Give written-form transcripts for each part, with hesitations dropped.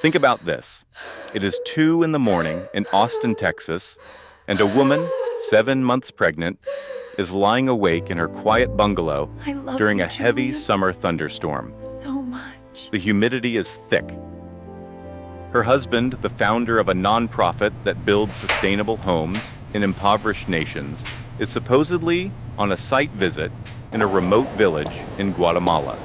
Think about this. It is 2 in the morning in Austin, Texas, and a woman, 7 months pregnant, is lying awake in her quiet bungalow I love during you, a heavy Julian, summer thunderstorm. so much. The humidity is thick. Her husband, the founder of a nonprofit that builds sustainable homes in impoverished nations, is supposedly on a site visit in a remote village in Guatemala.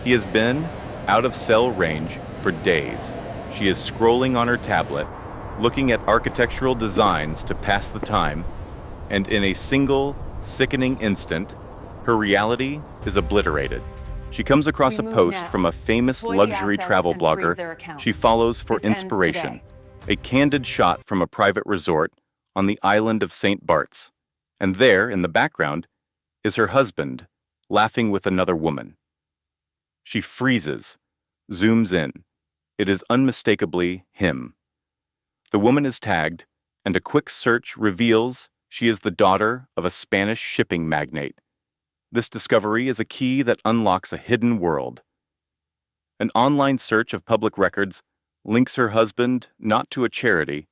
He has been out of cell range for days. She is scrolling on her tablet, looking at architectural designs to pass the time, and in a single, sickening instant, her reality is obliterated. She comes across a We move post now. from a famous Deploy the luxury assets travel and freeze blogger their accounts. she follows for This ends inspiration. today. A candid shot from a private resort on the island of St. Bart's. And there, in the background, is her husband, laughing with another woman. She freezes, zooms in. It is unmistakably him. The woman is tagged, and a quick search reveals she is the daughter of a Spanish shipping magnate. This discovery is a key that unlocks a hidden world. An online search of public records links her husband not to a charity,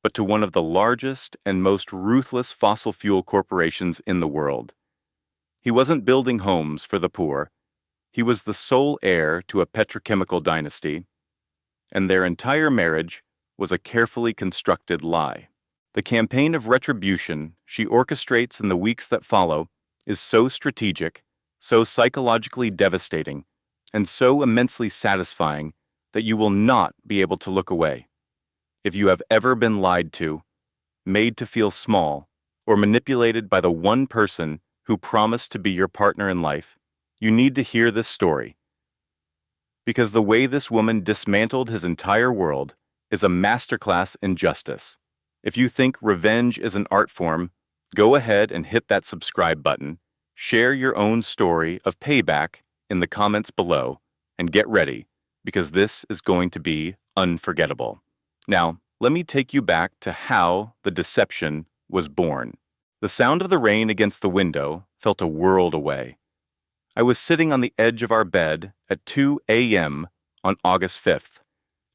but to one of the largest and most ruthless fossil fuel corporations in the world. He wasn't building homes for the poor. He was the sole heir to a petrochemical dynasty, and their entire marriage was a carefully constructed lie. The campaign of retribution she orchestrates in the weeks that follow is so strategic, so psychologically devastating, and so immensely satisfying that you will not be able to look away. If you have ever been lied to, made to feel small, or manipulated by the one person who promised to be your partner in life, you need to hear this story. Because the way this woman dismantled his entire world is a masterclass in justice. If you think revenge is an art form, go ahead and hit that subscribe button, share your own story of payback in the comments below, and get ready, because this is going to be unforgettable. Now, let me take you back to how the deception was born. The sound of the rain against the window felt a world away. I was sitting on the edge of our bed at 2 a.m. on August 5th,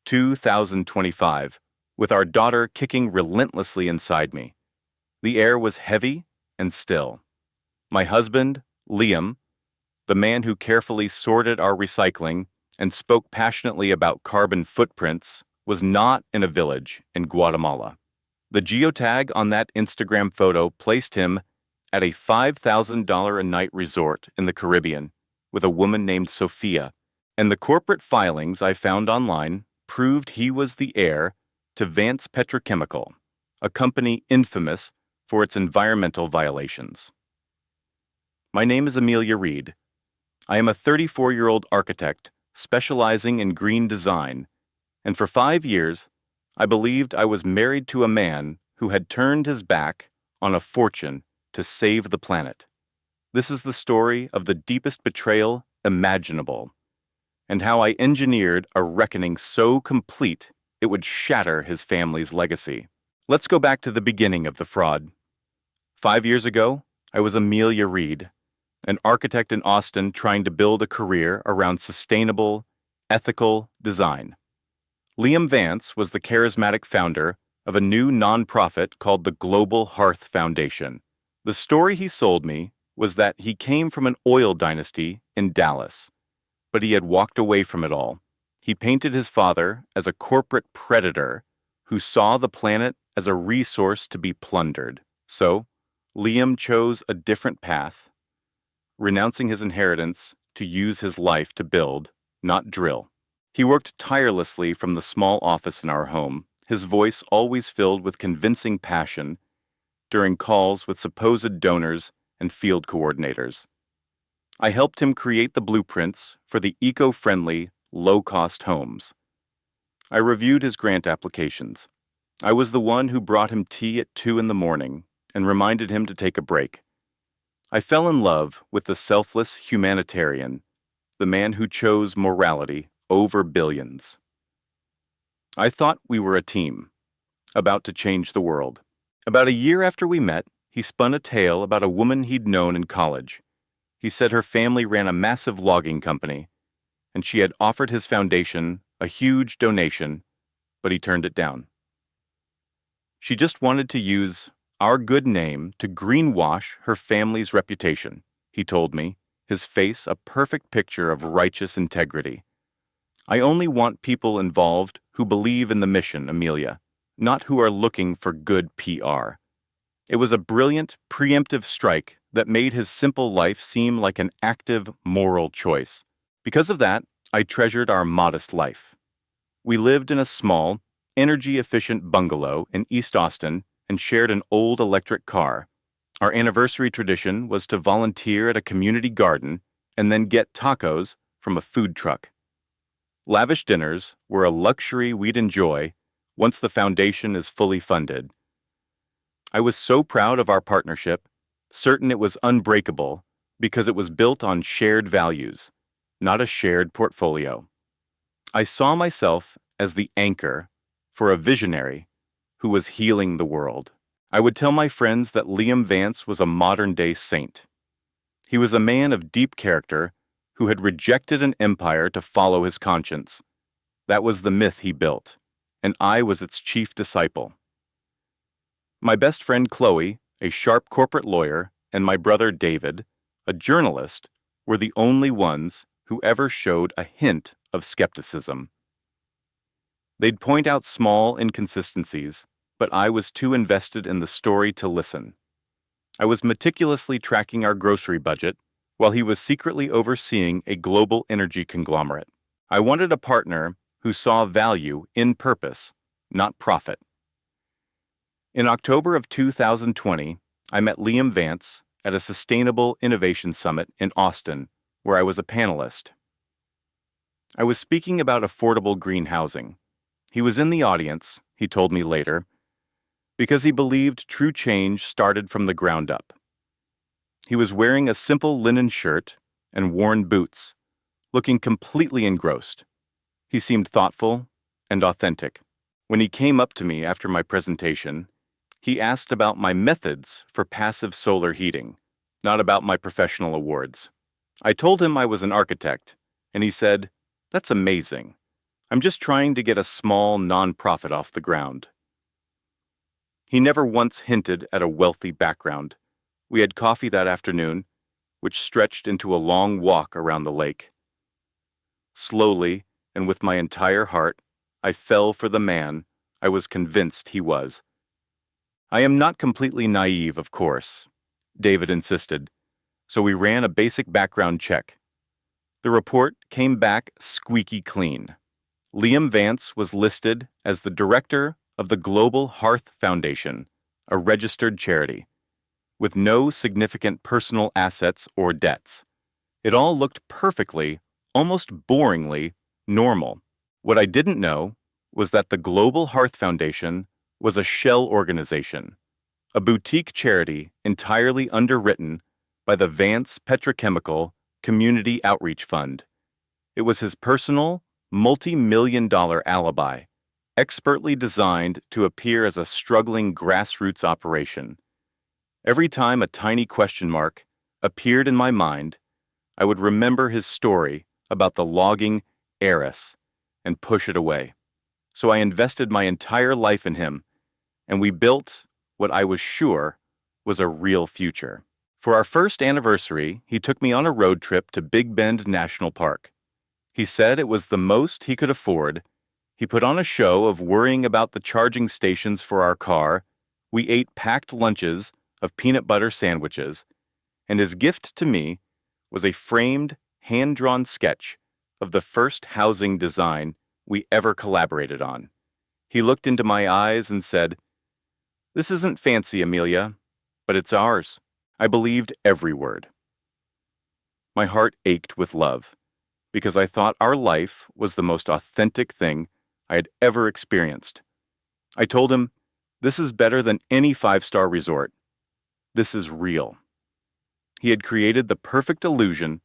2025, with our daughter kicking relentlessly inside me. The air was heavy and still. My husband, Liam, the man who carefully sorted our recycling and spoke passionately about carbon footprints, was not in a village in Guatemala. The geotag on that Instagram photo placed him at a $5,000 a night resort in the Caribbean with a woman named Sophia, and the corporate filings I found online proved he was the heir to Vance Petrochemical, a company infamous for its environmental violations. My name is Amelia Reed. I am a 34-year-old architect specializing in green design, and for 5 years, I believed I was married to a man who had turned his back on a fortune to save the planet. This is the story of the deepest betrayal imaginable, and how I engineered a reckoning so complete it would shatter his family's legacy. Let's go back to the beginning of the fraud. 5 years ago, I was Amelia Reed, an architect in Austin trying to build a career around sustainable, ethical design. Liam Vance was the charismatic founder of a new nonprofit called the Global Hearth Foundation. The story he sold me was that he came from an oil dynasty in Dallas, but he had walked away from it all. He painted his father as a corporate predator who saw the planet as a resource to be plundered. So, Liam chose a different path, renouncing his inheritance to use his life to build, not drill. He worked tirelessly from the small office in our home, his voice always filled with convincing passion during calls with supposed donors and field coordinators. I helped him create the blueprints for the eco-friendly, low-cost homes. I reviewed his grant applications. I was the one who brought him tea at 2 in the morning and reminded him to take a break. I fell in love with the selfless humanitarian, the man who chose morality over billions. I thought we were a team, about to change the world. About a year after we met, he spun a tale about a woman he'd known in college. He said her family ran a massive logging company, and she had offered his foundation a huge donation, but he turned it down. She just wanted to use our good name to greenwash her family's reputation, he told me, his face a perfect picture of righteous integrity. I only want people involved who believe in the mission, Amelia, not who are looking for good PR. It was a brilliant, preemptive strike that made his simple life seem like an active, moral choice. Because of that, I treasured our modest life. We lived in a small, energy-efficient bungalow in East Austin and shared an old electric car. Our anniversary tradition was to volunteer at a community garden and then get tacos from a food truck. Lavish dinners were a luxury we'd enjoy once the foundation is fully funded. I was so proud of our partnership, certain it was unbreakable because it was built on shared values, not a shared portfolio. I saw myself as the anchor for a visionary who was healing the world. I would tell my friends that Liam Vance was a modern-day saint. He was a man of deep character who had rejected an empire to follow his conscience. That was the myth he built, and I was its chief disciple. My best friend Chloe, a sharp corporate lawyer, and my brother David, a journalist, were the only ones who ever showed a hint of skepticism. They'd point out small inconsistencies, but I was too invested in the story to listen. I was meticulously tracking our grocery budget, while he was secretly overseeing a global energy conglomerate. I wanted a partner who saw value in purpose, not profit. In October of 2020, I met Liam Vance at a Sustainable Innovation Summit in Austin, where I was a panelist. I was speaking about affordable green housing. He was in the audience, he told me later, because he believed true change started from the ground up. He was wearing a simple linen shirt and worn boots, looking completely engrossed. He seemed thoughtful and authentic. When he came up to me after my presentation, he asked about my methods for passive solar heating, not about my professional awards. I told him I was an architect, and he said, "That's amazing. I'm just trying to get a small nonprofit off the ground." He never once hinted at a wealthy background. We had coffee that afternoon, which stretched into a long walk around the lake. Slowly, and with my entire heart, I fell for the man I was convinced he was. "I am not completely naive, of course," David insisted, so we ran a basic background check. The report came back squeaky clean. Liam Vance was listed as the director of the Global Hearth Foundation, a registered charity, with no significant personal assets or debts. It all looked perfectly, almost boringly, normal. What I didn't know was that the Global Hearth Foundation was a shell organization, a boutique charity entirely underwritten by the Vance Petrochemical Community Outreach Fund. It was his personal, multi-million-dollar alibi, expertly designed to appear as a struggling grassroots operation. Every time a tiny question mark appeared in my mind, I would remember his story about the logging heiress and push it away. So I invested my entire life in him, and we built what I was sure was a real future. For our first anniversary, he took me on a road trip to Big Bend National Park. He said it was the most he could afford. He put on a show of worrying about the charging stations for our car. We ate packed lunches of peanut butter sandwiches, and his gift to me was a framed, hand-drawn sketch of the first housing design we ever collaborated on. He looked into my eyes and said, "This isn't fancy, Amelia, but it's ours." I believed every word. My heart ached with love, because I thought our life was the most authentic thing I had ever experienced. I told him, "This is better than any five-star resort. This is real." He had created the perfect illusion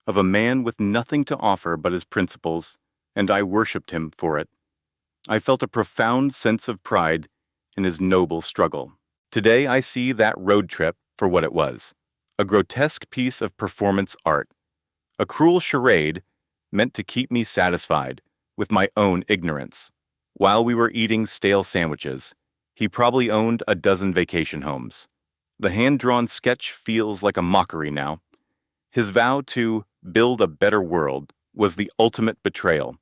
of a man with nothing to offer but his principles, and I worshipped him for it. I felt a profound sense of pride in his noble struggle. Today I see that road trip for what it was, a grotesque piece of performance art, a cruel charade meant to keep me satisfied, with my own ignorance. While we were eating stale sandwiches, he probably owned a dozen vacation homes. The hand-drawn sketch feels like a mockery now. His vow to build a better world was the ultimate betrayal,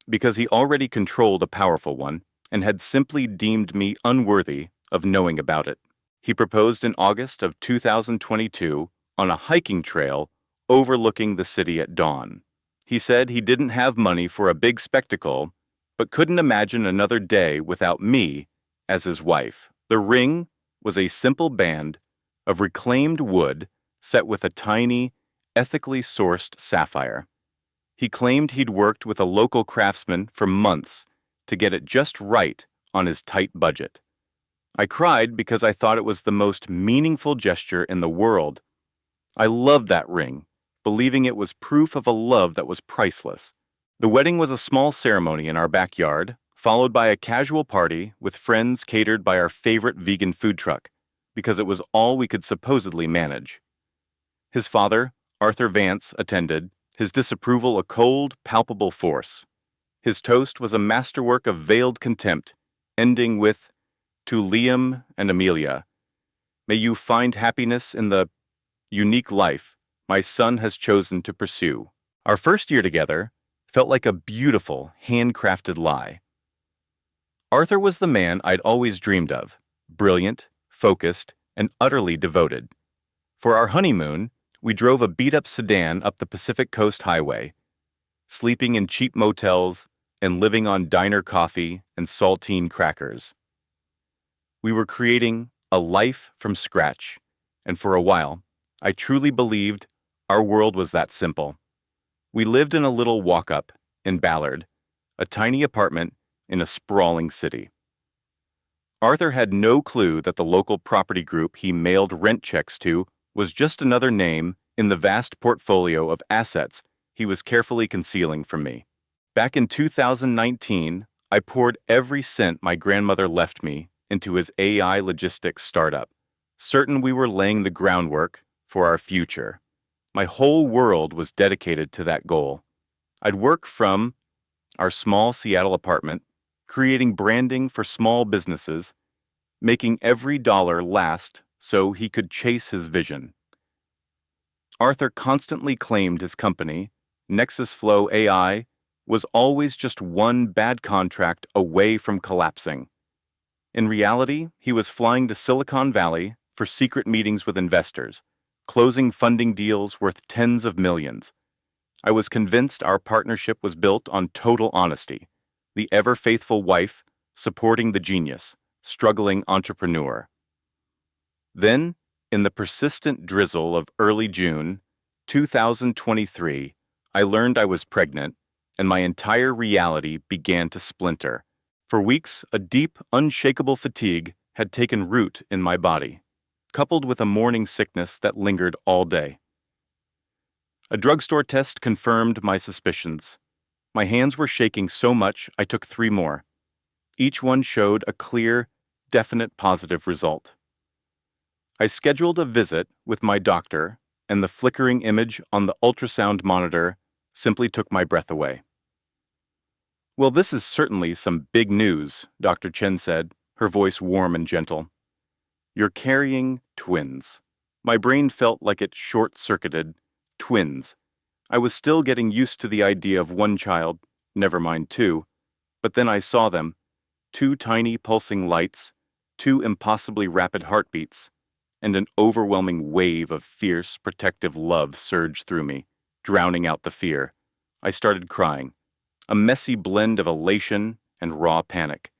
because he already controlled a powerful one and had simply deemed me unworthy of knowing about it. He proposed in August of 2022 on a hiking trail overlooking the city at dawn. He said he didn't have money for a big spectacle, but couldn't imagine another day without me as his wife. The ring was a simple band of reclaimed wood set with a tiny, ethically sourced sapphire. He claimed he'd worked with a local craftsman for months to get it just right on his tight budget. I cried because I thought it was the most meaningful gesture in the world. I loved that ring, believing it was proof of a love that was priceless. The wedding was a small ceremony in our backyard, followed by a casual party with friends catered by our favorite vegan food truck, because it was all we could supposedly manage. His father, Arthur Vance, attended, his disapproval a cold, palpable force. His toast was a masterwork of veiled contempt, ending with, "To Liam and Amelia, may you find happiness in the unique life my son has chosen to pursue." Our first year together felt like a beautiful, handcrafted lie. Arthur was the man I'd always dreamed of, brilliant, focused, and utterly devoted. For our honeymoon, we drove a beat-up sedan up the Pacific Coast Highway, sleeping in cheap motels and living on diner coffee and saltine crackers. We were creating a life from scratch, and for a while, I truly believed our world was that simple. We lived in a little walk-up in Ballard, a tiny apartment in a sprawling city. Arthur had no clue that the local property group he mailed rent checks to was just another name in the vast portfolio of assets he was carefully concealing from me. Back in 2019, I poured every cent my grandmother left me into his AI logistics startup, certain we were laying the groundwork for our future. My whole world was dedicated to that goal. I'd work from our small Seattle apartment, creating branding for small businesses, making every dollar last so he could chase his vision. Arthur constantly claimed his company, Nexus Flow AI, was always just one bad contract away from collapsing. In reality, he was flying to Silicon Valley for secret meetings with investors, closing funding deals worth tens of millions. I was convinced our partnership was built on total honesty, the ever-faithful wife supporting the genius, struggling entrepreneur. Then, in the persistent drizzle of early June 2023, I learned I was pregnant, and my entire reality began to splinter. For weeks, a deep, unshakable fatigue had taken root in my body, coupled with a morning sickness that lingered all day. A drugstore test confirmed my suspicions. My hands were shaking so much I took 3 more. Each one showed a clear, definite positive result. I scheduled a visit with my doctor, and the flickering image on the ultrasound monitor simply took my breath away. "Well, this is certainly some big news," Dr. Chen said, her voice warm and gentle. "You're carrying twins." My brain felt like it short-circuited. Twins. I was still getting used to the idea of one child, never mind 2, but then I saw them, 2 tiny pulsing lights, 2 impossibly rapid heartbeats, and an overwhelming wave of fierce, protective love surged through me, drowning out the fear. I started crying, a messy blend of elation and raw panic.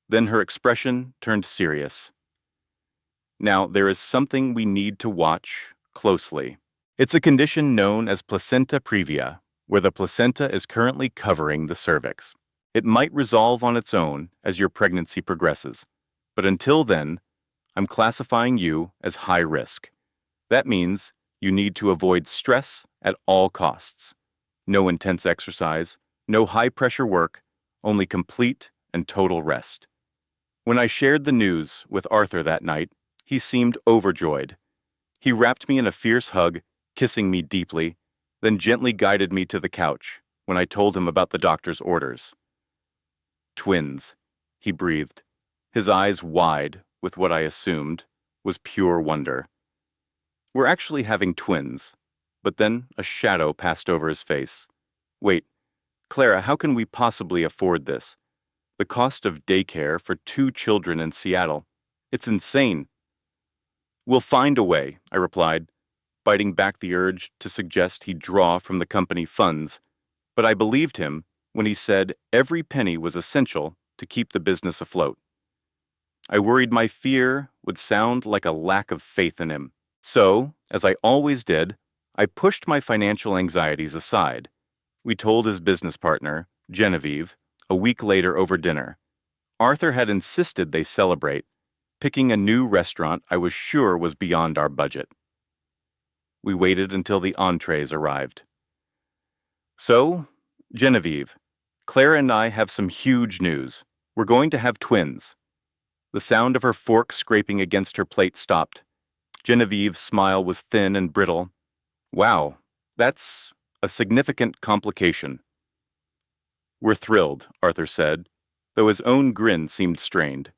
Then her expression turned serious. "Now, there is something we need to watch closely. It's a condition known as placenta previa, where the placenta is currently covering the cervix. It might resolve on its own as your pregnancy progresses, but until then, I'm classifying you as high risk. That means you need to avoid stress at all costs. No intense exercise, no high-pressure work, only complete and total rest." When I shared the news with Arthur that night, he seemed overjoyed. He wrapped me in a fierce hug, kissing me deeply, then gently guided me to the couch, when I told him about the doctor's orders. Twins, he breathed, his eyes wide with what I assumed was pure wonder. We're actually having twins. But then a shadow passed over his face. Wait, Clara, how can we possibly afford this? The cost of daycare for 2 children in Seattle. It's insane. We'll find a way, I replied, biting back the urge to suggest he draw from the company funds, but I believed him when he said every penny was essential to keep the business afloat. I worried my fear would sound like a lack of faith in him. So, as I always did, I pushed my financial anxieties aside. We told his business partner, Genevieve, a week later over dinner. Arthur had insisted they celebrate, picking a new restaurant I was sure was beyond our budget. We waited until the entrees arrived. So, Genevieve, Clara and I have some huge news. We're going to have twins. The sound of her fork scraping against her plate stopped. Genevieve's smile was thin and brittle. Wow, that's a significant complication. We're thrilled, Arthur said, though his own grin seemed strained.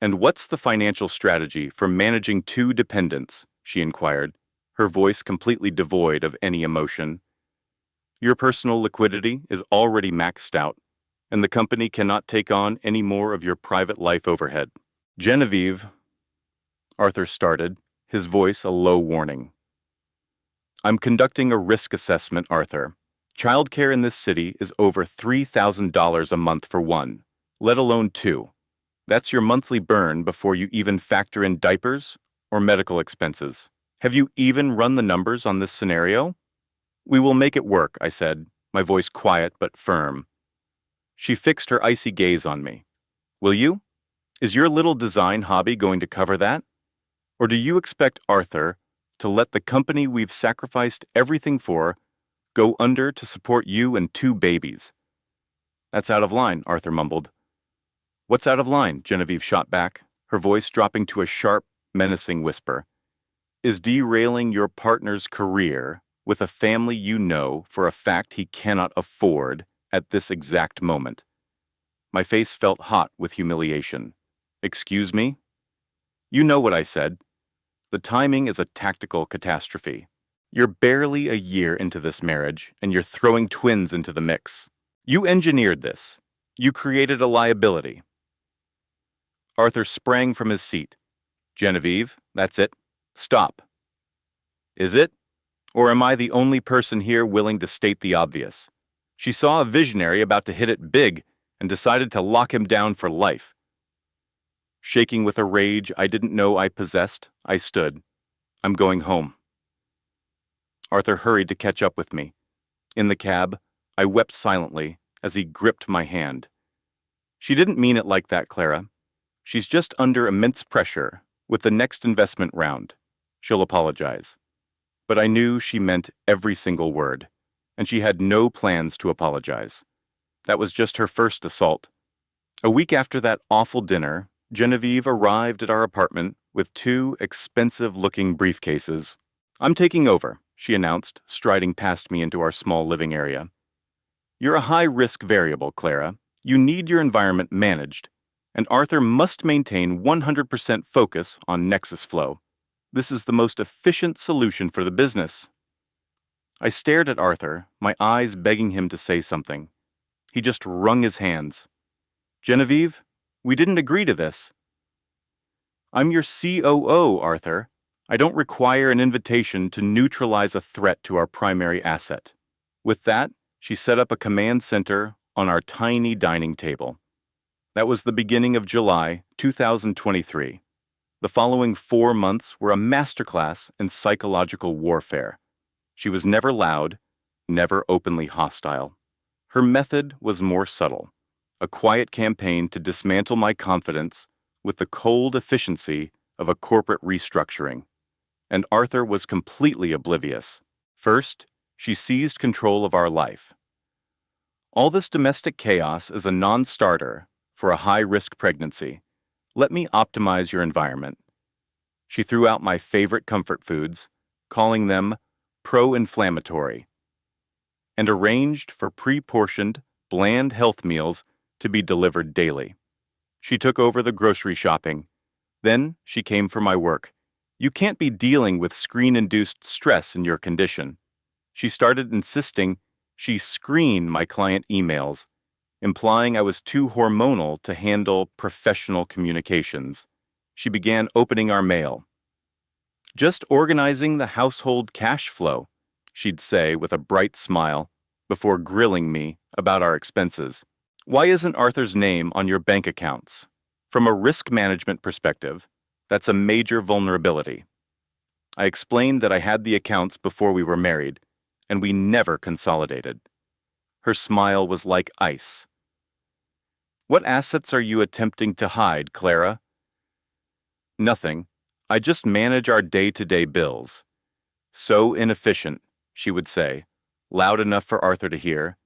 And what's the financial strategy for managing 2 dependents? She inquired, her voice completely devoid of any emotion. Your personal liquidity is already maxed out, and the company cannot take on any more of your private life overhead. Genevieve, Arthur started, his voice a low warning. I'm conducting a risk assessment, Arthur. Childcare in this city is over $3,000 a month for one, let alone 2. That's your monthly burn before you even factor in diapers or medical expenses. Have you even run the numbers on this scenario? We will make it work, I said, my voice quiet but firm. She fixed her icy gaze on me. Will you? Is your little design hobby going to cover that? Or do you expect Arthur to let the company we've sacrificed everything for go under to support you and 2 babies? That's out of line, Arthur mumbled. What's out of line? Genevieve shot back, her voice dropping to a sharp, menacing whisper. Is derailing your partner's career with a family you know for a fact he cannot afford at this exact moment. My face felt hot with humiliation. Excuse me? You know what I said. The timing is a tactical catastrophe. You're barely a year into this marriage, and you're throwing twins into the mix. You engineered this. You created a liability. Arthur sprang from his seat. Genevieve, that's it. Stop. Is it? Or am I the only person here willing to state the obvious? She saw a visionary about to hit it big and decided to lock him down for life. Shaking with a rage I didn't know I possessed, I stood. I'm going home. Arthur hurried to catch up with me. In the cab, I wept silently as he gripped my hand. She didn't mean it like that, Clara. She's just under immense pressure with the next investment round. She'll apologize. But I knew she meant every single word, and she had no plans to apologize. That was just her first assault. A week after that awful dinner, Genevieve arrived at our apartment with 2 expensive-looking briefcases. I'm taking over, she announced, striding past me into our small living area. You're a high-risk variable, Clara. You need your environment managed, and Arthur must maintain 100% focus on Nexus flow. This is the most efficient solution for the business. I stared at Arthur, my eyes begging him to say something. He just wrung his hands. Genevieve, we didn't agree to this. I'm your COO, Arthur. I don't require an invitation to neutralize a threat to our primary asset. With that, she set up a command center on our tiny dining table. That was the beginning of July 2023. The following 4 months were a masterclass in psychological warfare. She was never loud, never openly hostile. Her method was more subtle, a quiet campaign to dismantle my confidence with the cold efficiency of a corporate restructuring. And Arthur was completely oblivious. First, she seized control of our life. All this domestic chaos is a non-starter for a high-risk pregnancy. Let me optimize your environment. She threw out my favorite comfort foods, calling them pro-inflammatory. and arranged for pre-portioned, bland health meals to be delivered daily. She took over the grocery shopping. Then she came for my work. You can't be dealing with screen-induced stress in your condition. She started insisting she screen my client emails, implying I was too hormonal to handle professional communications. She began opening our mail. "Just organizing the household cash flow," she'd say with a bright smile, before grilling me about our expenses. "Why isn't Arthur's name on your bank accounts? From a risk management perspective, that's a major vulnerability." I explained that I had the accounts before we were married, and we never consolidated. Her smile was like ice. "What assets are you attempting to hide, Clara?" "Nothing. I just manage our day-to-day bills." "So inefficient," she would say, loud enough for Arthur to hear.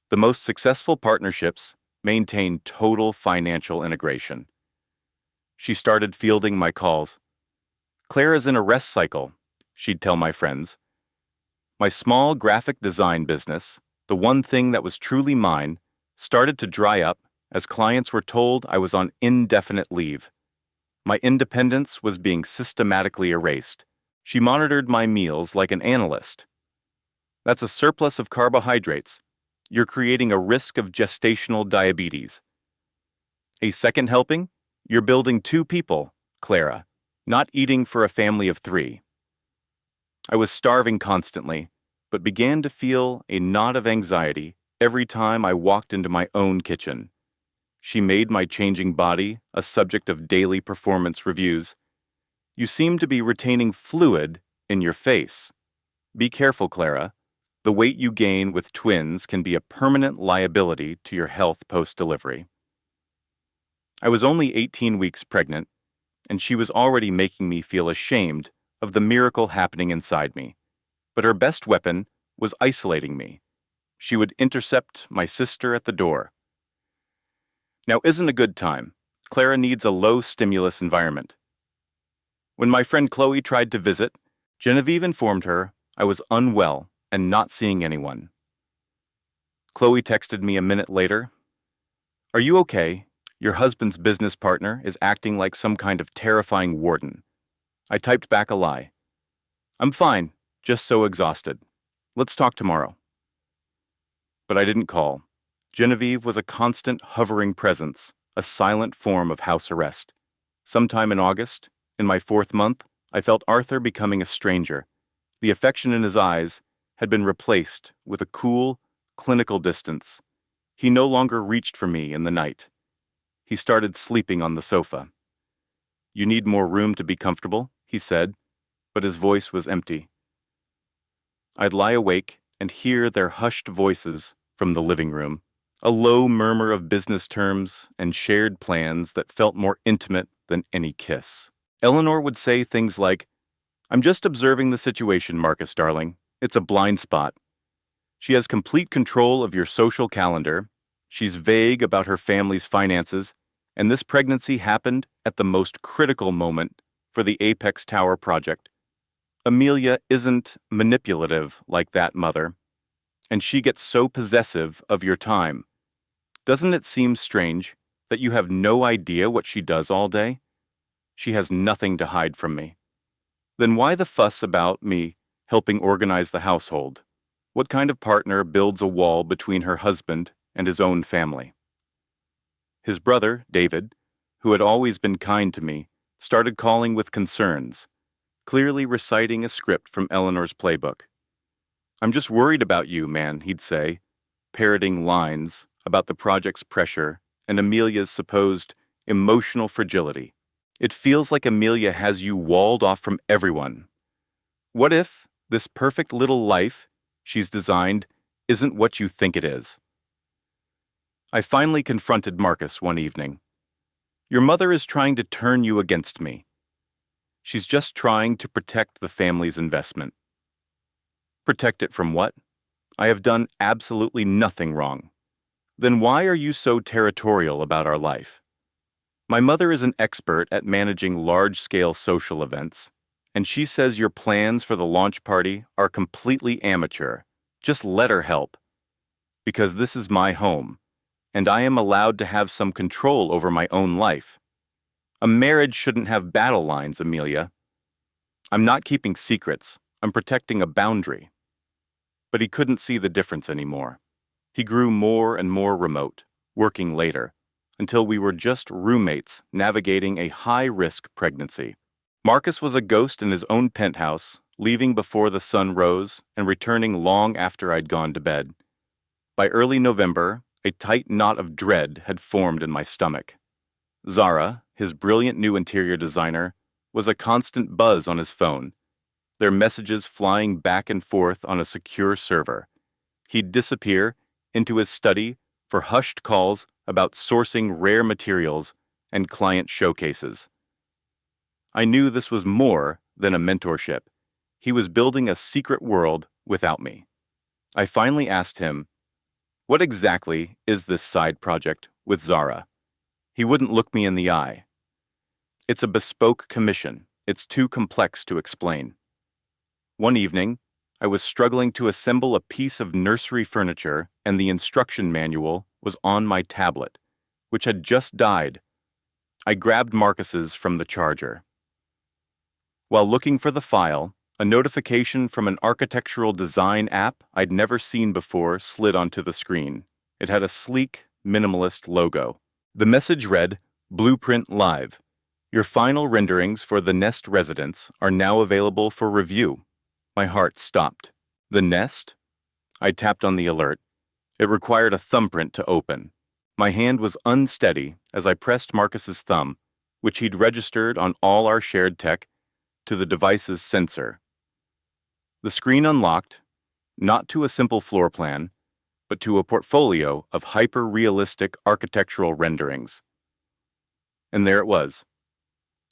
"The most successful partnerships maintain total financial integration." She started fielding my calls. "Clara's in a rest cycle," she'd tell my friends. My small graphic design business, the one thing that was truly mine, started to dry up as clients were told I was on indefinite leave. My independence was being systematically erased. She monitored my meals like an analyst. "That's a surplus of carbohydrates. You're creating a risk of gestational diabetes." "A second helping? You're building two people, Clara, not eating for a family of 3. I was starving constantly, but began to feel a knot of anxiety every time I walked into my own kitchen. She made my changing body a subject of daily performance reviews. "You seem to be retaining fluid in your face. Be careful, Clara. The weight you gain with twins can be a permanent liability to your health post-delivery." I was only 18 weeks pregnant, and she was already making me feel ashamed of the miracle happening inside me. But her best weapon was isolating me. She would intercept my sister at the door. "Now isn't a good time. Clara needs a low-stimulus environment." When my friend Chloe tried to visit, Genevieve informed her I was unwell and not seeing anyone. Chloe texted me a minute later, "Are you okay? Your husband's business partner is acting like some kind of terrifying warden." I typed back a lie. "I'm fine, just so exhausted. Let's talk tomorrow." But I didn't call. Genevieve was a constant hovering presence, a silent form of house arrest. Sometime in August, in my 4th month, I felt Arthur becoming a stranger. The affection in his eyes had been replaced with a cool, clinical distance. He no longer reached for me in the night. He started sleeping on the sofa. "You need more room to be comfortable," he said, but his voice was empty. I'd lie awake and hear their hushed voices from the living room, a low murmur of business terms and shared plans that felt more intimate than any kiss. Eleanor would say things like, "I'm just observing the situation, Marcus, darling. It's a blind spot." She has complete control of your social calendar. She's vague about her family's finances, and this pregnancy happened at the most critical moment for the Apex Tower project. Amelia isn't manipulative like that, Mother, and she gets so possessive of your time. Doesn't it seem strange that you have no idea what she does all day? She has nothing to hide from me. Then why the fuss about me helping organize the household? What kind of partner builds a wall between her husband and his own family? His brother, David, who had always been kind to me, started calling with concerns, clearly reciting a script from Eleanor's playbook. "I'm just worried about you, man," he'd say, parroting lines about the project's pressure and Amelia's supposed emotional fragility. "It feels like Amelia has you walled off from everyone. What if this perfect little life she's designed isn't what you think it is?" I finally confronted Marcus one evening. "Your mother is trying to turn you against me. She's just trying to protect the family's investment." "Protect it from what? I have done absolutely nothing wrong." "Then why are you so territorial about our life?" "My mother is an expert at managing large-scale social events, and she says your plans for the launch party are completely amateur. Just let her help, because this is my home, and I am allowed to have some control over my own life. A marriage shouldn't have battle lines, Amelia. I'm not keeping secrets. I'm protecting a boundary. But he couldn't see the difference anymore. He grew more and more remote, working later, until we were just roommates navigating a high-risk pregnancy. Marcus was a ghost in his own penthouse, leaving before the sun rose and returning long after I'd gone to bed. By early November, a tight knot of dread had formed in my stomach. Zara, his brilliant new interior designer, was a constant buzz on his phone, their messages flying back and forth on a secure server. He'd disappear into his study for hushed calls about sourcing rare materials and client showcases. I knew this was more than a mentorship. He was building a secret world without me. I finally asked him, "What exactly is this side project with Zara?" He wouldn't look me in the eye. "It's a bespoke commission. It's too complex to explain." One evening, I was struggling to assemble a piece of nursery furniture, and the instruction manual was on my tablet, which had just died. I grabbed Marcus's from the charger. While looking for the file, a notification from an architectural design app I'd never seen before slid onto the screen. It had a sleek, minimalist logo. The message read, "Blueprint Live. Your final renderings for the Nest residence are now available for review." My heart stopped. The Nest? I tapped on the alert. It required a thumbprint to open. My hand was unsteady as I pressed Marcus's thumb, which he'd registered on all our shared tech, to the device's sensor. The screen unlocked, not to a simple floor plan, but to a portfolio of hyper-realistic architectural renderings. And there it was.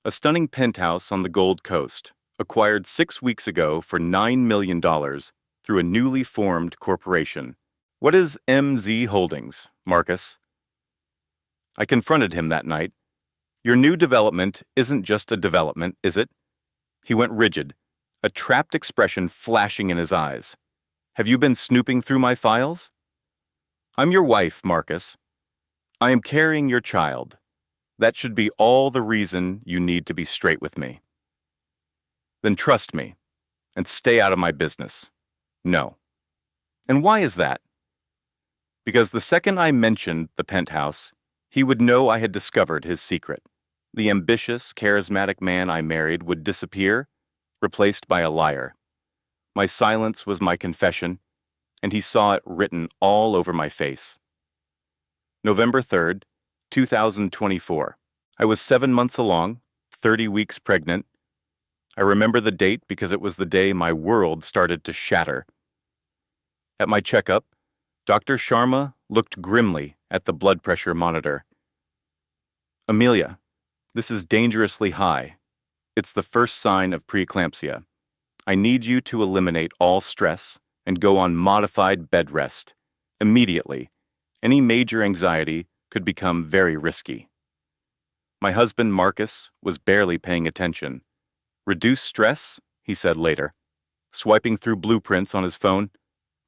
A stunning penthouse on the Gold Coast, acquired 6 weeks ago for $9 million through a newly formed corporation. What is MZ Holdings, Marcus? I confronted him that night. Your new development isn't just a development, is it? He went rigid, a trapped expression flashing in his eyes. Have you been snooping through my files? I'm your wife, Marcus. I am carrying your child. That should be all the reason you need to be straight with me. Then trust me, and stay out of my business. No. And why is that? Because the second I mentioned the penthouse, he would know I had discovered his secret. The ambitious, charismatic man I married would disappear, replaced by a liar. My silence was my confession, and he saw it written all over my face. November 3rd, 2024. I was 7 months along, 30 weeks pregnant. I remember the date because it was the day my world started to shatter. At my checkup, Dr. Sharma looked grimly at the blood pressure monitor. "Amelia, this is dangerously high. It's the first sign of preeclampsia. I need you to eliminate all stress and go on modified bed rest. Immediately. Any major anxiety could become very risky." My husband, Marcus, was barely paying attention. "Reduce stress," he said later, swiping through blueprints on his phone.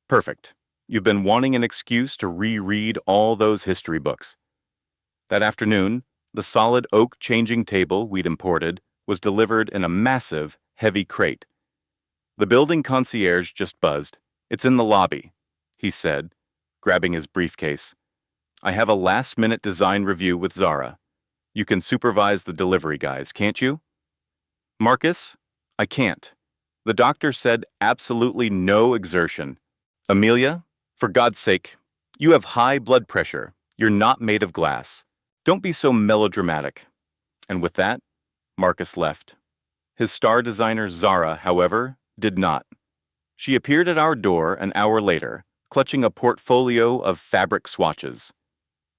"Perfect. You've been wanting an excuse to reread all those history books." That afternoon, the solid oak changing table we'd imported was delivered in a massive, heavy crate. The building concierge just buzzed. "It's in the lobby," he said, grabbing his briefcase. "I have a last-minute design review with Zara. You can supervise the delivery guys, can't you?" "Marcus, I can't. The doctor said absolutely no exertion." "Amelia, for God's sake, you have high blood pressure. You're not made of glass. Don't be so melodramatic." And with that, Marcus left. His star designer Zara, however, did not. She appeared at our door an hour later, clutching a portfolio of fabric swatches.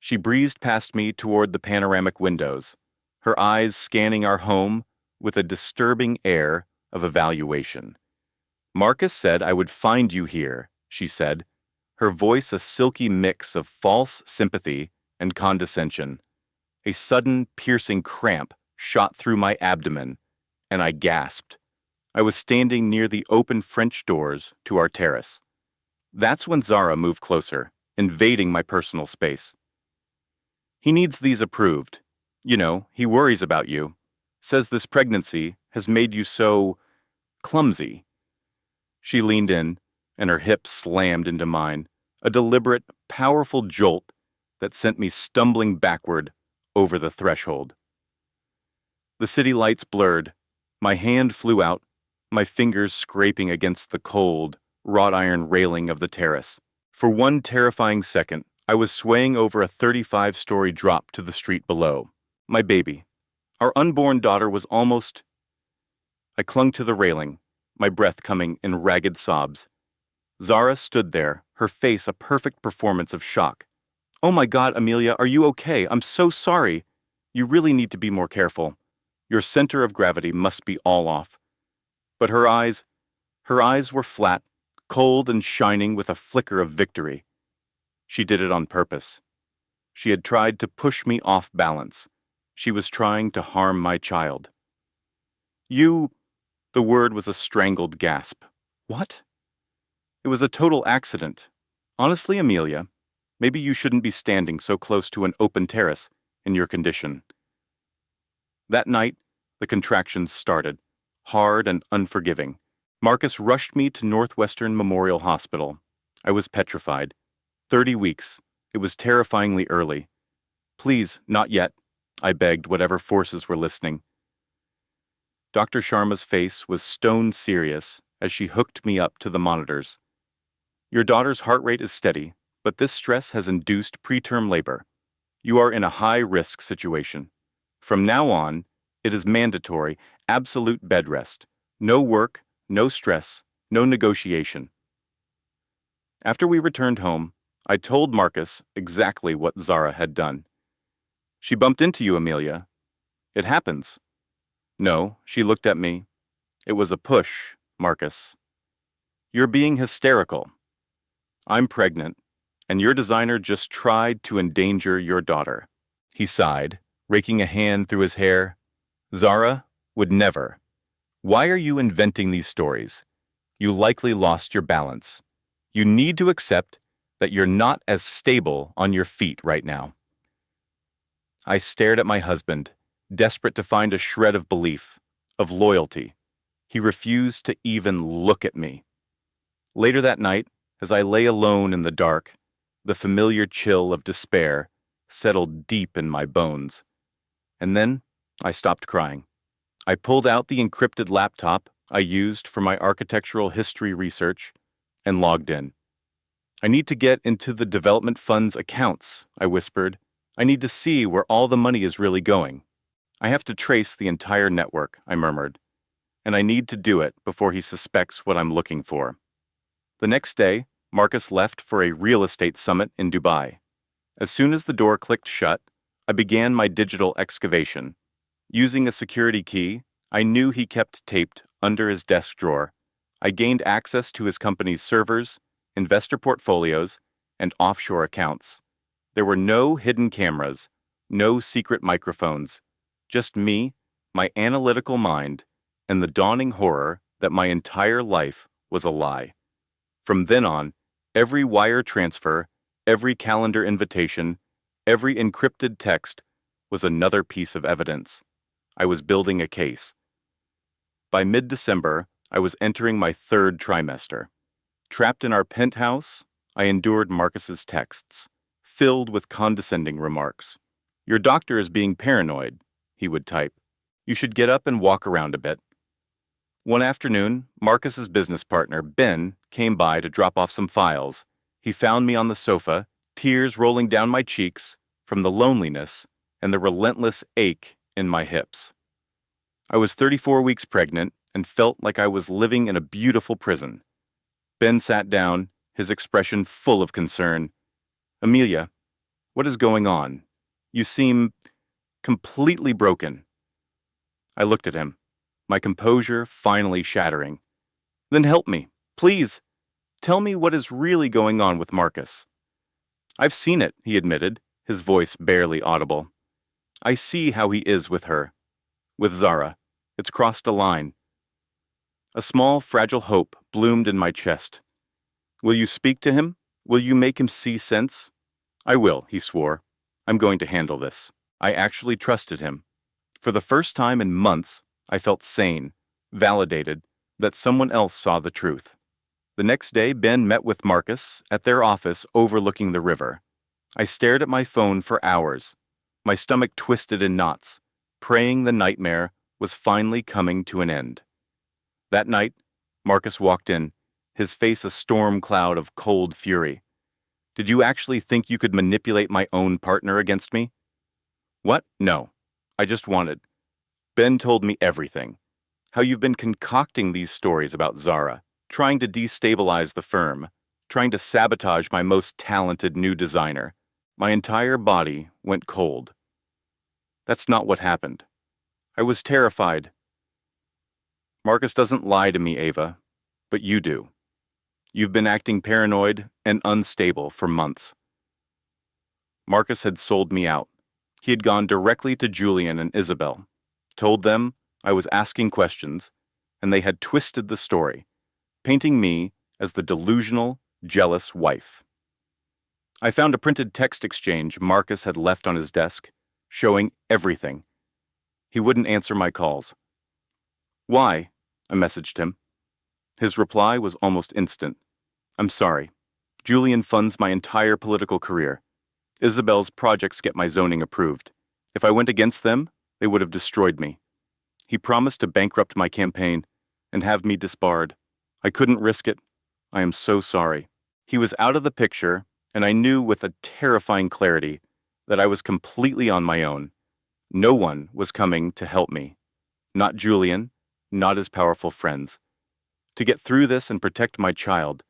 She breezed past me toward the panoramic windows, her eyes scanning our home with a disturbing air of evaluation. "Marcus said I would find you here," she said, her voice a silky mix of false sympathy and condescension. A sudden, piercing cramp shot through my abdomen, and I gasped. I was standing near the open French doors to our terrace. That's when Zara moved closer, invading my personal space. He needs these approved. You know, he worries about you. Says this pregnancy has made you so clumsy. She leaned in, and her hips slammed into mine, a deliberate, powerful jolt that sent me stumbling backward over the threshold. The city lights blurred. My hand flew out, my fingers scraping against the cold, wrought iron railing of the terrace. For one terrifying second, I was swaying over a 35-story drop to the street below. My baby. Our unborn daughter was almost... I clung to the railing, my breath coming in ragged sobs. Zara stood there, her face a perfect performance of shock. "Oh my God, Amelia, are you okay? I'm so sorry. You really need to be more careful. Your center of gravity must be all off." But her eyes were flat, cold and shining with a flicker of victory. She did it on purpose. She had tried to push me off balance. She was trying to harm my child. "You..." The word was a strangled gasp. "What?" "It was a total accident. Honestly, Amelia, maybe you shouldn't be standing so close to an open terrace in your condition." That night, the contractions started, hard and unforgiving. Marcus rushed me to Northwestern Memorial Hospital. I was petrified. 30 weeks. It was terrifyingly early. "Please, not yet," I begged whatever forces were listening. Dr. Sharma's face was stone serious as she hooked me up to the monitors. "Your daughter's heart rate is steady, but this stress has induced preterm labor. You are in a high-risk situation. From now on, it is mandatory, absolute bed rest. No work, no stress, no negotiation." After we returned home, I told Marcus exactly what Zara had done. "She bumped into you, Amelia. It happens." "No," she looked at me. "It was a push, Marcus. You're being hysterical. I'm pregnant, and your designer just tried to endanger your daughter." He sighed, raking a hand through his hair. "Zara would never. Why are you inventing these stories? You likely lost your balance. You need to accept that you're not as stable on your feet right now." I stared at my husband, desperate to find a shred of belief, of loyalty. He refused to even look at me. Later that night, as I lay alone in the dark, the familiar chill of despair settled deep in my bones. And then I stopped crying. I pulled out the encrypted laptop I used for my architectural history research and logged in. "I need to get into the development fund's accounts," I whispered. "I need to see where all the money is really going. I have to trace the entire network," I murmured. "And I need to do it before he suspects what I'm looking for." The next day, Marcus left for a real estate summit in Dubai. As soon as the door clicked shut, I began my digital excavation. Using a security key I knew he kept taped under his desk drawer, I gained access to his company's servers, investor portfolios, and offshore accounts. There were no hidden cameras, no secret microphones, just me, my analytical mind, and the dawning horror that my entire life was a lie. From then on, every wire transfer, every calendar invitation, every encrypted text was another piece of evidence. I was building a case. By mid-December, I was entering my third trimester. Trapped in our penthouse, I endured Marcus's texts, filled with condescending remarks. "Your doctor is being paranoid," he would type. "You should get up and walk around a bit." One afternoon, Marcus's business partner, Ben, came by to drop off some files. He found me on the sofa, tears rolling down my cheeks from the loneliness and the relentless ache in my hips. I was 34 weeks pregnant and felt like I was living in a beautiful prison. Ben sat down, his expression full of concern. "Amelia, what is going on? You seem completely broken." I looked at him, my composure finally shattering. "Then help me, please. Tell me what is really going on with Marcus." "I've seen it," he admitted, his voice barely audible. "I see how he is with her. With Zara. It's crossed a line." A small, fragile hope bloomed in my chest. Will you speak to him? Will you make him see sense? I will, he swore. I'm going to handle this. I actually trusted him. For the first time in months, I felt sane, validated, that someone else saw the truth. The next day, Ben met with Marcus at their office overlooking the river. I stared at my phone for hours, my stomach twisted in knots, praying the nightmare was finally coming to an end. That night, Marcus walked in, his face a storm cloud of cold fury. Did you actually think you could manipulate my own partner against me? What? No. I just wanted. Ben told me everything. How you've been concocting these stories about Zara, trying to destabilize the firm, trying to sabotage my most talented new designer. My entire body went cold. That's not what happened. I was terrified. Marcus doesn't lie to me, Ava, but you do. You've been acting paranoid and unstable for months. Marcus had sold me out. He had gone directly to Julian and Isabel, told them I was asking questions, and they had twisted the story, painting me as the delusional, jealous wife. I found a printed text exchange Marcus had left on his desk, showing everything. He wouldn't answer my calls. Why? I messaged him. His reply was almost instant. I'm sorry. Julian funds my entire political career. Isabel's projects get my zoning approved. If I went against them, they would have destroyed me. He promised to bankrupt my campaign and have me disbarred. I couldn't risk it. I am so sorry. He was out of the picture, and I knew with a terrifying clarity that I was completely on my own. No one was coming to help me. Not Julian, not his powerful friends. To get through this and protect my child,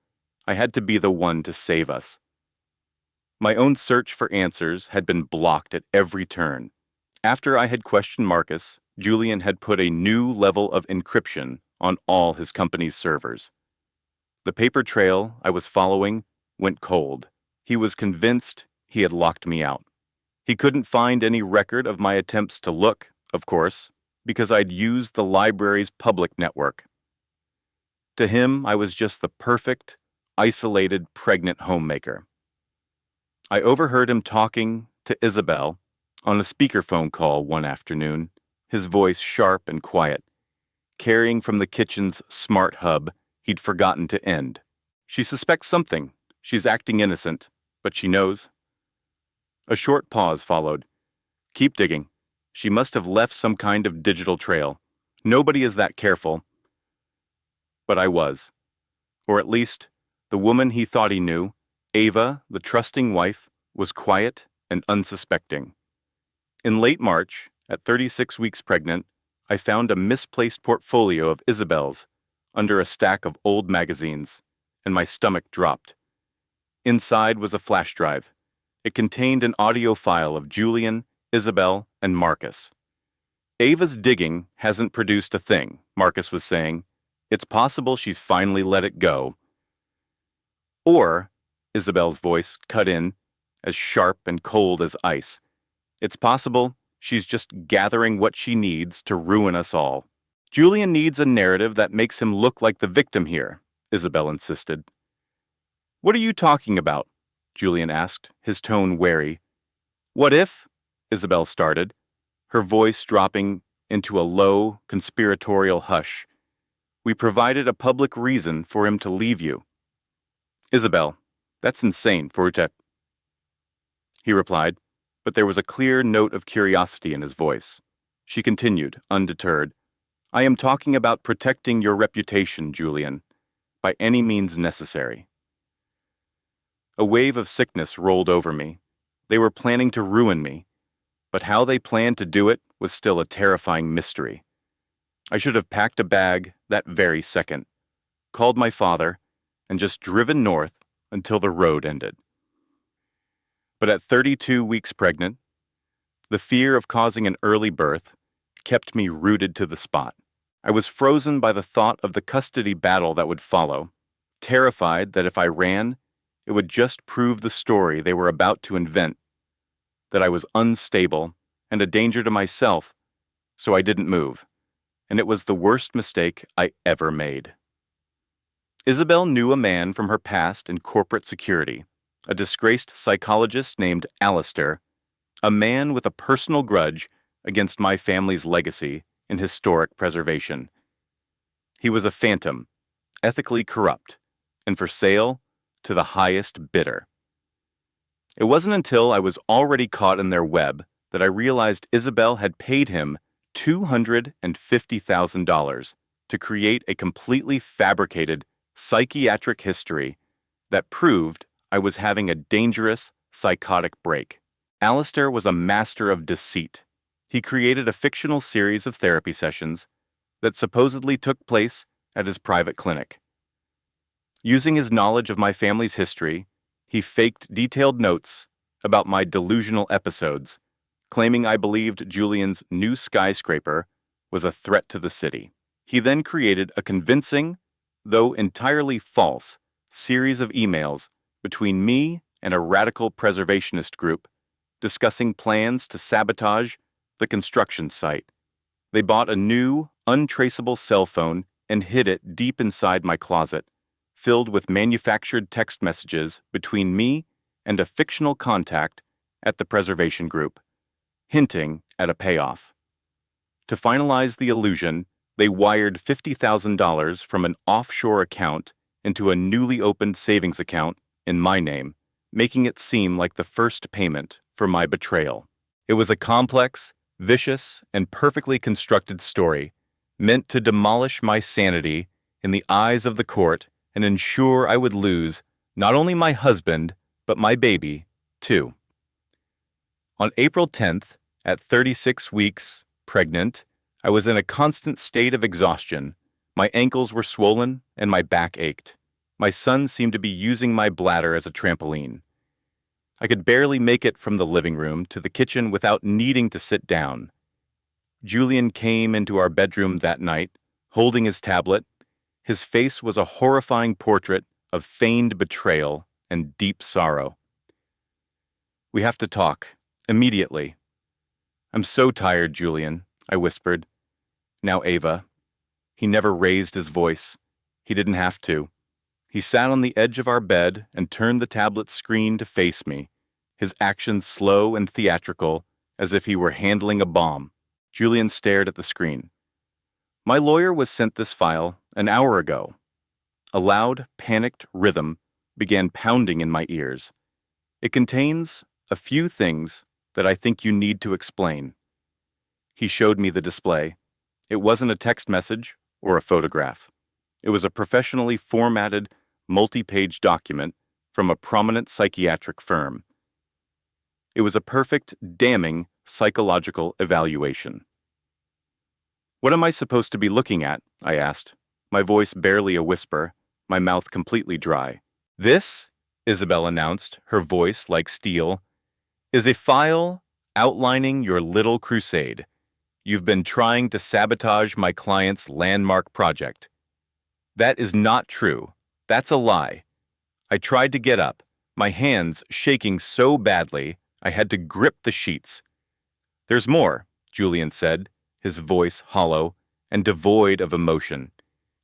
I had to be the one to save us. My own search for answers had been blocked at every turn. After I had questioned Marcus, Julian had put a new level of encryption on all his company's servers. The paper trail I was following went cold. He was convinced he had locked me out. He couldn't find any record of my attempts to look, of course, because I'd used the library's public network. To him, I was just the perfect, isolated, pregnant homemaker. I overheard him talking to Isabel on a speakerphone call one afternoon, his voice sharp and quiet, carrying from the kitchen's smart hub he'd forgotten to end. She suspects something. She's acting innocent, but she knows. A short pause followed. Keep digging. She must have left some kind of digital trail. Nobody is that careful. But I was. Or at least, the woman he thought he knew, Ava, the trusting wife, was quiet and unsuspecting. In late March, at 36 weeks pregnant, I found a misplaced portfolio of Isabel's under a stack of old magazines, and my stomach dropped. Inside was a flash drive. It contained an audio file of Julian, Isabel, and Marcus. Ava's digging hasn't produced a thing, Marcus was saying. It's possible she's finally let it go. Or, Isabel's voice cut in, as sharp and cold as ice. It's possible she's just gathering what she needs to ruin us all. Julian needs a narrative that makes him look like the victim here, Isabel insisted. What are you talking about? Julian asked, his tone wary. What if? Isabel started, her voice dropping into a low, conspiratorial hush. We provided a public reason for him to leave you. Isabel, that's insane, Fortet. He replied, but there was a clear note of curiosity in his voice. She continued, undeterred. I am talking about protecting your reputation, Julian, by any means necessary. A wave of sickness rolled over me. They were planning to ruin me, but how they planned to do it was still a terrifying mystery. I should have packed a bag that very second, called my father, and just driven north until the road ended. But at 32 weeks pregnant, the fear of causing an early birth kept me rooted to the spot. I was frozen by the thought of the custody battle that would follow, terrified that if I ran, it would just prove the story they were about to invent, that I was unstable and a danger to myself, so I didn't move, and it was the worst mistake I ever made. Isabel knew a man from her past in corporate security, a disgraced psychologist named Alistair, a man with a personal grudge against my family's legacy in historic preservation. He was a phantom, ethically corrupt, and for sale to the highest bidder. It wasn't until I was already caught in their web that I realized Isabel had paid him $250,000 to create a completely fabricated psychiatric history that proved I was having a dangerous psychotic break. Alistair was a master of deceit. He created a fictional series of therapy sessions that supposedly took place at his private clinic. Using his knowledge of my family's history, he faked detailed notes about my delusional episodes, claiming I believed Julian's new skyscraper was a threat to the city. He then created a convincing, though entirely false, series of emails between me and a radical preservationist group discussing plans to sabotage the construction site. They bought a new, untraceable cell phone and hid it deep inside my closet, filled with manufactured text messages between me and a fictional contact at the preservation group, hinting at a payoff. To finalize the illusion, they wired $50,000 from an offshore account into a newly opened savings account in my name, making it seem like the first payment for my betrayal. It was a complex, vicious, and perfectly constructed story, meant to demolish my sanity in the eyes of the court and ensure I would lose not only my husband, but my baby, too. On April 10th, at 36 weeks, pregnant, I was in a constant state of exhaustion. My ankles were swollen and my back ached. My son seemed to be using my bladder as a trampoline. I could barely make it from the living room to the kitchen without needing to sit down. Julian came into our bedroom that night, holding his tablet. His face was a horrifying portrait of feigned betrayal and deep sorrow. "We have to talk, immediately." "I'm so tired, Julian," I whispered. "Now, Ava." He never raised his voice. He didn't have to. He sat on the edge of our bed and turned the tablet screen to face me, his actions slow and theatrical, as if he were handling a bomb. Julian stared at the screen. "My lawyer was sent this file an hour ago." A loud, panicked rhythm began pounding in my ears. "It contains a few things that I think you need to explain." He showed me the display. It wasn't a text message or a photograph. It was a professionally formatted, multi-page document from a prominent psychiatric firm. It was a perfect, damning psychological evaluation. "What am I supposed to be looking at?" I asked, my voice barely a whisper, my mouth completely dry. "This," Isabel announced, her voice like steel, "is a file outlining your little crusade. You've been trying to sabotage my client's landmark project." "That is not true. That's a lie." I tried to get up, my hands shaking so badly I had to grip the sheets. "There's more," Julian said, his voice hollow and devoid of emotion.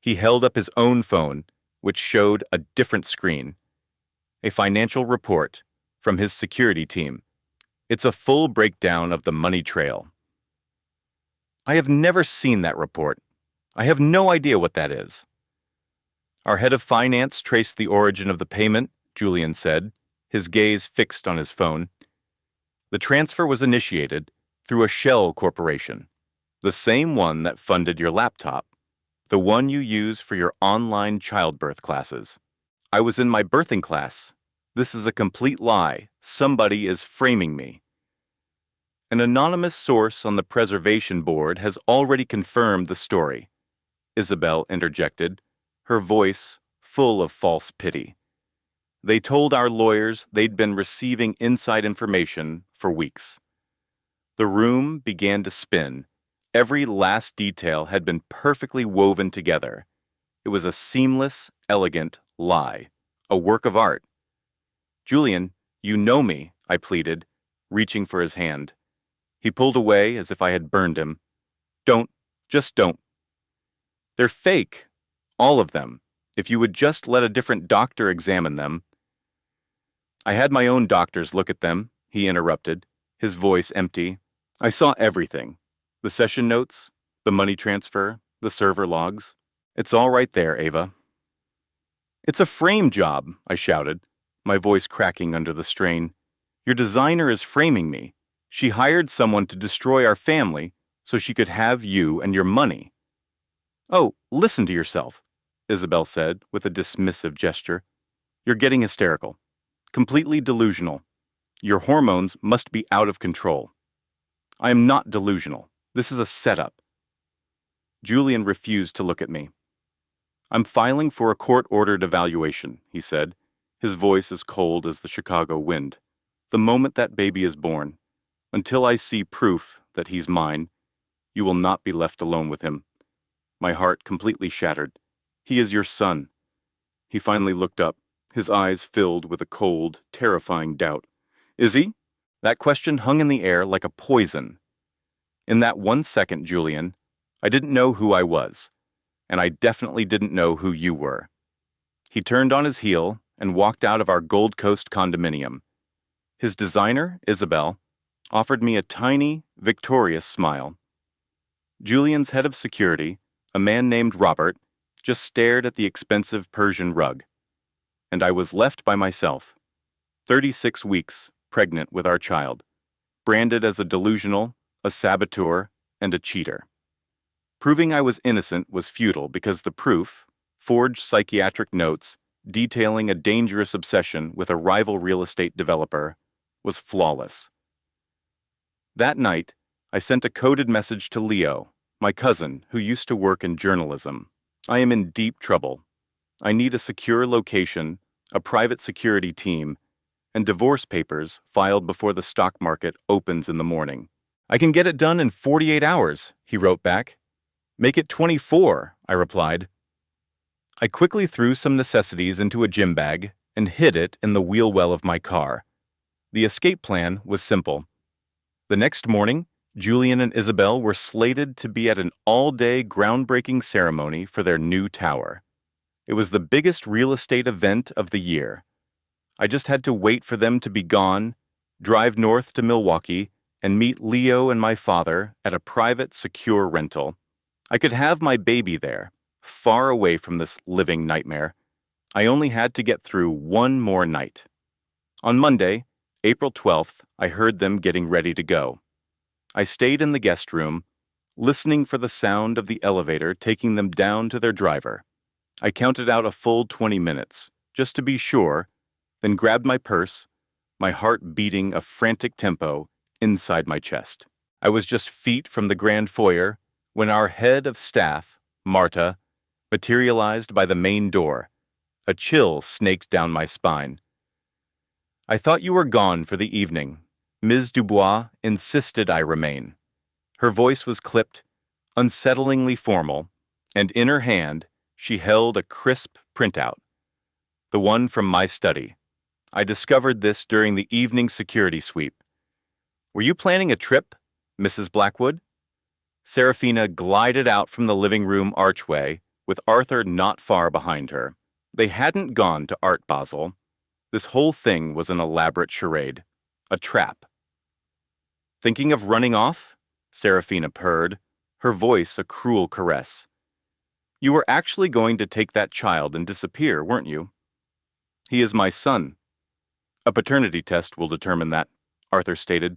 He held up his own phone, which showed a different screen. A financial report from his security team. It's a full breakdown of the money trail. "I have never seen that report. I have no idea what that is." "Our head of finance traced the origin of the payment," Julian said, his gaze fixed on his phone. "The transfer was initiated through a shell corporation, the same one that funded your laptop, the one you use for your online childbirth classes." "I was in my birthing class. This is a complete lie. Somebody is framing me." "An anonymous source on the preservation board has already confirmed the story," Isabel interjected, her voice full of false pity. "They told our lawyers they'd been receiving inside information for weeks." The room began to spin. Every last detail had been perfectly woven together. It was a seamless, elegant lie, a work of art. "Julian, you know me," I pleaded, reaching for his hand. He pulled away as if I had burned him. "Don't. Just don't." "They're fake. All of them. If you would just let a different doctor examine them. I had my own doctors look at them, he interrupted, his voice empty. I saw everything. The session notes, the money transfer, the server logs. It's all right there, Ava. It's a frame job, I shouted, my voice cracking under the strain. Your designer is framing me. She hired someone to destroy our family so she could have you and your money. Oh, listen to yourself, Isabel said with a dismissive gesture. You're getting hysterical. Completely delusional. Your hormones must be out of control. I am not delusional. This is a setup. Julian refused to look at me. I'm filing for a court-ordered evaluation, he said, his voice as cold as the Chicago wind. The moment that baby is born, until I see proof that he's mine, you will not be left alone with him. My heart completely shattered. He is your son. He finally looked up, his eyes filled with a cold, terrifying doubt. Is he? That question hung in the air like a poison. In that 1 second, Julian, I didn't know who I was, and I definitely didn't know who you were. He turned on his heel and walked out of our Gold Coast condominium. His designer, Isabel, offered me a tiny, victorious smile. Julian's head of security, a man named Robert, just stared at the expensive Persian rug. And I was left by myself, 36 weeks, pregnant with our child, branded as a delusional, a saboteur, and a cheater. Proving I was innocent was futile because the proof, forged psychiatric notes detailing a dangerous obsession with a rival real estate developer, was flawless. That night, I sent a coded message to Leo, my cousin who used to work in journalism. I am in deep trouble. I need a secure location, a private security team, and divorce papers filed before the stock market opens in the morning. I can get it done in 48 hours, he wrote back. Make it 24, I replied. I quickly threw some necessities into a gym bag and hid it in the wheel well of my car. The escape plan was simple. The next morning, Julian and Isabel were slated to be at an all-day groundbreaking ceremony for their new tower. It was the biggest real estate event of the year. I just had to wait for them to be gone, drive north to Milwaukee, and meet Leo and my father at a private, secure rental. I could have my baby there, far away from this living nightmare. I only had to get through one more night. On Monday, April 12th, I heard them getting ready to go. I stayed in the guest room, listening for the sound of the elevator taking them down to their driver. I counted out a full 20 minutes, just to be sure, then grabbed my purse, my heart beating a frantic tempo inside my chest. I was just feet from the grand foyer when our head of staff, Marta, materialized by the main door. A chill snaked down my spine. I thought you were gone for the evening. Ms. Dubois insisted I remain. Her voice was clipped, unsettlingly formal, and in her hand she held a crisp printout, the one from my study. I discovered this during the evening security sweep. Were you planning a trip, Mrs. Blackwood? Serafina glided out from the living room archway, with Arthur not far behind her. They hadn't gone to Art Basel. This whole thing was an elaborate charade, a trap. Thinking of running off? Serafina purred, her voice a cruel caress. You were actually going to take that child and disappear, weren't you? He is my son. A paternity test will determine that, Arthur stated,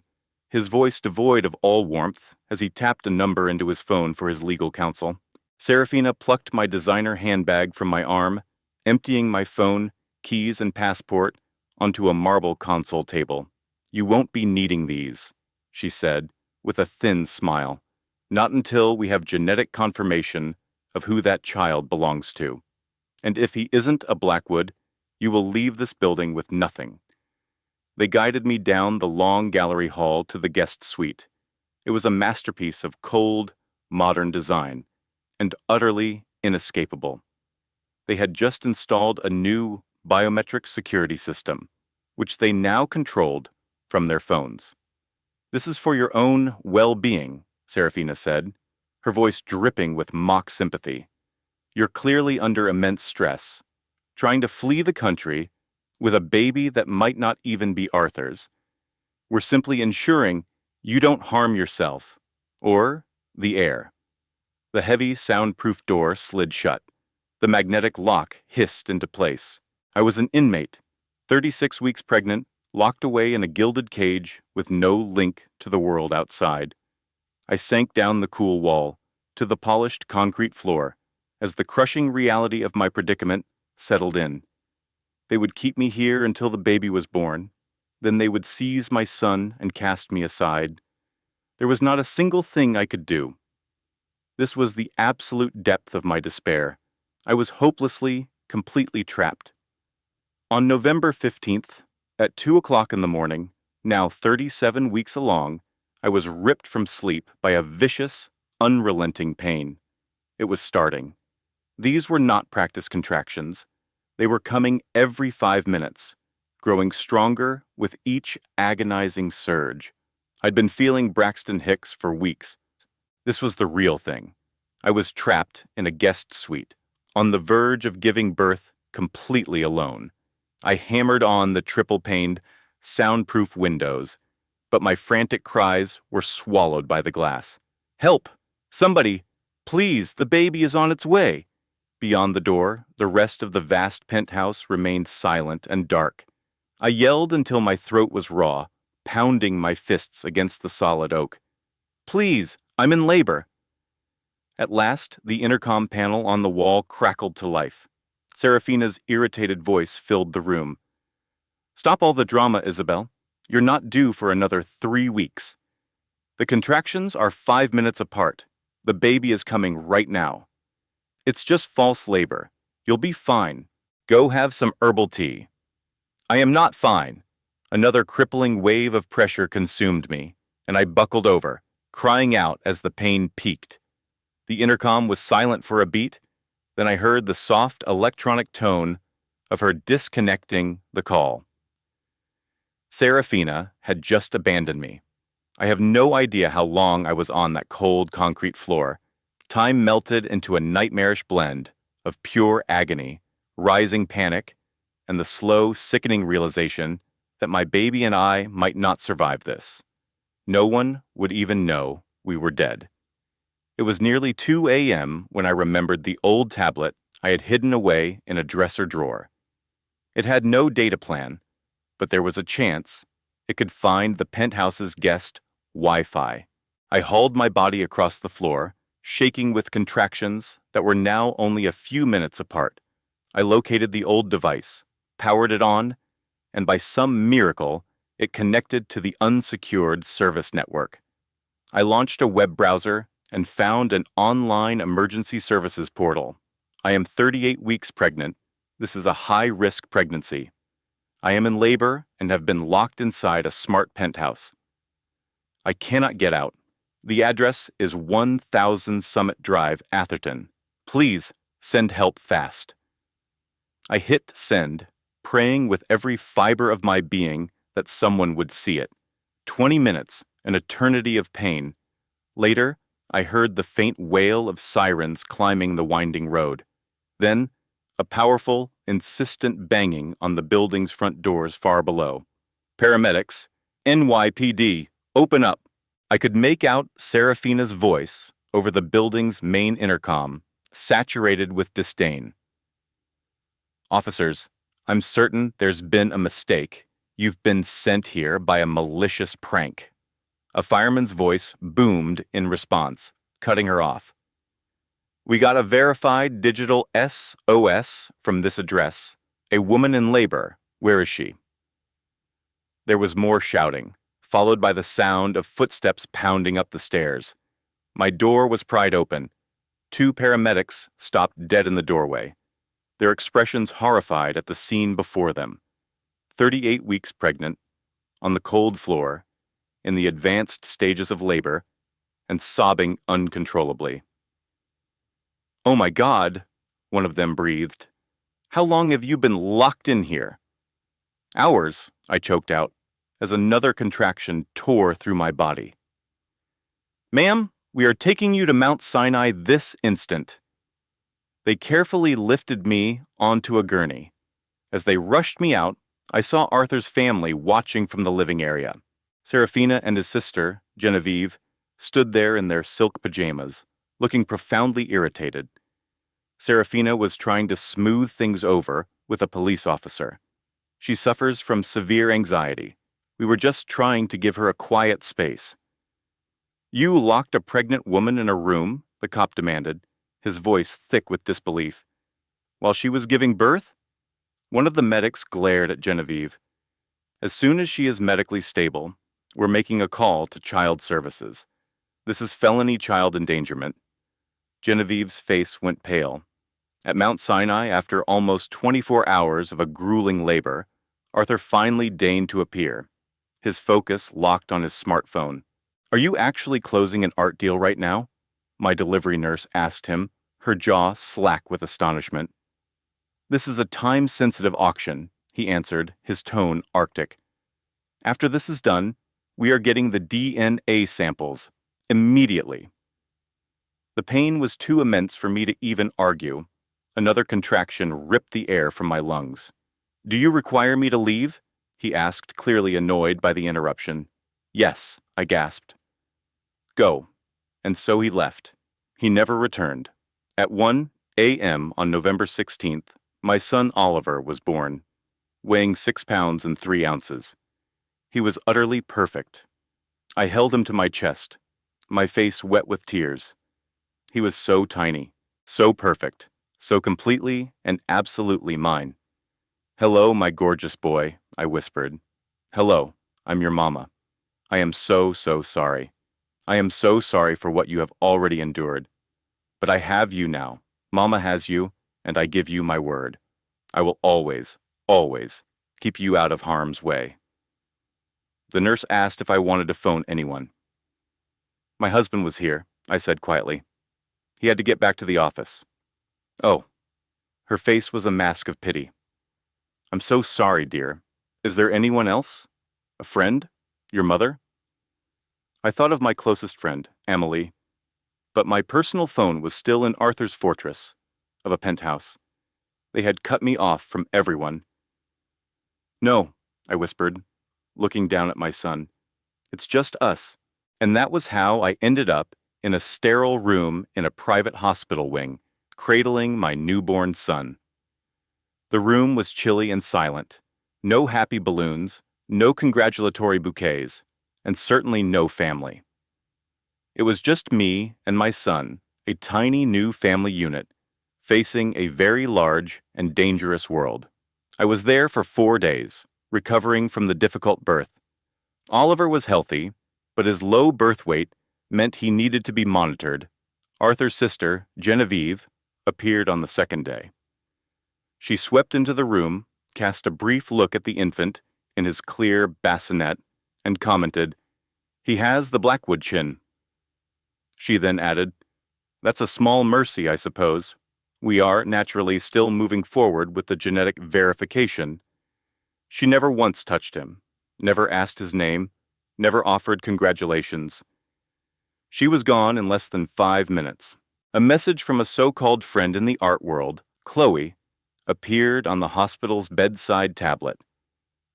his voice devoid of all warmth as he tapped a number into his phone for his legal counsel. Serafina plucked my designer handbag from my arm, emptying my phone, keys, and passport onto a marble console table. You won't be needing these, she said, with a thin smile. Not until we have genetic confirmation of who that child belongs to. And if he isn't a Blackwood, you will leave this building with nothing. They guided me down the long gallery hall to the guest suite. It was a masterpiece of cold, modern design, and utterly inescapable. They had just installed a new biometric security system, which they now controlled from their phones. This is for your own well-being, Serafina said, her voice dripping with mock sympathy. You're clearly under immense stress, trying to flee the country with a baby that might not even be Arthur's. We're simply ensuring you don't harm yourself or the air. The heavy, soundproof door slid shut. The magnetic lock hissed into place. I was an inmate, 36 weeks pregnant, locked away in a gilded cage with no link to the world outside. I sank down the cool wall to the polished concrete floor as the crushing reality of my predicament settled in. They would keep me here until the baby was born. Then they would seize my son and cast me aside. There was not a single thing I could do. This was the absolute depth of my despair. I was hopelessly, completely trapped. On November 15th, at 2 o'clock in the morning, now 37 weeks along, I was ripped from sleep by a vicious, unrelenting pain. It was starting. These were not practice contractions. They were coming every 5 minutes, growing stronger with each agonizing surge. I'd been feeling Braxton Hicks for weeks. This was the real thing. I was trapped in a guest suite, on the verge of giving birth completely alone. I hammered on the triple-paned, soundproof windows, but my frantic cries were swallowed by the glass. "Help! Somebody! Please, the baby is on its way!" Beyond the door, the rest of the vast penthouse remained silent and dark. I yelled until my throat was raw, pounding my fists against the solid oak. "Please, I'm in labor!" At last, the intercom panel on the wall crackled to life. Serafina's irritated voice filled the room. "Stop all the drama, Isabel. You're not due for another 3 weeks. The contractions are 5 minutes apart. The baby is coming right now. It's just false labor. You'll be fine. Go have some herbal tea." I am not fine. Another crippling wave of pressure consumed me, and I buckled over, crying out as the pain peaked. The intercom was silent for a beat, then I heard the soft electronic tone of her disconnecting the call. Serafina had just abandoned me. I have no idea how long I was on that cold concrete floor. Time melted into a nightmarish blend of pure agony, rising panic, and the slow, sickening realization that my baby and I might not survive this. No one would even know we were dead. It was nearly 2 a.m. when I remembered the old tablet I had hidden away in a dresser drawer. It had no data plan, but there was a chance it could find the penthouse's guest Wi-Fi. I hauled my body across the floor, shaking with contractions that were now only a few minutes apart. I located the old device, powered it on, and by some miracle, it connected to the unsecured service network. I launched a web browser and found an online emergency services portal. I am 38 weeks pregnant. This is a high-risk pregnancy. I am in labor and have been locked inside a smart penthouse. I cannot get out. The address is 1000 Summit Drive, Atherton. Please send help fast. I hit send, praying with every fiber of my being that someone would see it. 20 minutes, an eternity of pain. Later, I heard the faint wail of sirens climbing the winding road. Then, a powerful, insistent banging on the building's front doors far below. "Paramedics, NYPD, open up." I could make out Serafina's voice over the building's main intercom, saturated with disdain. "Officers, I'm certain there's been a mistake. You've been sent here by a malicious prank." A fireman's voice boomed in response, cutting her off. "We got a verified digital SOS from this address. A woman in labor. Where is she?" There was more shouting, followed by the sound of footsteps pounding up the stairs. My door was pried open. 2 paramedics stopped dead in the doorway, their expressions horrified at the scene before them. 38 weeks pregnant, on the cold floor, in the advanced stages of labor, and sobbing uncontrollably. "Oh my God," one of them breathed. "How long have you been locked in here?" "Hours," I choked out, as another contraction tore through my body. "Ma'am, we are taking you to Mount Sinai this instant." They carefully lifted me onto a gurney. As they rushed me out, I saw Arthur's family watching from the living area. Serafina and his sister, Genevieve, stood there in their silk pajamas, looking profoundly irritated. Serafina was trying to smooth things over with a police officer. She suffers from severe anxiety. We were just trying to give her a quiet space. "You locked a pregnant woman in a room?" the cop demanded, his voice thick with disbelief. "While she was giving birth?" One of the medics glared at Genevieve. "As soon as she is medically stable, we're making a call to child services. This is felony child endangerment." Genevieve's face went pale. At Mount Sinai, after almost 24 hours of a grueling labor, Arthur finally deigned to appear, his focus locked on his smartphone. "Are you actually closing an art deal right now?" my delivery nurse asked him, her jaw slack with astonishment. "This is a time-sensitive auction," he answered, his tone arctic. "After this is done, we are getting the DNA samples. Immediately." The pain was too immense for me to even argue. Another contraction ripped the air from my lungs. "Do you require me to leave?" he asked, clearly annoyed by the interruption. "Yes," I gasped. "Go." And so he left. He never returned. At 1 a.m. on November 16th, my son Oliver was born, weighing 6 pounds and 3 ounces. He was utterly perfect. I held him to my chest, my face wet with tears. He was so tiny, so perfect, so completely and absolutely mine. "Hello, my gorgeous boy," I whispered. "Hello, I'm your mama. I am so, so sorry. I am so sorry for what you have already endured. But I have you now. Mama has you, and I give you my word. I will always, always keep you out of harm's way." The nurse asked if I wanted to phone anyone. "My husband was here," I said quietly. "He had to get back to the office." "Oh." Her face was a mask of pity. "I'm so sorry, dear. Is there anyone else? A friend? Your mother?" I thought of my closest friend, Amelie, but my personal phone was still in Arthur's fortress of a penthouse. They had cut me off from everyone. "No," I whispered, looking down at my son. "It's just us." And that was how I ended up in a sterile room in a private hospital wing, cradling my newborn son. The room was chilly and silent. No happy balloons, no congratulatory bouquets, and certainly no family. It was just me and my son, a tiny new family unit, facing a very large and dangerous world. I was there for 4 days, recovering from the difficult birth. Oliver was healthy, but his low birth weight meant he needed to be monitored. Arthur's sister, Genevieve, appeared on the second day. She swept into the room, cast a brief look at the infant in his clear bassinet, and commented, "He has the Blackwood chin." She then added, "That's a small mercy, I suppose. We are, naturally, still moving forward with the genetic verification." She never once touched him, never asked his name, never offered congratulations. She was gone in less than 5 minutes. A message from a so-called friend in the art world, Chloe, appeared on the hospital's bedside tablet.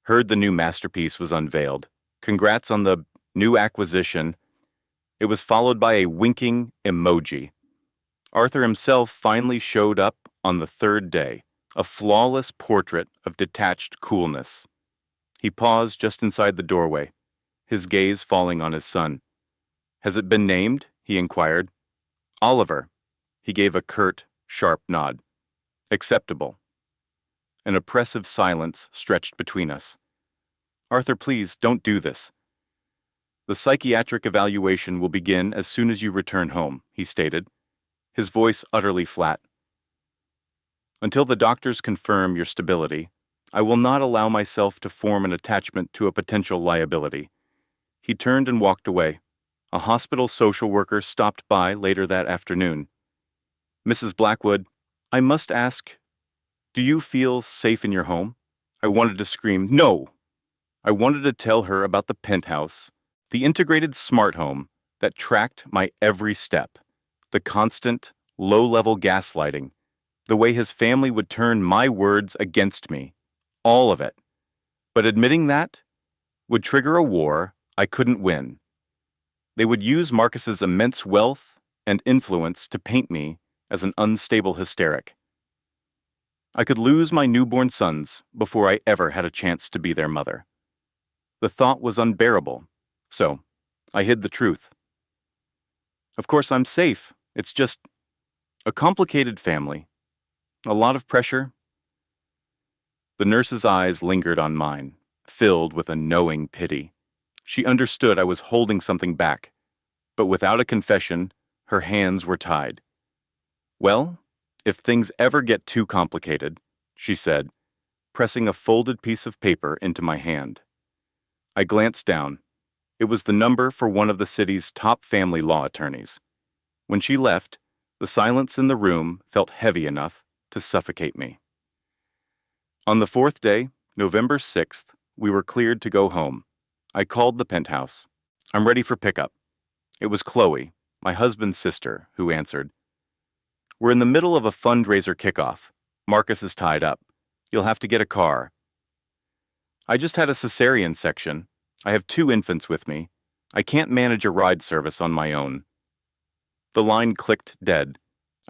Heard the new masterpiece was unveiled. Congrats on the new acquisition. It was followed by a winking emoji. Arthur himself finally showed up on the third day, a flawless portrait of detached coolness. He paused just inside the doorway, his gaze falling on his son. "Has it been named?" he inquired. "Oliver." He gave a curt, sharp nod. "Acceptable." An oppressive silence stretched between us. "Arthur, please, don't do this." "The psychiatric evaluation will begin as soon as you return home," he stated, his voice utterly flat. "Until the doctors confirm your stability, I will not allow myself to form an attachment to a potential liability." He turned and walked away. A hospital social worker stopped by later that afternoon. "Mrs. Blackwood, I must ask, do you feel safe in your home?" I wanted to scream, "No!" I wanted to tell her about the penthouse, the integrated smart home that tracked my every step, the constant, low-level gaslighting, The way his family would turn my words against me. All of it. But admitting that would trigger a war I couldn't win. They would use Marcus's immense wealth and influence to paint me as an unstable hysteric. I could lose my newborn sons before I ever had a chance to be their mother. The thought was unbearable, so I hid the truth. Of course, I'm safe. It's just a complicated family. A lot of pressure. The nurse's eyes lingered on mine, filled with a knowing pity. She understood I was holding something back, but without a confession, her hands were tied. Well, if things ever get too complicated, she said, pressing a folded piece of paper into my hand. I glanced down. It was the number for one of the city's top family law attorneys. When she left, the silence in the room felt heavy enough to suffocate me. On the fourth day, November 6th, we were cleared to go home. I called the penthouse. I'm ready for pickup. It was Chloe, my husband's sister, who answered. We're in the middle of a fundraiser kickoff. Marcus is tied up. You'll have to get a car. I just had a cesarean section. I have 2 infants with me. I can't manage a ride service on my own. The line clicked dead.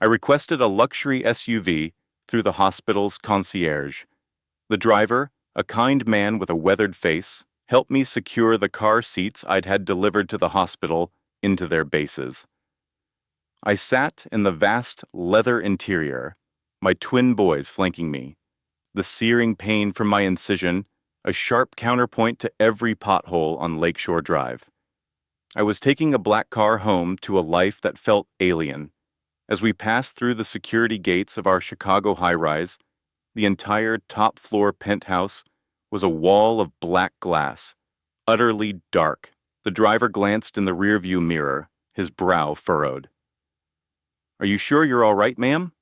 I requested a luxury SUV through the hospital's concierge. The driver, a kind man with a weathered face, helped me secure the car seats I'd had delivered to the hospital into their bases. I sat in the vast leather interior, my twin boys flanking me, the searing pain from my incision a sharp counterpoint to every pothole on Lakeshore Drive. I was taking a black car home to a life that felt alien. As we passed through the security gates of our Chicago high-rise, the entire top-floor penthouse was a wall of black glass, utterly dark. The driver glanced in the rearview mirror, his brow furrowed. Are you sure you're all right, ma'am?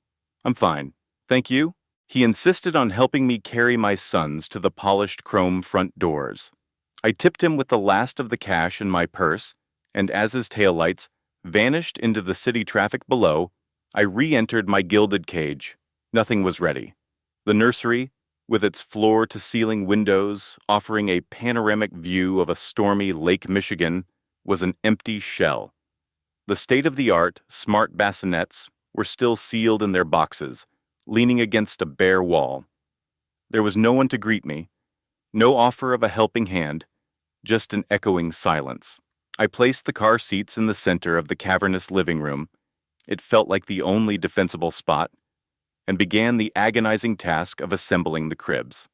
I'm fine. Thank you. He insisted on helping me carry my sons to the polished chrome front doors. I tipped him with the last of the cash in my purse, and as his taillights vanished into the city traffic below, I re-entered my gilded cage. Nothing was ready. The nursery, with its floor-to-ceiling windows offering a panoramic view of a stormy Lake Michigan, was an empty shell. The state-of-the-art smart bassinets were still sealed in their boxes, leaning against a bare wall. There was no one to greet me, no offer of a helping hand, just an echoing silence. I placed the car seats in the center of the cavernous living room. It felt like the only defensible spot, and began the agonizing task of assembling the cribs.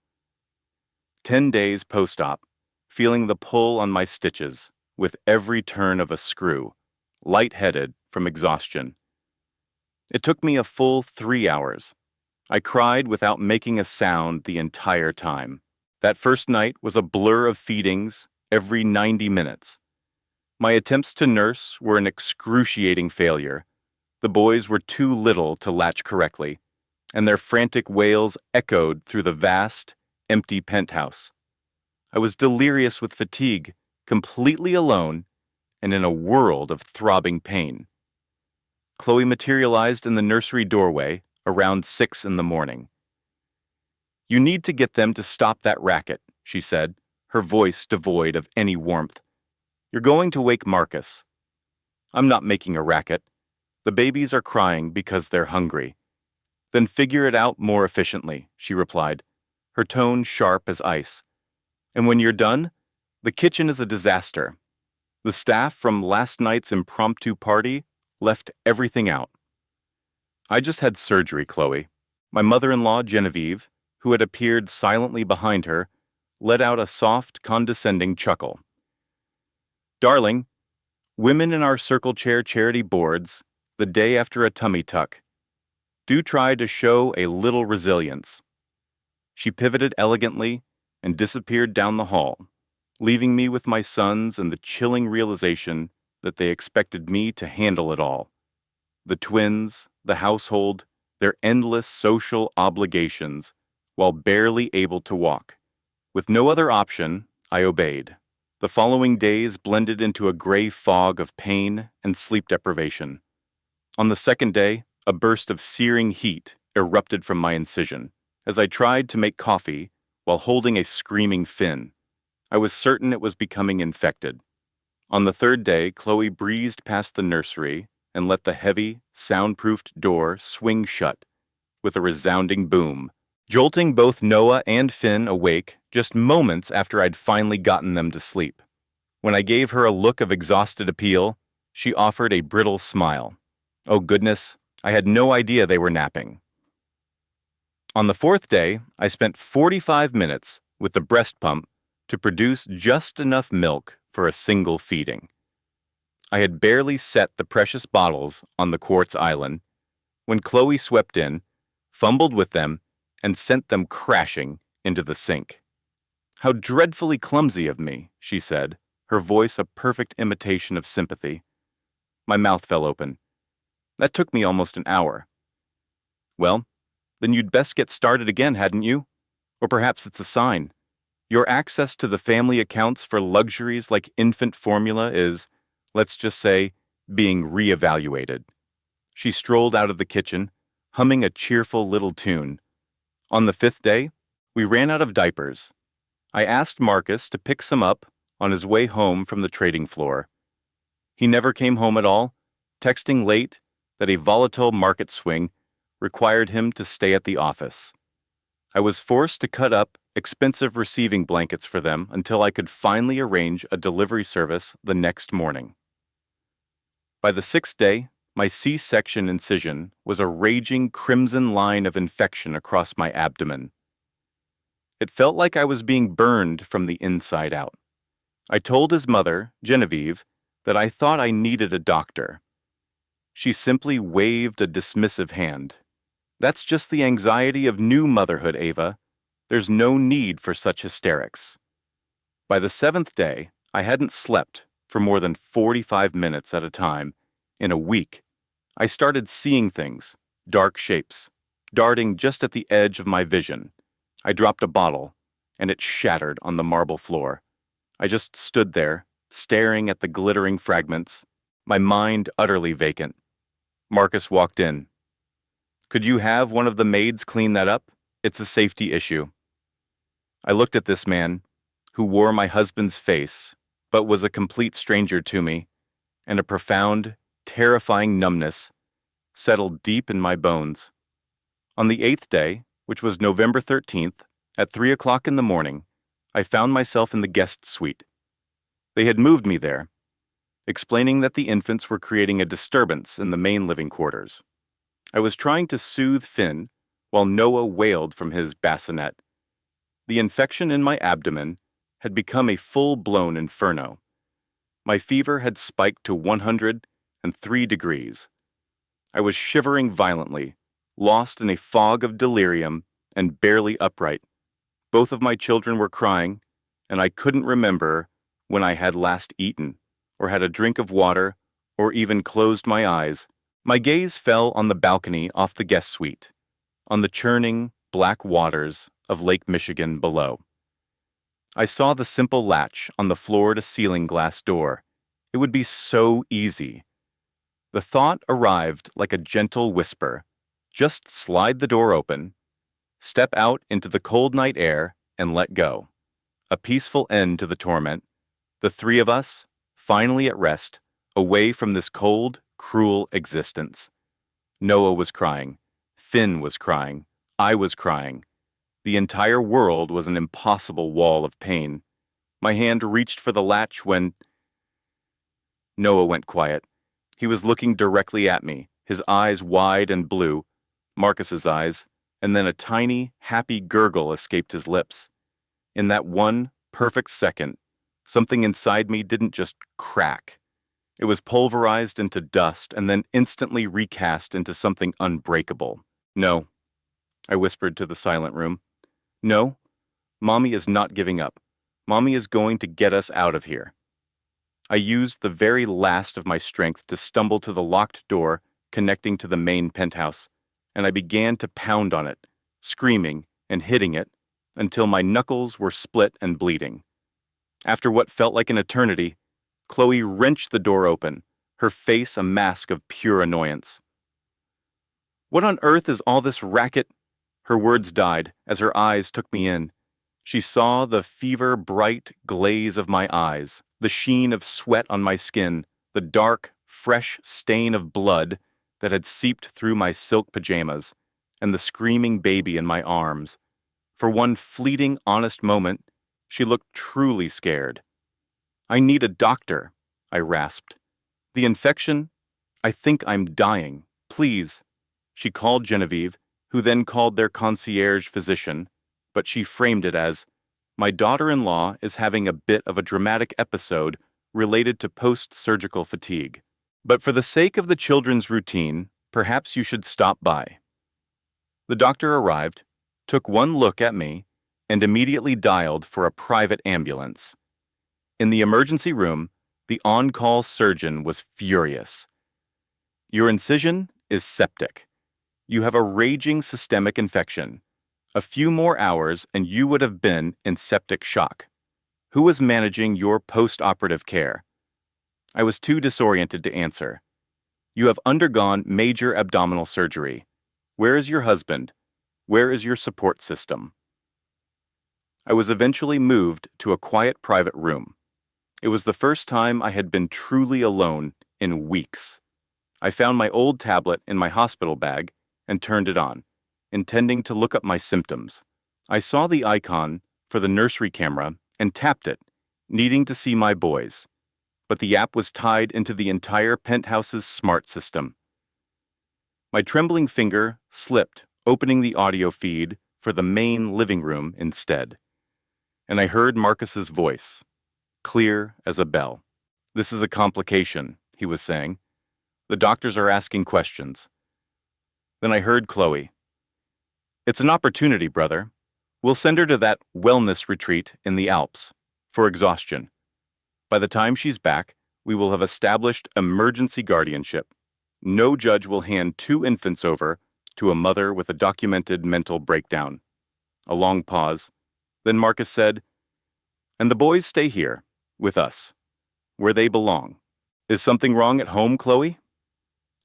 10 days post-op, feeling the pull on my stitches with every turn of a screw, lightheaded from exhaustion. It took me a full 3 hours. I cried without making a sound the entire time. That first night was a blur of feedings every 90 minutes. My attempts to nurse were an excruciating failure. The boys were too little to latch correctly, and their frantic wails echoed through the vast, empty penthouse. I was delirious with fatigue, completely alone, and in a world of throbbing pain. Chloe materialized in the nursery doorway around 6 in the morning. You need to get them to stop that racket, she said, her voice devoid of any warmth. You're going to wake Marcus. I'm not making a racket. The babies are crying because they're hungry. Then figure it out more efficiently, she replied, her tone sharp as ice. And when you're done, the kitchen is a disaster. The staff from last night's impromptu party left everything out. I just had surgery, Chloe. My mother-in-law, Genevieve, who had appeared silently behind her, let out a soft, condescending chuckle. Darling, women in our circle chair charity boards, the day after a tummy tuck, do try to show a little resilience. She pivoted elegantly and disappeared down the hall, leaving me with my sons and the chilling realization that they expected me to handle it all. The twins, the household, their endless social obligations, while barely able to walk. With no other option, I obeyed. The following days blended into a gray fog of pain and sleep deprivation. On the second day, a burst of searing heat erupted from my incision as I tried to make coffee while holding a screaming Finn. I was certain it was becoming infected. On the third day, Chloe breezed past the nursery and let the heavy, soundproofed door swing shut with a resounding boom, jolting both Noah and Finn awake just moments after I'd finally gotten them to sleep. When I gave her a look of exhausted appeal, she offered a brittle smile. Oh goodness, I had no idea they were napping. On the fourth day, I spent 45 minutes with the breast pump to produce just enough milk for a single feeding. I had barely set the precious bottles on the quartz island when Chloe swept in, fumbled with them, and sent them crashing into the sink. "How dreadfully clumsy of me," she said, her voice a perfect imitation of sympathy. My mouth fell open. "That took me almost an hour." "Well, then you'd best get started again, hadn't you? Or perhaps it's a sign. Your access to the family accounts for luxuries like infant formula is, let's just say, being reevaluated." She strolled out of the kitchen, humming a cheerful little tune. On the fifth day, we ran out of diapers. I asked Marcus to pick some up on his way home from the trading floor. He never came home at all, texting late that a volatile market swing required him to stay at the office. I was forced to cut up expensive receiving blankets for them until I could finally arrange a delivery service the next morning. By the sixth day, my C-section incision was a raging crimson line of infection across my abdomen. It felt like I was being burned from the inside out. I told his mother, Genevieve, that I thought I needed a doctor. She simply waved a dismissive hand. "That's just the anxiety of new motherhood, Ava. There's no need for such hysterics." By the seventh day, I hadn't slept for more than 45 minutes at a time in a week. I started seeing things, dark shapes, darting just at the edge of my vision. I dropped a bottle, and it shattered on the marble floor. I just stood there, staring at the glittering fragments, my mind utterly vacant. Marcus walked in. "Could you have one of the maids clean that up? It's a safety issue." I looked at this man, who wore my husband's face, but was a complete stranger to me, and a profound, terrifying numbness settled deep in my bones. On the eighth day, which was November 13th, at 3 o'clock in the morning, I found myself in the guest suite. They had moved me there, explaining that the infants were creating a disturbance in the main living quarters. I was trying to soothe Finn while Noah wailed from his bassinet. The infection in my abdomen had become a full-blown inferno. My fever had spiked to 103 degrees. I was shivering violently, lost in a fog of delirium and barely upright. Both of my children were crying, and I couldn't remember when I had last eaten, or had a drink of water, or even closed my eyes. My gaze fell on the balcony off the guest suite, on the churning, black waters of Lake Michigan below. I saw the simple latch on the floor-to-ceiling glass door. It would be so easy. The thought arrived like a gentle whisper. Just slide the door open, step out into the cold night air, and let go. A peaceful end to the torment. The three of us, finally at rest, away from this cold, cruel existence. Noah was crying. Finn was crying. I was crying. The entire world was an impossible wall of pain. My hand reached for the latch when Noah went quiet. He was looking directly at me, his eyes wide and blue, Marcus's eyes, and then a tiny, happy gurgle escaped his lips. In that one perfect second, something inside me didn't just crack. It was pulverized into dust and then instantly recast into something unbreakable. "No," I whispered to the silent room. "No, Mommy is not giving up. Mommy is going to get us out of here." I used the very last of my strength to stumble to the locked door connecting to the main penthouse, and I began to pound on it, screaming and hitting it until my knuckles were split and bleeding. After what felt like an eternity, Chloe wrenched the door open, her face a mask of pure annoyance. What on earth is all this racket? Her words died as her eyes took me in. She saw the fever-bright glaze of my eyes, the sheen of sweat on my skin, the dark, fresh stain of blood that had seeped through my silk pajamas, and the screaming baby in my arms. For one fleeting, honest moment, she looked truly scared. "I need a doctor," I rasped. "The infection? I think I'm dying. Please." She called Genevieve, who then called their concierge physician, but she framed it as, "My daughter-in-law is having a bit of a dramatic episode related to post-surgical fatigue. But for the sake of the children's routine, perhaps you should stop by." The doctor arrived, took one look at me, and immediately dialed for a private ambulance. In the emergency room, the on-call surgeon was furious. "Your incision is septic. You have a raging systemic infection. A few more hours and you would have been in septic shock. Who is managing your post-operative care?" I was too disoriented to answer. "You have undergone major abdominal surgery. Where is your husband? Where is your support system?" I was eventually moved to a quiet private room. It was the first time I had been truly alone in weeks. I found my old tablet in my hospital bag and turned it on, intending to look up my symptoms. I saw the icon for the nursery camera and tapped it, needing to see my boys. But the app was tied into the entire penthouse's smart system. My trembling finger slipped, opening the audio feed for the main living room instead. And I heard Marcus's voice, clear as a bell. "This is a complication," he was saying. "The doctors are asking questions." Then I heard Chloe. "It's an opportunity, brother. We'll send her to that wellness retreat in the Alps for exhaustion. By the time she's back, we will have established emergency guardianship. No judge will hand 2 infants over to a mother with a documented mental breakdown." A long pause. Then Marcus said, "And the boys stay here, with us, where they belong. Is something wrong at home, Chloe?"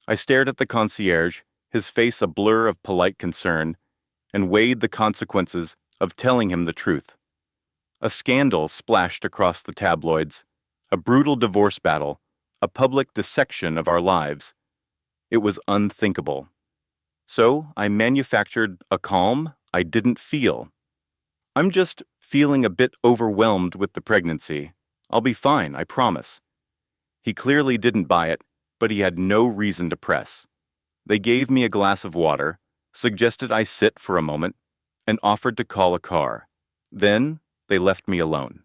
I stared at the concierge, his face a blur of polite concern, and weighed the consequences of telling him the truth. A scandal splashed across the tabloids, a brutal divorce battle, a public dissection of our lives. It was unthinkable. So I manufactured a calm I didn't feel. "I'm just feeling a bit overwhelmed with the pregnancy. I'll be fine, I promise." He clearly didn't buy it, but he had no reason to press. They gave me a glass of water, suggested I sit for a moment, and offered to call a car. Then they left me alone.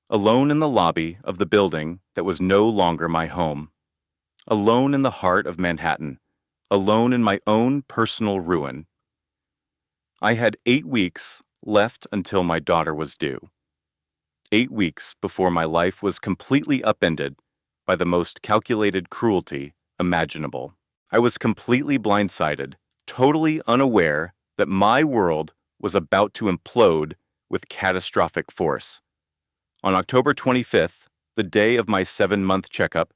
Alone in the lobby of the building that was no longer my home. Alone in the heart of Manhattan. Alone in my own personal ruin. I had 8 weeks left until my daughter was due. 8 weeks before my life was completely upended by the most calculated cruelty imaginable. I was completely blindsided, totally unaware that my world was about to implode with catastrophic force. On October 25th, the day of my 7-month checkup,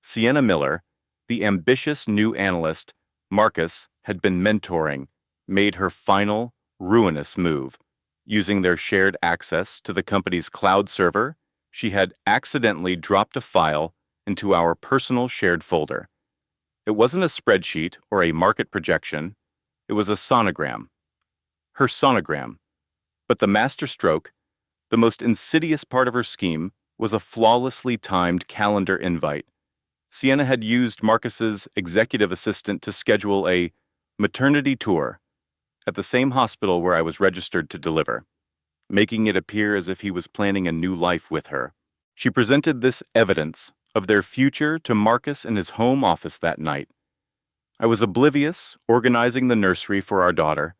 Sienna Miller, the ambitious new analyst Marcus had been mentoring, made her final, ruinous move. Using their shared access to the company's cloud server, she had accidentally dropped a file into our personal shared folder. It wasn't a spreadsheet or a market projection. It was a sonogram. Her sonogram. But the masterstroke, the most insidious part of her scheme, was a flawlessly timed calendar invite. Sienna had used Marcus's executive assistant to schedule a maternity tour at the same hospital where I was registered to deliver, making it appear as if he was planning a new life with her. She presented this evidence of their future to Marcus in his home office that night. I was oblivious, organizing the nursery for our daughter,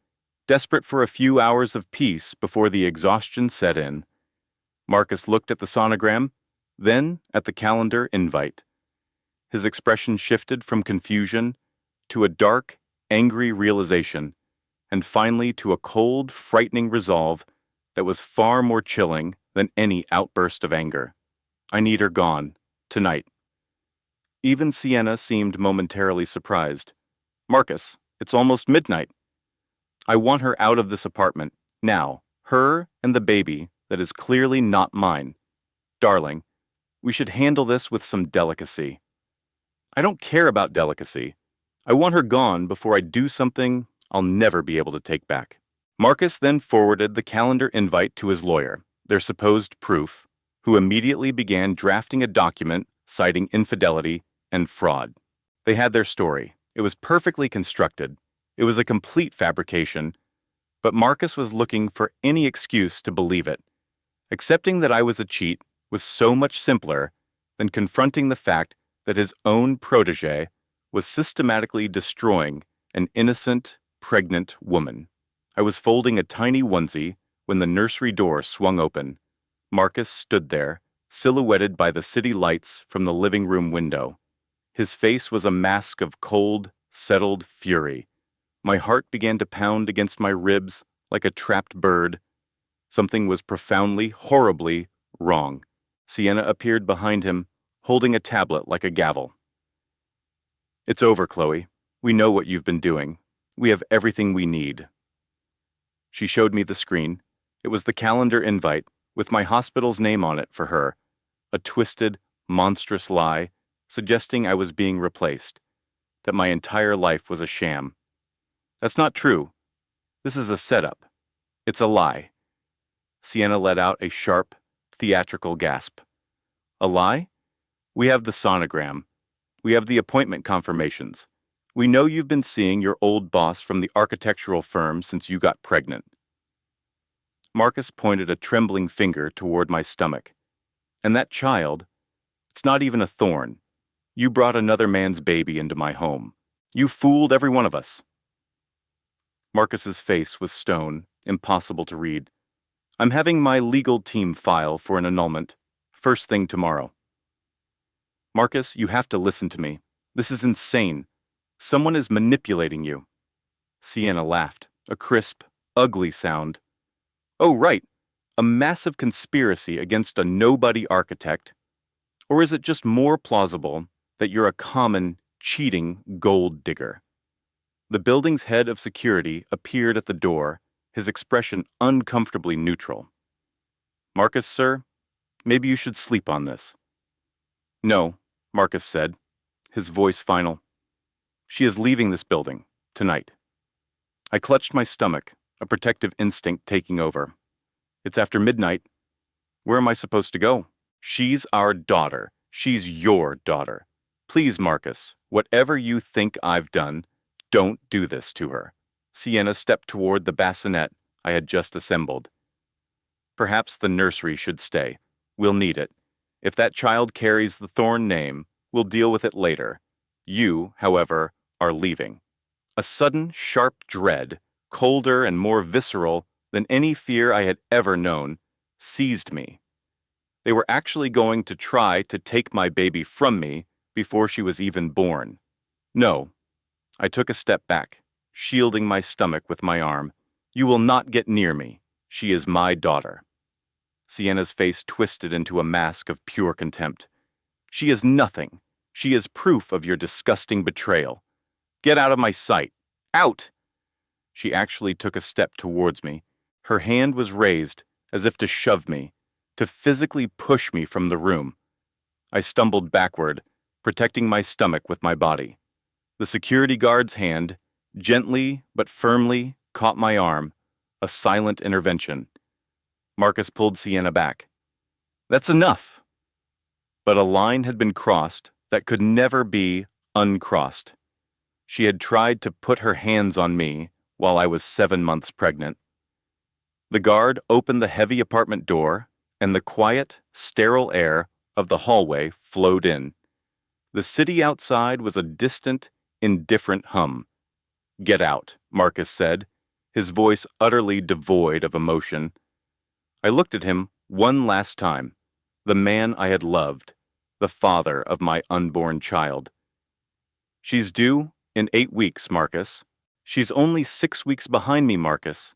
desperate for a few hours of peace before the exhaustion set in. Marcus looked at the sonogram, then at the calendar invite. His expression shifted from confusion to a dark, angry realization, and finally to a cold, frightening resolve that was far more chilling than any outburst of anger. I need her gone, tonight. Even Sienna seemed momentarily surprised. Marcus, it's almost midnight. I want her out of this apartment, now, her and the baby that is clearly not mine. Darling, we should handle this with some delicacy. I don't care about delicacy. I want her gone before I do something I'll never be able to take back. Marcus then forwarded the calendar invite to his lawyer, their supposed proof, who immediately began drafting a document citing infidelity and fraud. They had their story. It was perfectly constructed. It was a complete fabrication, but Marcus was looking for any excuse to believe it. Accepting that I was a cheat was so much simpler than confronting the fact that his own protege was systematically destroying an innocent, pregnant woman. I was folding a tiny onesie when the nursery door swung open. Marcus stood there, silhouetted by the city lights from the living room window. His face was a mask of cold, settled fury. My heart began to pound against my ribs like a trapped bird. Something was profoundly, horribly wrong. Sienna appeared behind him, holding a tablet like a gavel. It's over, Chloe. We know what you've been doing. We have everything we need. She showed me the screen. It was the calendar invite, with my hospital's name on it for her. A twisted, monstrous lie, suggesting I was being replaced, that my entire life was a sham. That's not true. This is a setup. It's a lie. Sienna let out a sharp, theatrical gasp. A lie? We have the sonogram. We have the appointment confirmations. We know you've been seeing your old boss from the architectural firm since you got pregnant. Marcus pointed a trembling finger toward my stomach. And that child, it's not even a thorn. You brought another man's baby into my home. You fooled every one of us. Marcus's face was stone, impossible to read. I'm having my legal team file for an annulment, first thing tomorrow. Marcus, you have to listen to me. This is insane. Someone is manipulating you. Sienna laughed, a crisp, ugly sound. Oh, right. A massive conspiracy against a nobody architect? Or is it just more plausible that you're a common, cheating gold digger? The building's head of security appeared at the door, his expression uncomfortably neutral. Marcus, sir, maybe you should sleep on this. No, Marcus said, his voice final. She is leaving this building, tonight. I clutched my stomach, a protective instinct taking over. It's after midnight. Where am I supposed to go? She's our daughter. She's your daughter. Please, Marcus, whatever you think I've done, don't do this to her. Sienna stepped toward the bassinet I had just assembled. Perhaps the nursery should stay. We'll need it. If that child carries the Thorn name, we'll deal with it later. You, however, are leaving. A sudden, sharp dread, colder and more visceral than any fear I had ever known, seized me. They were actually going to try to take my baby from me before she was even born. No. I took a step back, shielding my stomach with my arm. You will not get near me. She is my daughter. Sienna's face twisted into a mask of pure contempt. She is nothing. She is proof of your disgusting betrayal. Get out of my sight. Out! She actually took a step towards me. Her hand was raised, as if to shove me, to physically push me from the room. I stumbled backward, protecting my stomach with my body. The security guard's hand, gently but firmly, caught my arm, a silent intervention. Marcus pulled Sienna back. That's enough! But a line had been crossed that could never be uncrossed. She had tried to put her hands on me while I was 7 months pregnant. The guard opened the heavy apartment door, and the quiet, sterile air of the hallway flowed in. The city outside was a distant, indifferent hum. Get out, Marcus said, his voice utterly devoid of emotion. I looked at him one last time, the man I had loved, the father of my unborn child. She's due in 8 weeks, Marcus. She's only 6 weeks behind me, Marcus.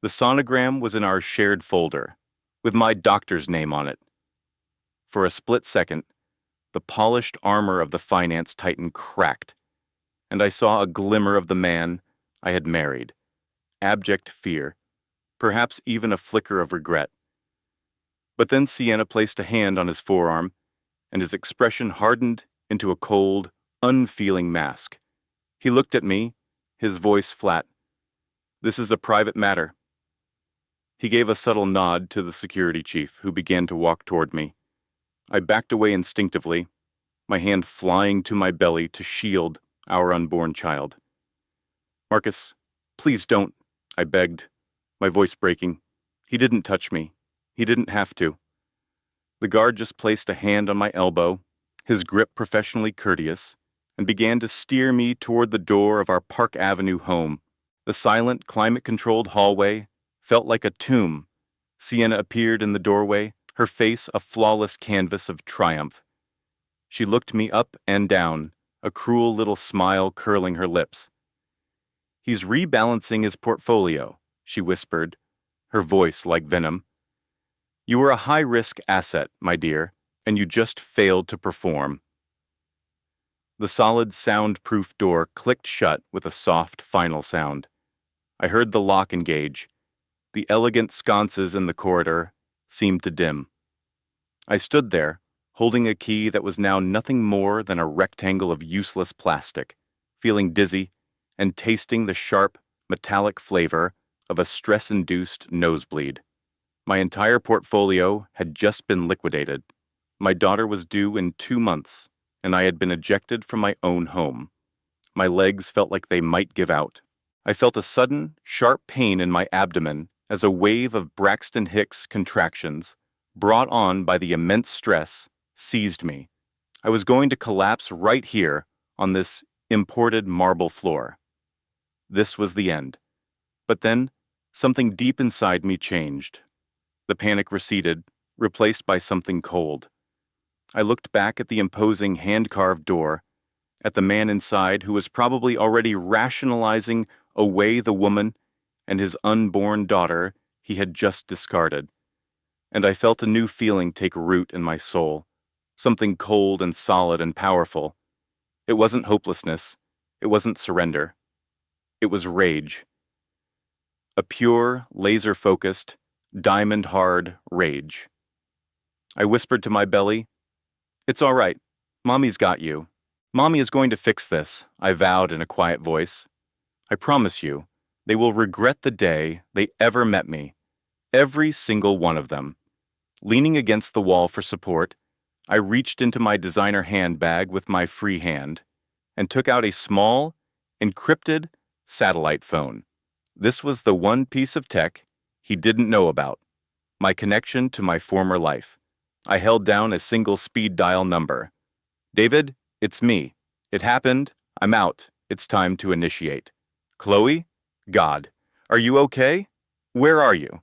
The sonogram was in our shared folder, with my doctor's name on it. For a split second, the polished armor of the finance titan cracked. and I saw a glimmer of the man I had married. Abject fear, perhaps even a flicker of regret. But then Sienna placed a hand on his forearm, and his expression hardened into a cold, unfeeling mask. He looked at me, his voice flat. "This is a private matter." He gave a subtle nod to the security chief, who began to walk toward me. I backed away instinctively, my hand flying to my belly to shield our unborn child. "Marcus, please don't," I begged, my voice breaking. He didn't touch me. He didn't have to. The guard just placed a hand on my elbow, his grip professionally courteous, and began to steer me toward the door of our Park Avenue home. The silent, climate-controlled hallway felt like a tomb. Sienna appeared in the doorway, her face a flawless canvas of triumph. She looked me up and down, a cruel little smile curling her lips. "He's rebalancing his portfolio," she whispered, her voice like venom. "You were a high-risk asset, my dear, and you just failed to perform." The solid, sound-proof door clicked shut with a soft, final sound. I heard the lock engage. The elegant sconces in the corridor seemed to dim. I stood there, holding a key that was now nothing more than a rectangle of useless plastic, feeling dizzy and tasting the sharp, metallic flavor of a stress-induced nosebleed. My entire portfolio had just been liquidated. My daughter was due in 2 months, and I had been ejected from my own home. My legs felt like they might give out. I felt a sudden, sharp pain in my abdomen as a wave of Braxton Hicks contractions, brought on by the immense stress, seized me. I was going to collapse right here on this imported marble floor. This was the end. But then, something deep inside me changed. The panic receded, replaced by something cold. I looked back at the imposing hand-carved door, at the man inside who was probably already rationalizing away the woman and his unborn daughter he had just discarded. And I felt a new feeling take root in my soul, something cold and solid and powerful. It wasn't hopelessness. It wasn't surrender. It was rage. A pure, laser-focused, diamond-hard rage. I whispered to my belly, "It's all right. Mommy's got you. Mommy is going to fix this," I vowed in a quiet voice. "I promise you, they will regret the day they ever met me. Every single one of them." Leaning against the wall for support, I reached into my designer handbag with my free hand and took out a small, encrypted satellite phone. This was the one piece of tech he didn't know about, my connection to my former life. I held down a single speed dial number. "David, it's me. It happened. I'm out. It's time to initiate. Chloe? God. Are you okay? Where are you?"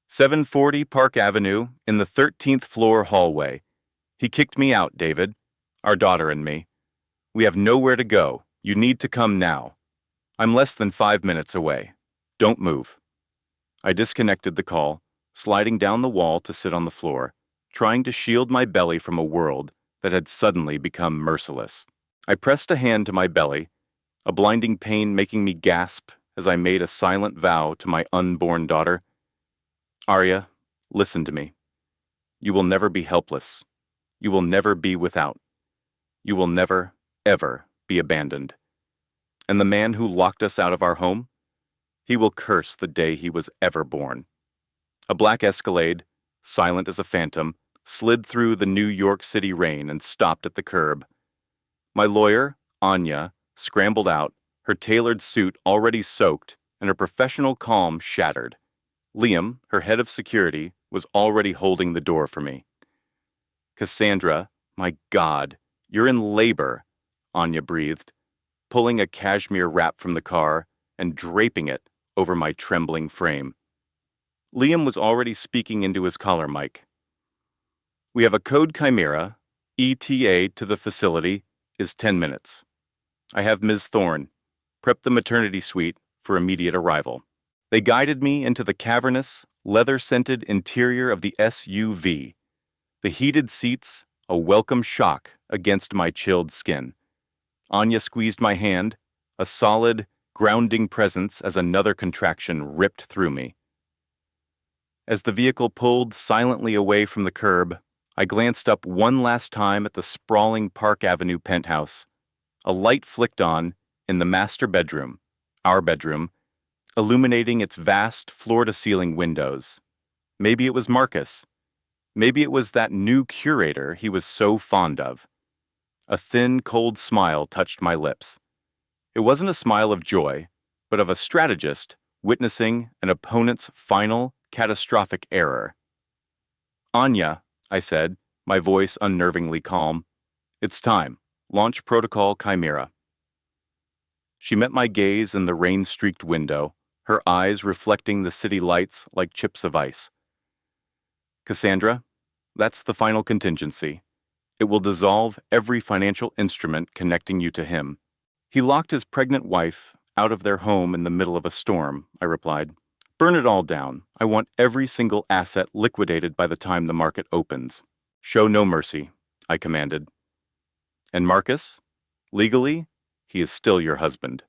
740 Park Avenue, in the 13th floor hallway. "He kicked me out, David. Our daughter and me. We have nowhere to go. You need to come now. I'm less than 5 minutes away. Don't move." I disconnected the call, sliding down the wall to sit on the floor, trying to shield my belly from a world that had suddenly become merciless. I pressed a hand to my belly, a blinding pain making me gasp as I made a silent vow to my unborn daughter. "Arya, listen to me. You will never be helpless. You will never be without. You will never, ever be abandoned. And the man who locked us out of our home, he will curse the day he was ever born." A black Escalade, silent as a phantom, slid through the New York City rain and stopped at the curb. My lawyer, Anya, scrambled out, her tailored suit already soaked and her professional calm shattered. Liam, her head of security, was already holding the door for me. "Cassandra, my God, you're in labor," Anya breathed, pulling a cashmere wrap from the car and draping it over my trembling frame. Liam was already speaking into his collar mic. "We have a code chimera. ETA to the facility is 10 minutes. I have Ms. Thorne. Prep the maternity suite for immediate arrival." They guided me into the cavernous, leather-scented interior of the SUV. The heated seats, a welcome shock against my chilled skin. Anya squeezed my hand, a solid, grounding presence as another contraction ripped through me. As the vehicle pulled silently away from the curb, I glanced up one last time at the sprawling Park Avenue penthouse. A light flicked on in the master bedroom, our bedroom, illuminating its vast floor-to-ceiling windows. Maybe it was Marcus. Maybe it was that new curator he was so fond of. A thin, cold smile touched my lips. It wasn't a smile of joy, but of a strategist witnessing an opponent's final, catastrophic error. "Anya," I said, my voice unnervingly calm. "It's time. Launch Protocol Chimera." She met my gaze in the rain-streaked window, her eyes reflecting the city lights like chips of ice. "Cassandra, that's the final contingency. It will dissolve every financial instrument connecting you to him." "He locked his pregnant wife out of their home in the middle of a storm," I replied. "Burn it all down. I want every single asset liquidated by the time the market opens." "Show no mercy," I commanded. "And Marcus? Legally, he is still your husband."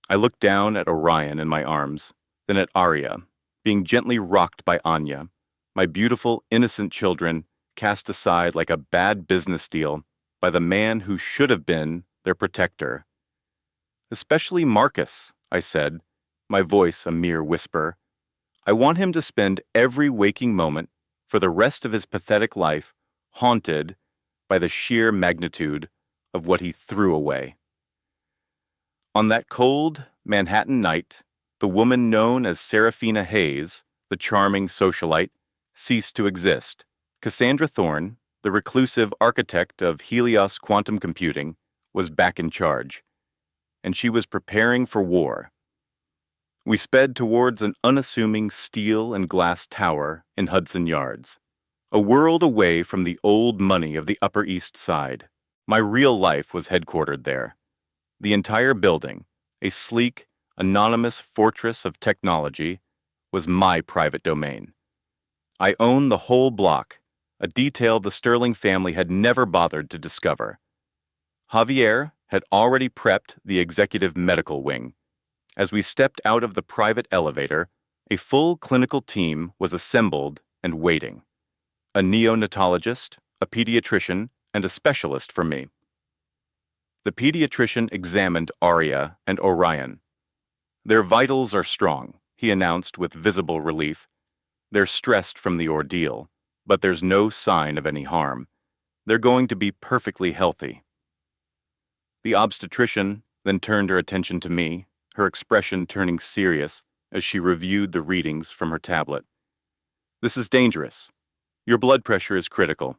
I looked down at Orion in my arms, then at Arya, being gently rocked by Anya, my beautiful, innocent children cast aside like a bad business deal by the man who should have been their protector. "Especially Marcus," I said, my voice a mere whisper. "I want him to spend every waking moment for the rest of his pathetic life haunted by the sheer magnitude of what he threw away." On that cold Manhattan night, the woman known as Serafina Hayes, the charming socialite, ceased to exist. Cassandra Thorne, the reclusive architect of Helios quantum computing, was back in charge, and she was preparing for war. We sped towards an unassuming steel and glass tower in Hudson Yards, a world away from the old money of the Upper East Side. My real life was headquartered there. The entire building, a sleek, anonymous fortress of technology, was my private domain. I owned the whole block, a detail the Sterling family had never bothered to discover. Javier had already prepped the executive medical wing. As we stepped out of the private elevator, a full clinical team was assembled and waiting. A neonatologist, a pediatrician, and a specialist for me. The pediatrician examined Arya and Orion. "Their vitals are strong," he announced with visible relief. "They're stressed from the ordeal, but there's no sign of any harm. They're going to be perfectly healthy." The obstetrician then turned her attention to me, her expression turning serious as she reviewed the readings from her tablet. "This is dangerous. Your blood pressure is critical.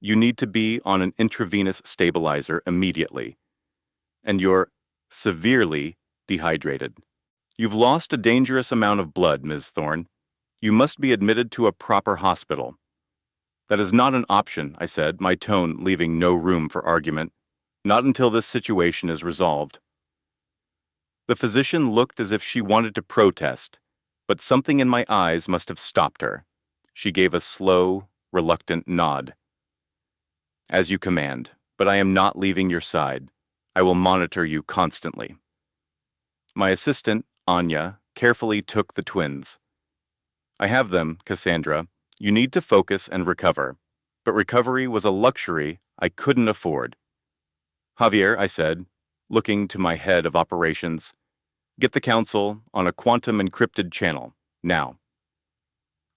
You need to be on an intravenous stabilizer immediately. And you're severely dehydrated. You've lost a dangerous amount of blood, Ms. Thorne. You must be admitted to a proper hospital." "That is not an option," I said, my tone leaving no room for argument. "Not until this situation is resolved." The physician looked as if she wanted to protest, but something in my eyes must have stopped her. She gave a slow, reluctant nod. "As you command, but I am not leaving your side. I will monitor you constantly." My assistant, Anya, carefully took the twins. "I have them, Cassandra. You need to focus and recover." But recovery was a luxury I couldn't afford. "Javier," I said, looking to my head of operations, "get the council on a quantum encrypted channel, now."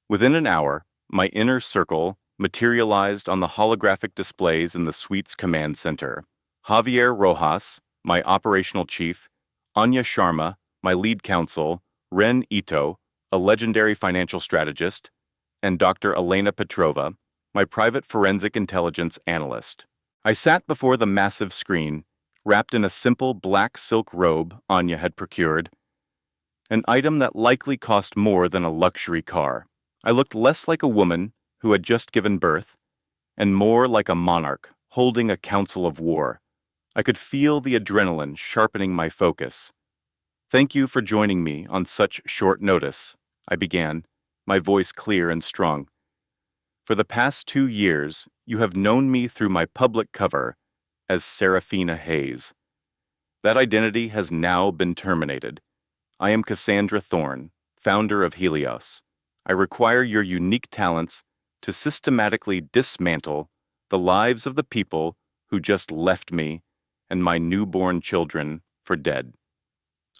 Within an hour, my inner circle materialized on the holographic displays in the suite's command center. Javier Rojas, my operational chief, Anya Sharma, my lead counsel, Ren Ito, a legendary financial strategist, and Dr. Elena Petrova, my private forensic intelligence analyst. I sat before the massive screen, wrapped in a simple black silk robe Anya had procured, an item that likely cost more than a luxury car. I looked less like a woman who had just given birth, and more like a monarch holding a council of war. I could feel the adrenaline sharpening my focus. "Thank you for joining me on such short notice," I began, my voice clear and strong. "For the past 2 years, you have known me through my public cover, as Serafina Hayes. That identity has now been terminated. I am Cassandra Thorne, founder of Helios. I require your unique talents to systematically dismantle the lives of the people who just left me and my newborn children for dead.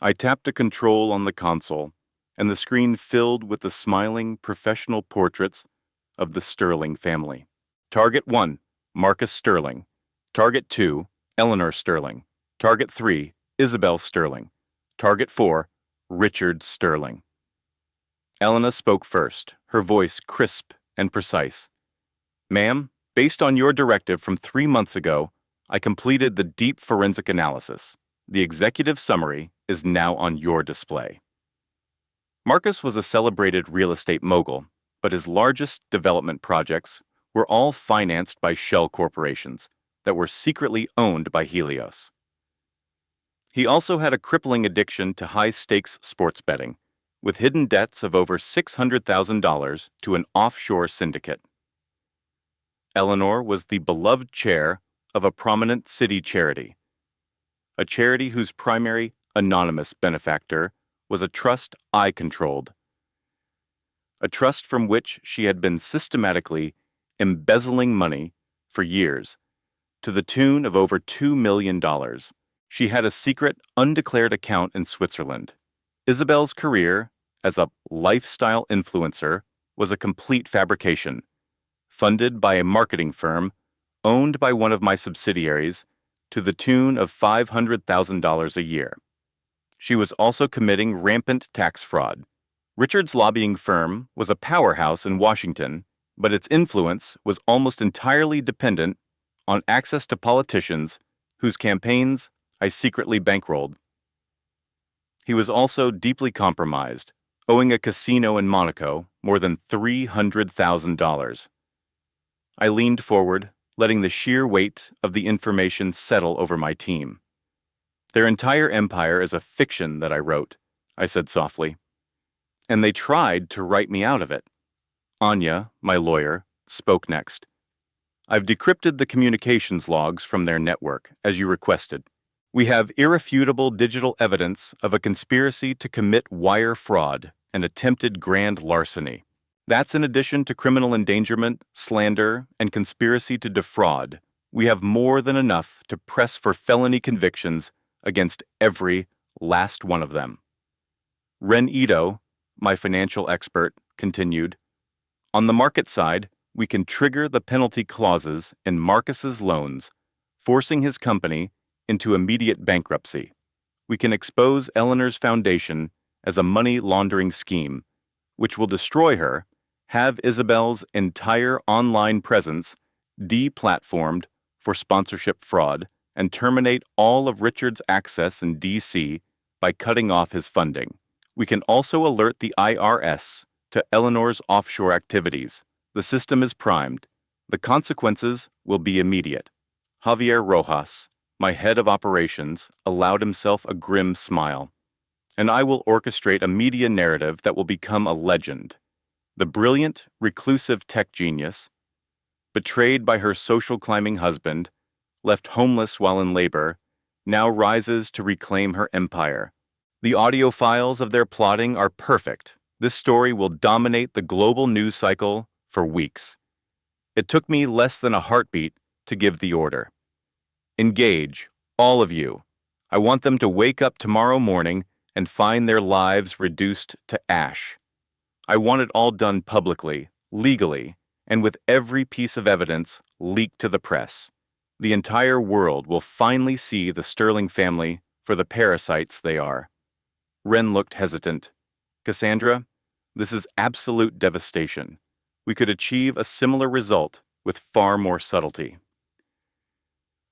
I tapped a control on the console, and the screen filled with the smiling professional portraits of the Sterling family. Target 1, Marcus Sterling. Target 2, Eleanor Sterling. Target 3, Isabel Sterling. Target 4, Richard Sterling. Elena spoke first, her voice crisp and precise. Ma'am, based on your directive from 3 months ago, I completed the deep forensic analysis. The executive summary is now on your display. Marcus was a celebrated real estate mogul, but his largest development projects were all financed by shell corporations that were secretly owned by Helios. He also had a crippling addiction to high-stakes sports betting, with hidden debts of over $600,000 to an offshore syndicate. Eleanor was the beloved chair of a prominent city charity, a charity whose primary anonymous benefactor was a trust I controlled, a trust from which she had been systematically embezzling money for years, to the tune of over $2 million. She had a secret, undeclared account in Switzerland. Isabel's career as a lifestyle influencer was a complete fabrication, funded by a marketing firm owned by one of my subsidiaries to the tune of $500,000 a year. She was also committing rampant tax fraud. Richard's lobbying firm was a powerhouse in Washington, but its influence was almost entirely dependent on access to politicians whose campaigns I secretly bankrolled. He was also deeply compromised, owing a casino in Monaco more than $300,000. I leaned forward, letting the sheer weight of the information settle over my team. Their entire empire is a fiction that I wrote, I said softly. And they tried to write me out of it. Anya, my lawyer, spoke next. I've decrypted the communications logs from their network, as you requested. We have irrefutable digital evidence of a conspiracy to commit wire fraud and attempted grand larceny. That's in addition to criminal endangerment, slander, and conspiracy to defraud. We have more than enough to press for felony convictions against every last one of them. Ren Ito, my financial expert, continued, on the market side, we can trigger the penalty clauses in Marcus's loans, forcing his company into immediate bankruptcy. We can expose Eleanor's foundation as a money laundering scheme, which will destroy her, have Isabel's entire online presence deplatformed for sponsorship fraud, and terminate all of Richard's access in D.C. by cutting off his funding. We can also alert the IRS to Eleanor's offshore activities. The system is primed. The consequences will be immediate. Javier Rojas, my head of operations, allowed himself a grim smile. And I will orchestrate a media narrative that will become a legend. The brilliant, reclusive tech genius, betrayed by her social climbing husband, left homeless while in labor, now rises to reclaim her empire. The audio files of their plotting are perfect. This story will dominate the global news cycle for weeks. It took me less than a heartbeat to give the order. Engage, all of you. I want them to wake up tomorrow morning and find their lives reduced to ash. I want it all done publicly, legally, and with every piece of evidence leaked to the press. The entire world will finally see the Sterling family for the parasites they are. Ren looked hesitant. Cassandra, this is absolute devastation. We could achieve a similar result with far more subtlety.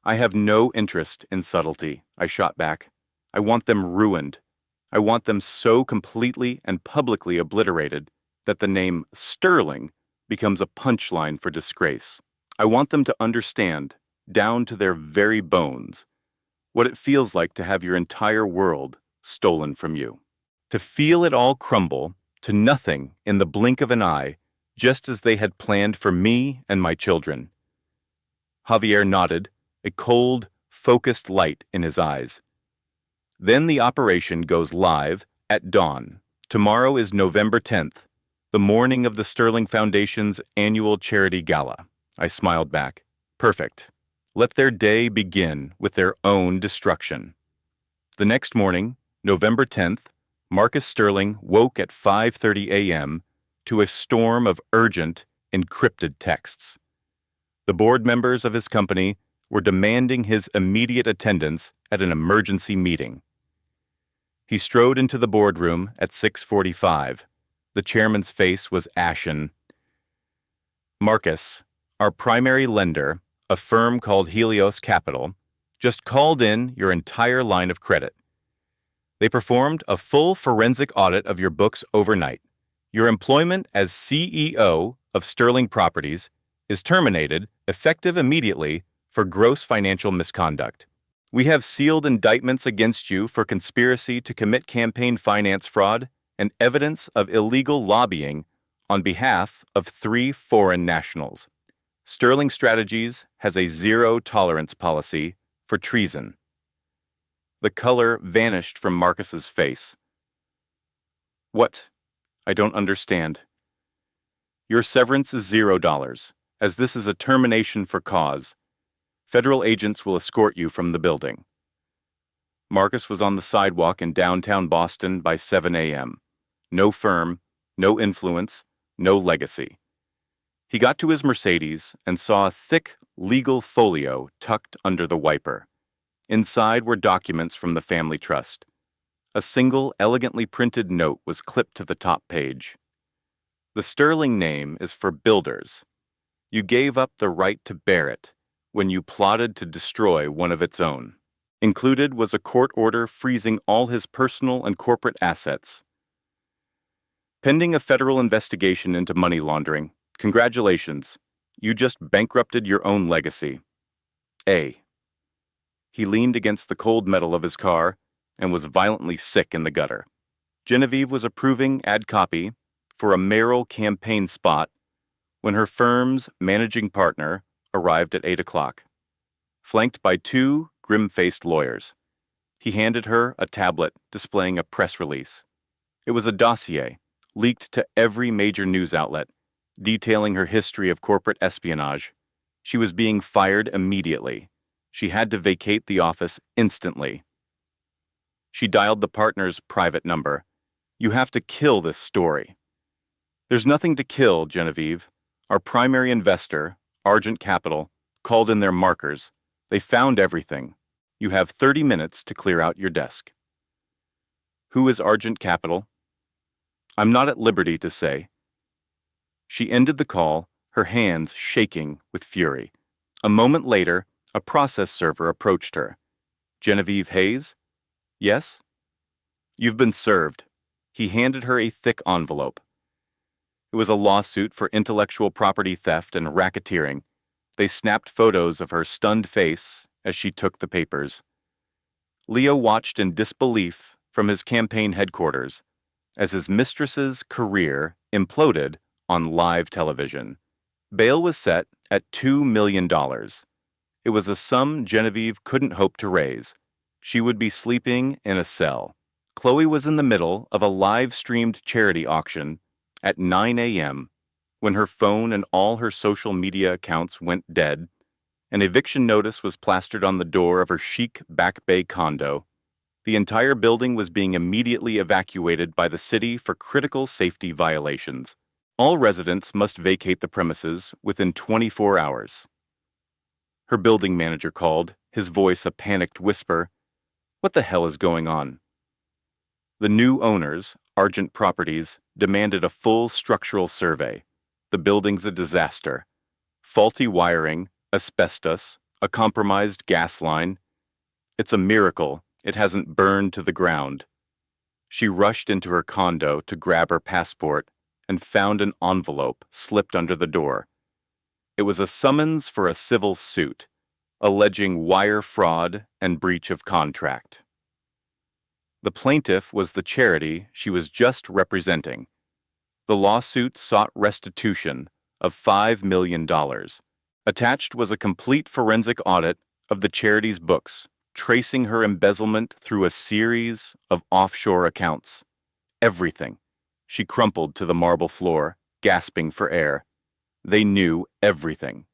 I have no interest in subtlety, I shot back. I want them ruined. I want them so completely and publicly obliterated that the name Sterling becomes a punchline for disgrace. I want them to understand, down to their very bones, what it feels like to have your entire world stolen from you. To feel it all crumble to nothing in the blink of an eye, just as they had planned for me and my children. Javier nodded, a cold, focused light in his eyes. Then the operation goes live at dawn. Tomorrow is November 10th, the morning of the Sterling Foundation's annual charity gala. I smiled back. Perfect. Let their day begin with their own destruction. The next morning, November 10th, Marcus Sterling woke at 5:30 a.m. to a storm of urgent, encrypted texts. The board members of his company were demanding his immediate attendance at an emergency meeting. He strode into the boardroom at 6:45. The chairman's face was ashen. Marcus, our primary lender, a firm called Helios Capital, just called in your entire line of credit. They performed a full forensic audit of your books overnight. Your employment as CEO of Sterling Properties is terminated, effective immediately, for gross financial misconduct. We have sealed indictments against you for conspiracy to commit campaign finance fraud and evidence of illegal lobbying on behalf of 3 foreign nationals. Sterling Strategies has a zero-tolerance policy for treason. The color vanished from Marcus's face. What? I don't understand. Your severance is $0, as this is a termination for cause. Federal agents will escort you from the building. Marcus was on the sidewalk in downtown Boston by 7 a.m. No firm, no influence, no legacy. He got to his Mercedes and saw a thick, legal folio tucked under the wiper. Inside were documents from the family trust. A single, elegantly printed note was clipped to the top page. The Sterling name is for builders. You gave up the right to bear it when you plotted to destroy one of its own. Included was a court order freezing all his personal and corporate assets. Pending a federal investigation into money laundering, congratulations, you just bankrupted your own legacy. A. He leaned against the cold metal of his car and was violently sick in the gutter. Genevieve was approving ad copy for a mayoral campaign spot when her firm's managing partner arrived at 8 o'clock, flanked by 2 grim-faced lawyers. He handed her a tablet displaying a press release. It was a dossier, leaked to every major news outlet, detailing her history of corporate espionage. She was being fired immediately. She had to vacate the office instantly. She dialed the partner's private number. You have to kill this story. There's nothing to kill, Genevieve. Our primary investor, Argent Capital, called in their markers. They found everything. You have 30 minutes to clear out your desk. Who is Argent Capital? I'm not at liberty to say. She ended the call, her hands shaking with fury. A moment later, a process server approached her. Genevieve Hayes? Yes? You've been served. He handed her a thick envelope. It was a lawsuit for intellectual property theft and racketeering. They snapped photos of her stunned face as she took the papers. Leo watched in disbelief from his campaign headquarters as his mistress's career imploded on live television. Bail was set at $2 million. It was a sum Genevieve couldn't hope to raise. She would be sleeping in a cell. Chloe was in the middle of a live-streamed charity auction at 9 a.m. when her phone and all her social media accounts went dead. An eviction notice was plastered on the door of her chic Back Bay condo. The entire building was being immediately evacuated by the city for critical safety violations. All residents must vacate the premises within 24 hours. Her building manager called, his voice a panicked whisper. What the hell is going on? The new owners, Argent Properties, demanded a full structural survey. The building's a disaster. Faulty wiring, asbestos, a compromised gas line. It's a miracle it hasn't burned to the ground. She rushed into her condo to grab her passport and found an envelope slipped under the door. It was a summons for a civil suit, alleging wire fraud and breach of contract. The plaintiff was the charity she was just representing. The lawsuit sought restitution of $5 million. Attached was a complete forensic audit of the charity's books, tracing her embezzlement through a series of offshore accounts. Everything. She crumpled to the marble floor, gasping for air. They knew everything.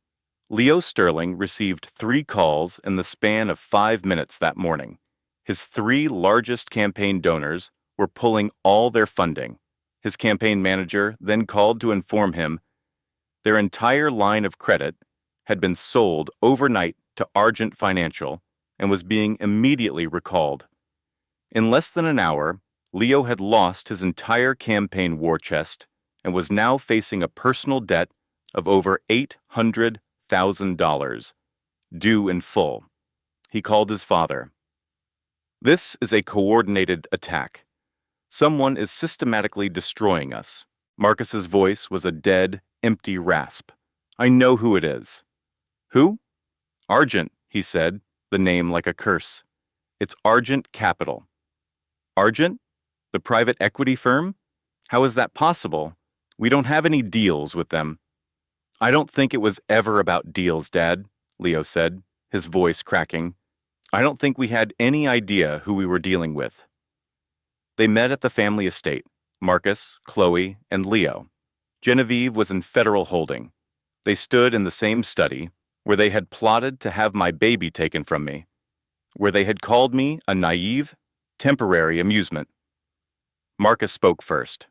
Leo Sterling received 3 calls in the span of 5 minutes that morning. His 3 largest campaign donors were pulling all their funding. His campaign manager then called to inform him their entire line of credit had been sold overnight to Argent Financial and was being immediately recalled. In less than an hour, Leo had lost his entire campaign war chest and was now facing a personal debt of over $800,000, due in full. He called his father. "This is a coordinated attack. Someone is systematically destroying us." Marcus's voice was a dead, empty rasp. "I know who it is." "Who?" "Argent," he said, the name like a curse. "It's Argent Capital." "Argent? The private equity firm? How is that possible? We don't have any deals with them." "I don't think it was ever about deals, Dad," Leo said, his voice cracking. "I don't think we had any idea who we were dealing with." They met at the family estate, Marcus, Chloe, and Leo. Genevieve was in federal holding. They stood in the same study, where they had plotted to have my baby taken from me, where they had called me a naive, temporary amusement. Marcus spoke first.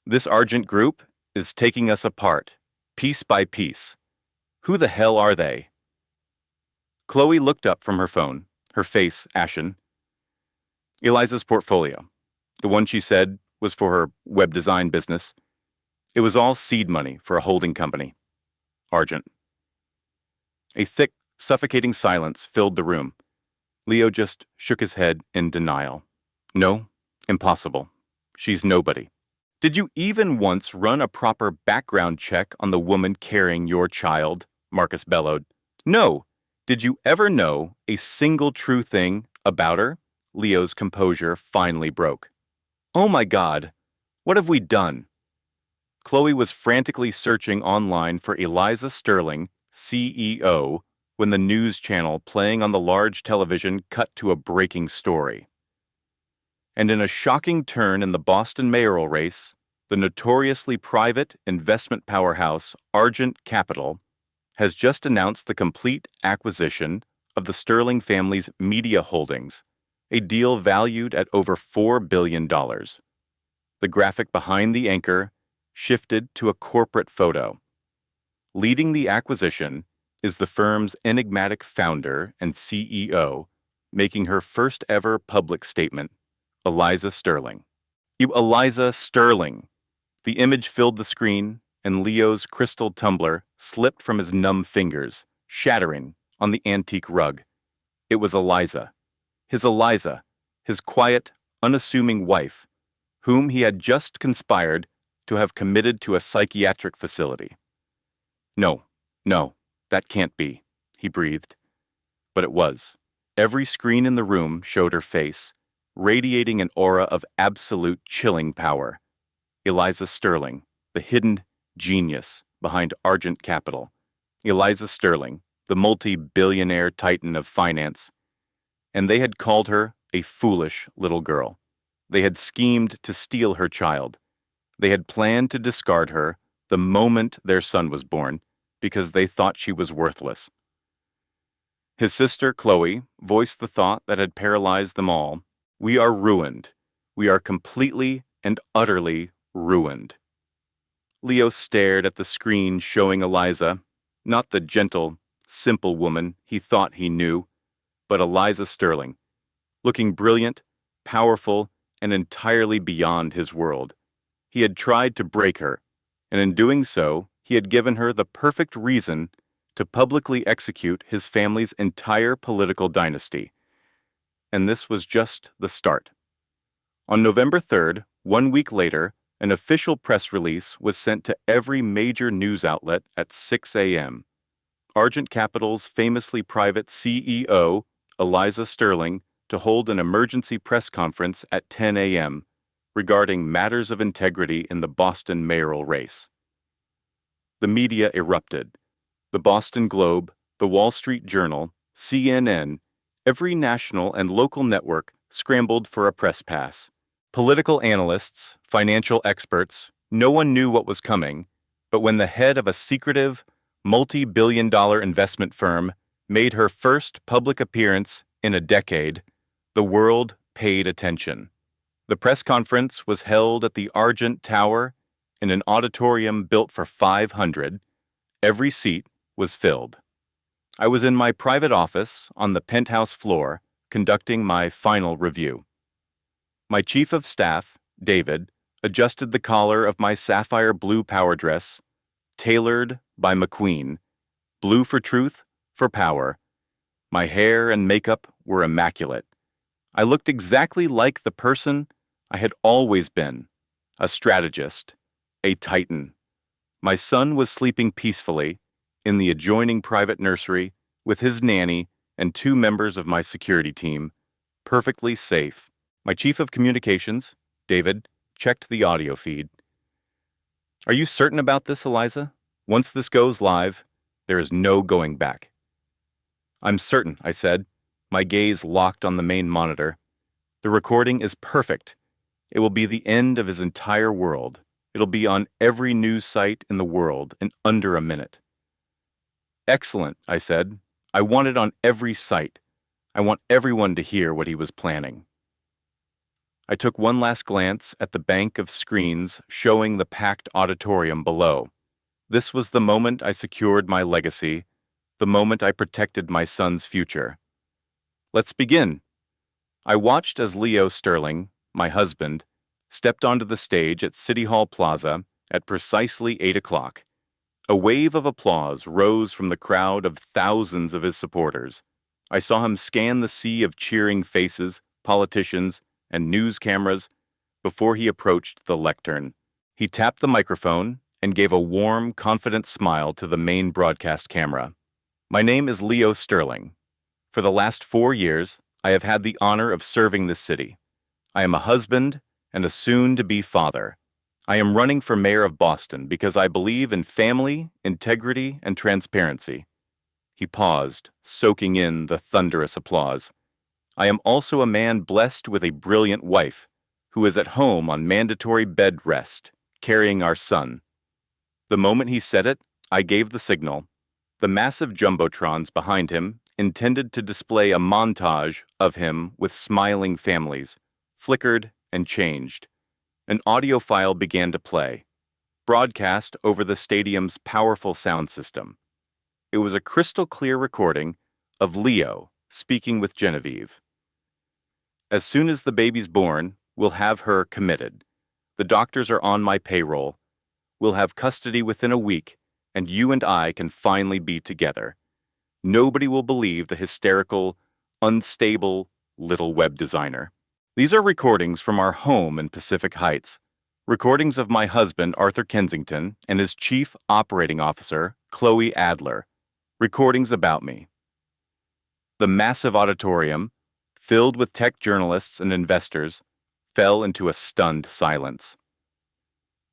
"This Argent group is taking us apart, piece by piece. Who the hell are they?" Chloe looked up from her phone, her face ashen. "Eliza's portfolio. The one she said was for her web design business. It was all seed money for a holding company. Argent." A thick, suffocating silence filled the room. Leo just shook his head in denial. "No, impossible. She's nobody." "Did you even once run a proper background check on the woman carrying your child?" Marcus bellowed. "No. Did you ever know a single true thing about her?" Leo's composure finally broke. "Oh my God, what have we done?" Chloe was frantically searching online for Eliza Sterling, CEO, when the news channel playing on the large television cut to a breaking story. And in a shocking turn in the Boston mayoral race, the notoriously private investment powerhouse Argent Capital has just announced the complete acquisition of the Sterling family's media holdings, a deal valued at over $4 billion. The graphic behind the anchor shifted to a corporate photo. Leading the acquisition is the firm's enigmatic founder and CEO, making her first ever public statement, Eliza Sterling. "You Eliza Sterling." The image filled the screen, and Leo's crystal tumbler slipped from his numb fingers, shattering on the antique rug. It was Eliza, his quiet, unassuming wife, whom he had just conspired to have committed to a psychiatric facility. No, that can't be," he breathed. But it was. Every screen in the room showed her face, radiating an aura of absolute chilling power. Eliza Sterling, the hidden genius behind Argent Capital. Eliza Sterling, the multi-billionaire titan of finance. And they had called her a foolish little girl. They had schemed to steal her child. They had planned to discard her the moment their son was born, because they thought she was worthless. His sister, Chloe, voiced the thought that had paralyzed them all. "We are ruined. We are completely and utterly ruined." Leo stared at the screen showing Eliza, not the gentle, simple woman he thought he knew, but Eliza Sterling, looking brilliant, powerful, and entirely beyond his world. He had tried to break her, and in doing so, he had given her the perfect reason to publicly execute his family's entire political dynasty. And this was just the start. On November 3rd, 1 week later, an official press release was sent to every major news outlet at 6 a.m. Argent Capital's famously private CEO, Eliza Sterling, to hold an emergency press conference at 10 a.m. regarding matters of integrity in the Boston mayoral race. The media erupted. The Boston Globe, the Wall Street Journal, CNN, every national and local network scrambled for a press pass. Political analysts, financial experts, no one knew what was coming, but when the head of a secretive, multi-billion-dollar investment firm made her first public appearance in a decade, the world paid attention. The press conference was held at the Argent Tower in an auditorium built for 500. Every seat was filled. I was in my private office on the penthouse floor conducting my final review. My chief of staff, David, adjusted the collar of my sapphire blue power dress, tailored by McQueen, blue for truth, for power. My hair and makeup were immaculate. I looked exactly like the person I had always been, a strategist, a titan. My son was sleeping peacefully in the adjoining private nursery with his nanny and 2 members of my security team, perfectly safe. My chief of communications, David, checked the audio feed. "Are you certain about this, Eliza? Once this goes live, there is no going back." "I'm certain," I said, my gaze locked on the main monitor. "The recording is perfect. It will be the end of his entire world. It'll be on every news site in the world in under a minute." "Excellent," I said. "I want it on every site. I want everyone to hear what he was planning." I took one last glance at the bank of screens showing the packed auditorium below. This was the moment I secured my legacy, the moment I protected my son's future. "Let's begin." I watched as Leo Sterling, my husband, stepped onto the stage at City Hall Plaza at precisely 8 o'clock. A wave of applause rose from the crowd of thousands of his supporters. I saw him scan the sea of cheering faces, politicians, and news cameras before he approached the lectern. He tapped the microphone and gave a warm, confident smile to the main broadcast camera. "My name is Leo Sterling. For the last 4 years, I have had the honor of serving this city. I am a husband and a soon-to-be father. I am running for mayor of Boston because I believe in family, integrity, and transparency." He paused, soaking in the thunderous applause. "I am also a man blessed with a brilliant wife, who is at home on mandatory bed rest, carrying our son." The moment he said it, I gave the signal. The massive jumbotrons behind him, intended to display a montage of him with smiling families, flickered and changed. An audio file began to play, broadcast over the stadium's powerful sound system. It was a crystal-clear recording of Leo speaking with Genevieve. "As soon as the baby's born, we'll have her committed. The doctors are on my payroll. We'll have custody within a week, and you and I can finally be together. Nobody will believe the hysterical, unstable little web designer." These are recordings from our home in Pacific Heights. Recordings of my husband, Arthur Kensington, and his chief operating officer, Chloe Adler. Recordings about me. The massive auditorium, filled with tech journalists and investors, fell into a stunned silence.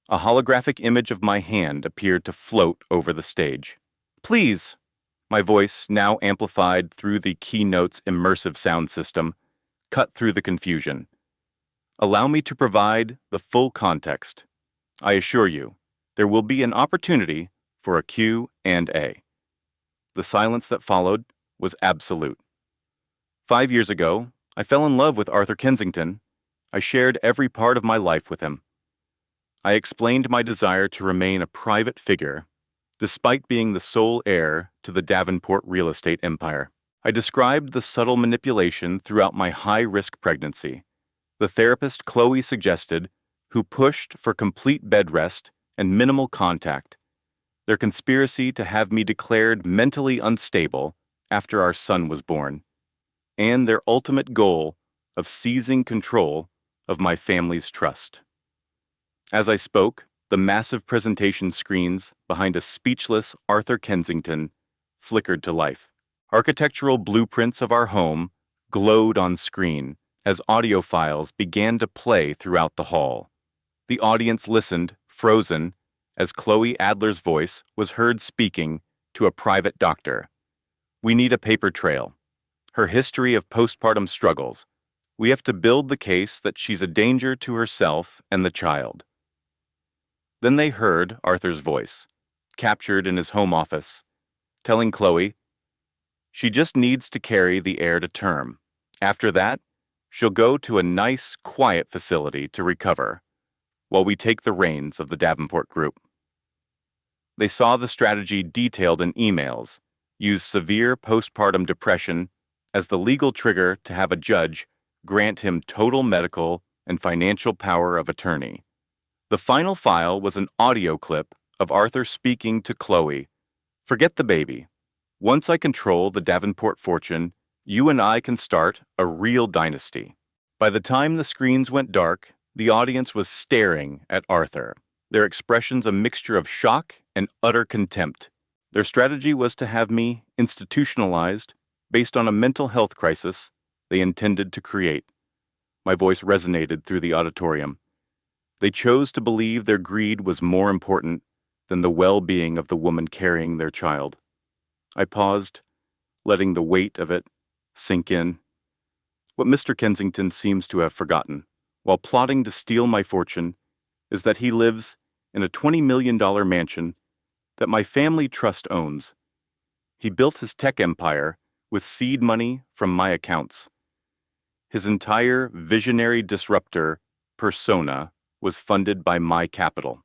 A holographic image of my hand appeared to float over the stage. "Please," my voice, now amplified through the Keynote's immersive sound system, cut through the confusion. "Allow me to provide the full context. I assure you, there will be an opportunity for a Q&A." The silence that followed was absolute. 5 years ago, I fell in love with Arthur Kensington. I shared every part of my life with him. I explained my desire to remain a private figure, despite being the sole heir to the Davenport real estate empire. I described the subtle manipulation throughout my high-risk pregnancy. The therapist Chloe suggested, who pushed for complete bed rest and minimal contact, their conspiracy to have me declared mentally unstable after our son was born, and their ultimate goal of seizing control of my family's trust. As I spoke, the massive presentation screens behind a speechless Arthur Kensington flickered to life. Architectural blueprints of our home glowed on screen as audio files began to play throughout the hall. The audience listened, frozen, as Chloe Adler's voice was heard speaking to a private doctor. We need a paper trail. Her history of postpartum struggles. We have to build the case that she's a danger to herself and the child. Then they heard Arthur's voice, captured in his home office, telling Chloe, she just needs to carry the heir to term. After that, she'll go to a nice, quiet facility to recover, while we take the reins of the Davenport Group. They saw the strategy detailed in emails, use severe postpartum depression as the legal trigger to have a judge grant him total medical and financial power of attorney. The final file was an audio clip of Arthur speaking to Chloe. Forget the baby. Once I control the Davenport fortune, you and I can start a real dynasty. By the time the screens went dark, the audience was staring at Arthur, their expressions a mixture of shock and utter contempt. Their strategy was to have me institutionalized based on a mental health crisis they intended to create. My voice resonated through the auditorium. They chose to believe their greed was more important than the well-being of the woman carrying their child. I paused, letting the weight of it sink in. What Mr. Kensington seems to have forgotten, while plotting to steal my fortune, is that he lives in a $20 million mansion that my family trust owns. He built his tech empire with seed money from my accounts. His entire visionary disruptor persona was funded by my capital.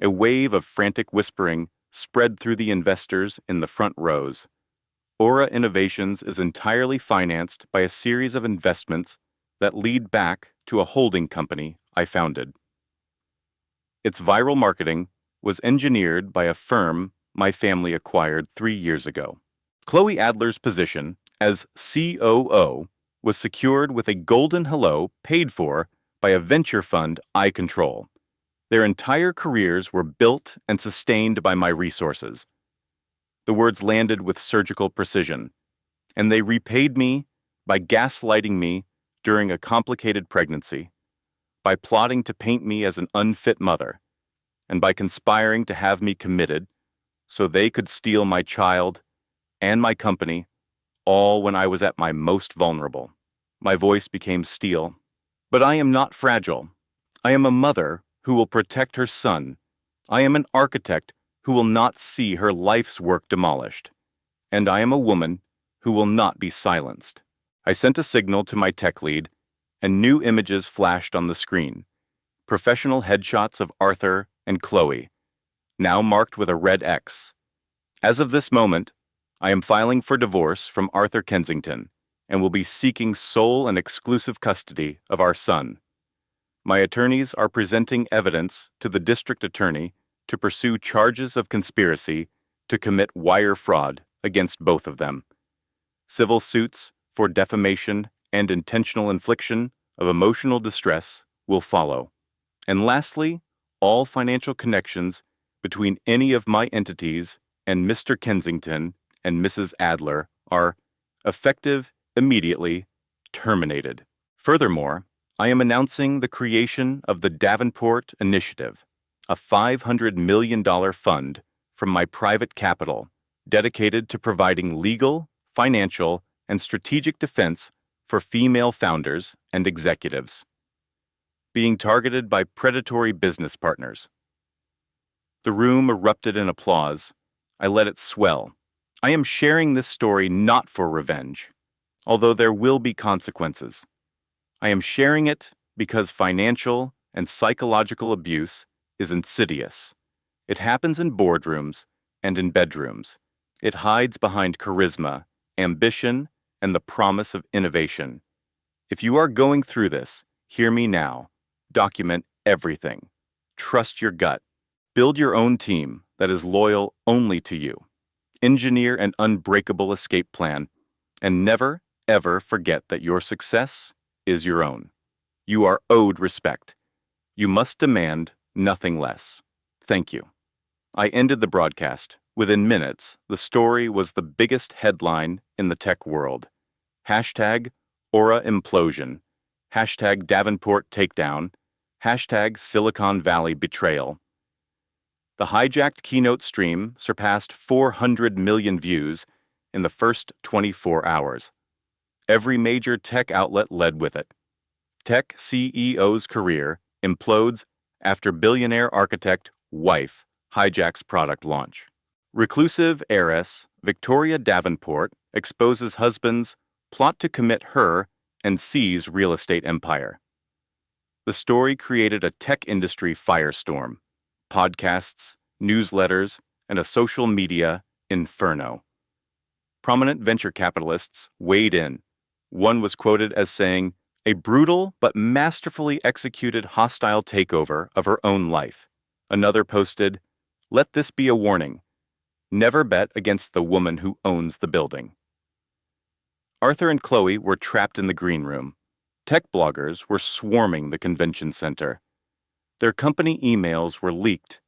A wave of frantic whispering spread through the investors in the front rows. Aura Innovations is entirely financed by a series of investments that lead back to a holding company I founded. Its viral marketing was engineered by a firm my family acquired 3 years ago. Chloe Adler's position as COO was secured with a golden hello paid for by a venture fund I control. Their entire careers were built and sustained by my resources. The words landed with surgical precision, and they repaid me by gaslighting me during a complicated pregnancy, by plotting to paint me as an unfit mother, and by conspiring to have me committed so they could steal my child and my company, all when I was at my most vulnerable. My voice became steel. But I am not fragile. I am a mother who will protect her son. I am an architect who will not see her life's work demolished. And I am a woman who will not be silenced. I sent a signal to my tech lead, and new images flashed on the screen. Professional headshots of Arthur and Chloe, now marked with a red X. As of this moment, I am filing for divorce from Arthur Kensington and will be seeking sole and exclusive custody of our son. My attorneys are presenting evidence to the district attorney to pursue charges of conspiracy to commit wire fraud against both of them. Civil suits for defamation and intentional infliction of emotional distress will follow. And lastly, all financial connections between any of my entities and Mr. Kensington and Mrs. Adler are, effective immediately, terminated. Furthermore, I am announcing the creation of the Davenport Initiative, a $500 million fund from my private capital dedicated to providing legal, financial, and strategic defense for female founders and executives being targeted by predatory business partners. The room erupted in applause. I let it swell. I am sharing this story not for revenge, although there will be consequences. I am sharing it because financial and psychological abuse is insidious. It happens in boardrooms and in bedrooms. It hides behind charisma, ambition, and the promise of innovation. If you are going through this, hear me now. Document everything. Trust your gut. Build your own team that is loyal only to you. Engineer an unbreakable escape plan, and never, ever forget that your success is your own. You are owed respect. You must demand nothing less. Thank you. I ended the broadcast. Within minutes, the story was the biggest headline in the tech world. Hashtag Aura Implosion. Hashtag Davenport Takedown. Hashtag Silicon Valley Betrayal. The hijacked keynote stream surpassed 400 million views in the first 24 hours. Every major tech outlet led with it. Tech CEO's career implodes after billionaire architect wife hijacks product launch. Reclusive heiress Victoria Davenport exposes husband's plot to commit her and seize real estate empire. The story created a tech industry firestorm, podcasts, newsletters, and a social media inferno. Prominent venture capitalists weighed in. One was quoted as saying, "A brutal but masterfully executed hostile takeover of her own life." Another posted, "Let this be a warning. Never bet against the woman who owns the building." Arthur and Chloe were trapped in the green room. Tech bloggers were swarming the convention center. Their company emails were leaked,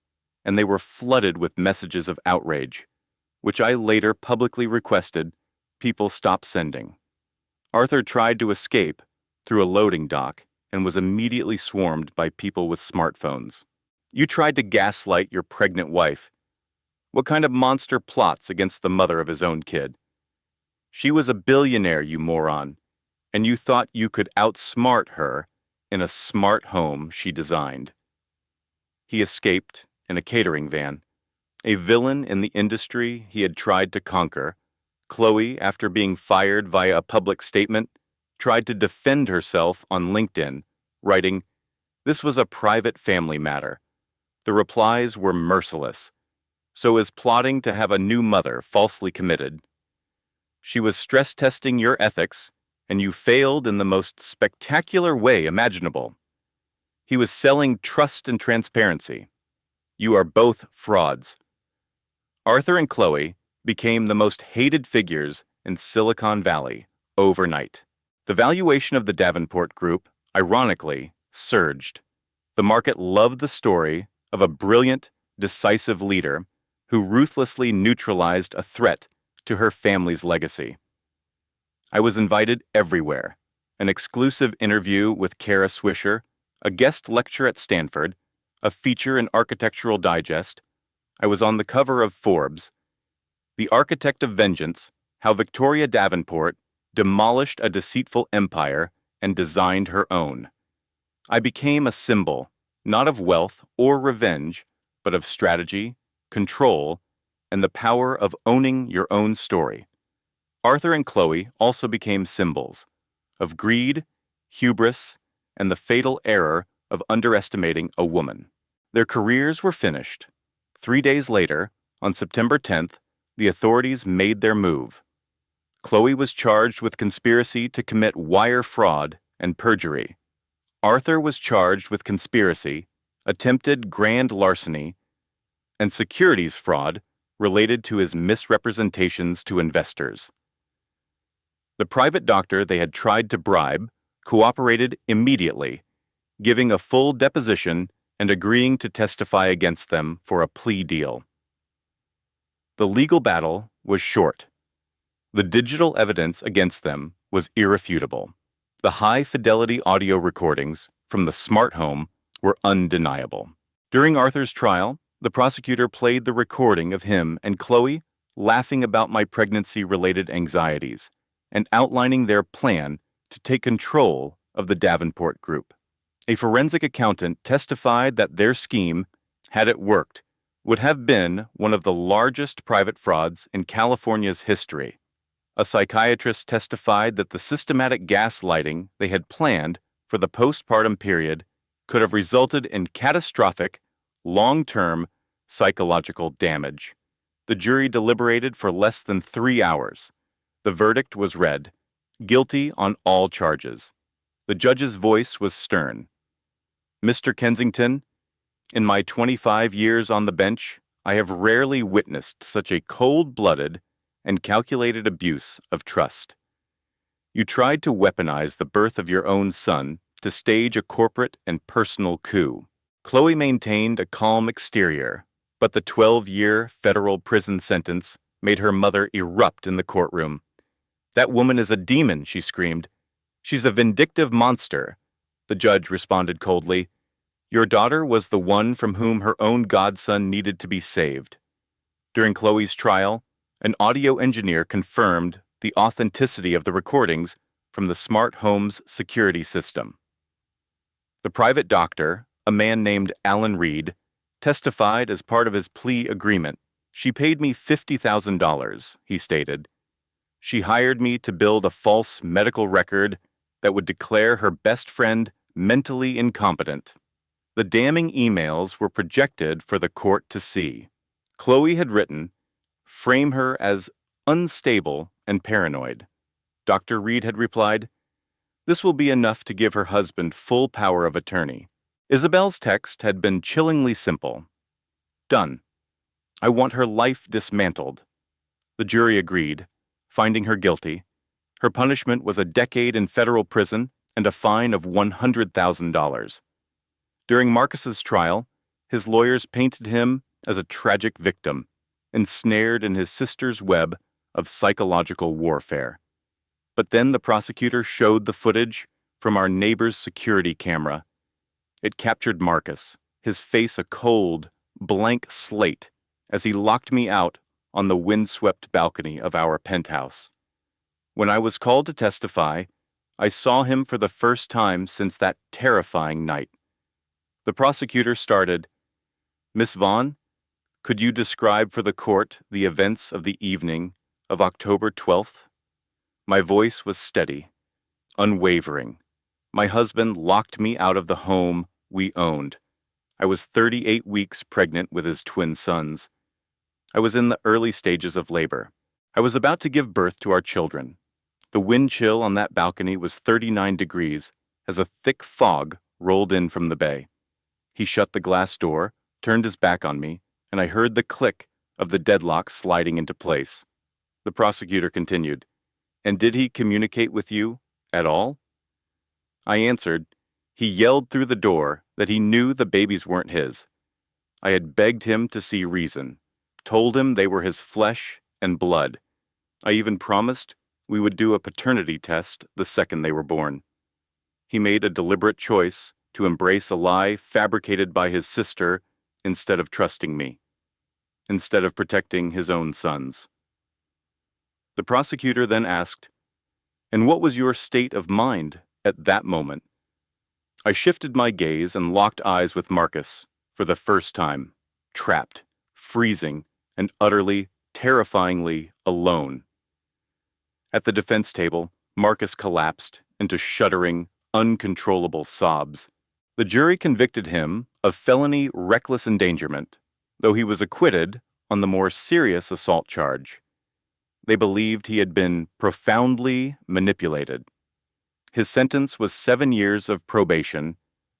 and they were flooded with messages of outrage, which I later publicly requested people stop sending. Arthur tried to escape through a loading dock and was immediately swarmed by people with smartphones. "You tried to gaslight your pregnant wife. What kind of monster plots against the mother of his own kid? She was a billionaire, you moron, and you thought you could outsmart her in a smart home she designed." He escaped in a catering van. A villain in the industry he had tried to conquer, Chloe, after being fired via a public statement, tried to defend herself on LinkedIn, writing, "This was a private family matter." The replies were merciless. "So is plotting to have a new mother falsely committed. She was stress testing your ethics, and you failed in the most spectacular way imaginable. He was selling trust and transparency. You are both frauds." Arthur and Chloe became the most hated figures in Silicon Valley overnight. The valuation of the Davenport Group, ironically, surged. The market loved the story of a brilliant, decisive leader who ruthlessly neutralized a threat to her family's legacy. I was invited everywhere: an exclusive interview with Kara Swisher, a guest lecture at Stanford, a feature in Architectural Digest. I was on the cover of Forbes. The Architect of Vengeance: How Victoria Davenport Demolished a Deceitful Empire and Designed Her Own. I became a symbol, not of wealth or revenge, but of strategy, control, and the power of owning your own story. Arthur and Chloe also became symbols of greed, hubris, and the fatal error of underestimating a woman. Their careers were finished. 3 days later, on September 10th, the authorities made their move. Chloe was charged with conspiracy to commit wire fraud and perjury. Arthur was charged with conspiracy, attempted grand larceny, and securities fraud related to his misrepresentations to investors. The private doctor they had tried to bribe cooperated immediately, giving a full deposition and agreeing to testify against them for a plea deal. The legal battle was short. The digital evidence against them was irrefutable. The high-fidelity audio recordings from the smart home were undeniable. During Arthur's trial, the prosecutor played the recording of him and Chloe laughing about my pregnancy-related anxieties and outlining their plan to take control of the Davenport Group. A forensic accountant testified that their scheme, had it worked, would have been one of the largest private frauds in California's history. A psychiatrist testified that the systematic gaslighting they had planned for the postpartum period could have resulted in catastrophic, long-term psychological damage. The jury deliberated for less than 3 hours. The verdict was read: guilty on all charges. The judge's voice was stern. "Mr. Kensington, in my 25 years on the bench, I have rarely witnessed such a cold-blooded and calculated abuse of trust. You tried to weaponize the birth of your own son to stage a corporate and personal coup." Chloe maintained a calm exterior, but the 12-year federal prison sentence made her mother erupt in the courtroom. "That woman is a demon," she screamed. "She's a vindictive monster." The judge responded coldly, "Your daughter was the one from whom her own godson needed to be saved." During Chloe's trial, An audio engineer confirmed the authenticity of the recordings from the smart home's security system. The private doctor, a man named Alan Reed, testified as part of his plea agreement. She paid me $50,000, he stated. She hired me to build a false medical record that would declare her best friend mentally incompetent. The damning emails were projected for the court to see. Chloe had written, "Frame her as unstable and paranoid." Dr. Reed had replied, "This will be enough to give her husband full power of attorney." Isabel's text had been chillingly simple. "Done. I want her life dismantled." The jury agreed, finding her guilty. Her punishment was a decade in federal prison and a fine of $100,000. During Marcus's trial, his lawyers painted him as a tragic victim, ensnared in his sister's web of psychological warfare. But then the prosecutor showed the footage from our neighbor's security camera. It captured Marcus, his face a cold, blank slate, as he locked me out on the windswept balcony of our penthouse. When I was called to testify, I saw him for the first time since that terrifying night. The prosecutor started, "Miss Vaughn, could you describe for the court the events of the evening of October 12th? My voice was steady, unwavering. My husband locked me out of the home we owned. I was 38 weeks pregnant with his twin sons. I was in the early stages of labor. I was about to give birth to our children. The wind chill on that balcony was 39 degrees as a thick fog rolled in from the bay. He shut the glass door, turned his back on me, and I heard the click of the deadlock sliding into place." The prosecutor continued, "And did he communicate with you at all?" I answered, "He yelled through the door that he knew the babies weren't his. I had begged him to see reason, told him they were his flesh and blood. I even promised we would do a paternity test the second they were born. He made a deliberate choice to embrace a lie fabricated by his sister instead of trusting me, instead of protecting his own sons." The prosecutor then asked, "And what was your state of mind at that moment?" I shifted my gaze and locked eyes with Marcus for the first time, trapped, freezing, and utterly, terrifyingly alone. At the defense table, Marcus collapsed into shuddering, uncontrollable sobs. The jury convicted him of felony reckless endangerment, though he was acquitted on the more serious assault charge. They believed he had been profoundly manipulated. His sentence was 7 years of probation,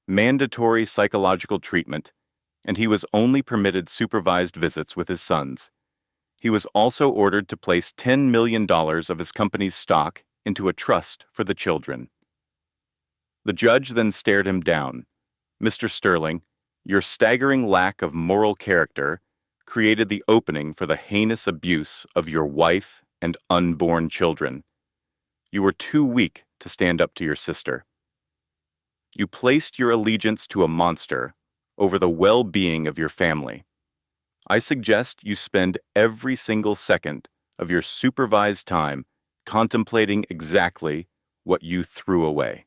mandatory psychological treatment, and he was only permitted supervised visits with his sons. He was also ordered to place $10 million of his company's stock into a trust for the children. The judge then stared him down. "Mr. Sterling, your staggering lack of moral character created the opening for the heinous abuse of your wife and unborn children. You were too weak to stand up to your sister. You placed your allegiance to a monster over the well-being of your family. I suggest you spend every single second of your supervised time contemplating exactly what you threw away."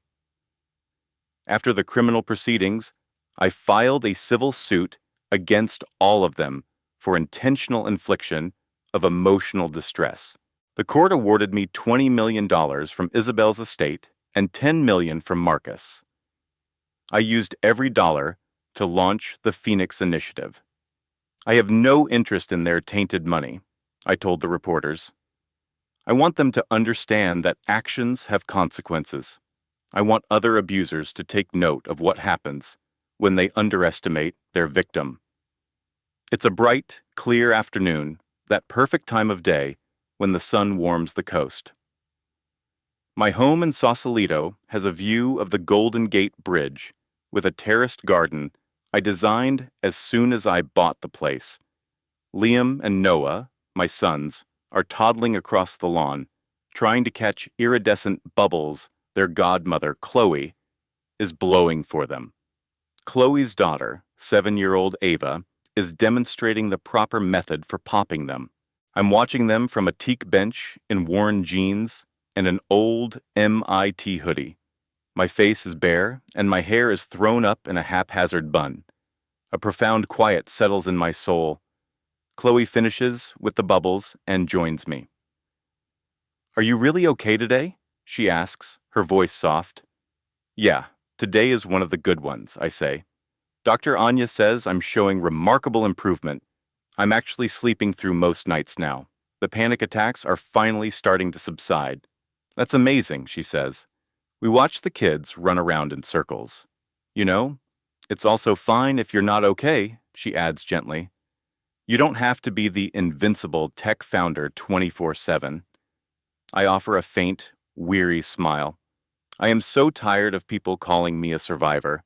After the criminal proceedings, I filed a civil suit against all of them for intentional infliction of emotional distress. The court awarded me $20 million from Isabel's estate and $10 million from Marcus. I used every dollar to launch the Phoenix Initiative. "I have no interest in their tainted money," I told the reporters. "I want them to understand that actions have consequences. I want other abusers to take note of what happens when they underestimate their victim." It's a bright, clear afternoon, that perfect time of day when the sun warms the coast. My home in Sausalito has a view of the Golden Gate Bridge with a terraced garden I designed as soon as I bought the place. Liam and Noah, my sons, are toddling across the lawn, trying to catch iridescent bubbles their godmother, Chloe, is blowing for them. Chloe's daughter, 7-year-old Ava, is demonstrating the proper method for popping them. I'm watching them from a teak bench in worn jeans and an old MIT hoodie. My face is bare, and my hair is thrown up in a haphazard bun. A profound quiet settles in my soul. Chloe finishes with the bubbles and joins me. "Are you really okay today?" she asks, her voice soft. "Yeah, today is one of the good ones," I say. "Dr. Anya says I'm showing remarkable improvement. I'm actually sleeping through most nights now. The panic attacks are finally starting to subside." "That's amazing," she says. We watch the kids run around in circles. "You know, it's also fine if you're not okay," she adds gently. "You don't have to be the invincible tech founder 24/7. I offer a faint, weary smile. I am so tired of people calling me a survivor.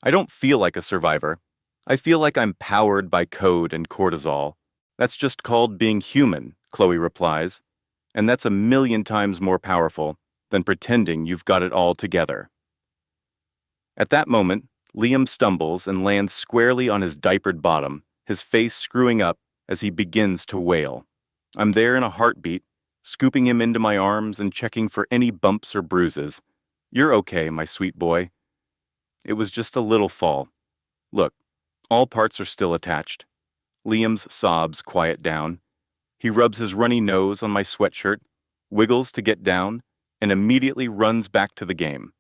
I don't feel like a survivor. I feel like I'm powered by code and cortisol. "That's just called being human," Chloe replies, "and that's a million times more powerful than pretending you've got it all together." At that moment, Liam stumbles and lands squarely on his diapered bottom, his face screwing up as he begins to wail. I'm there in a heartbeat, scooping him into my arms and checking for any bumps or bruises. "You're okay, my sweet boy. It was just a little fall. Look, all parts are still attached." Liam's sobs quiet down. He rubs his runny nose on my sweatshirt, wiggles to get down, and immediately runs back to the game.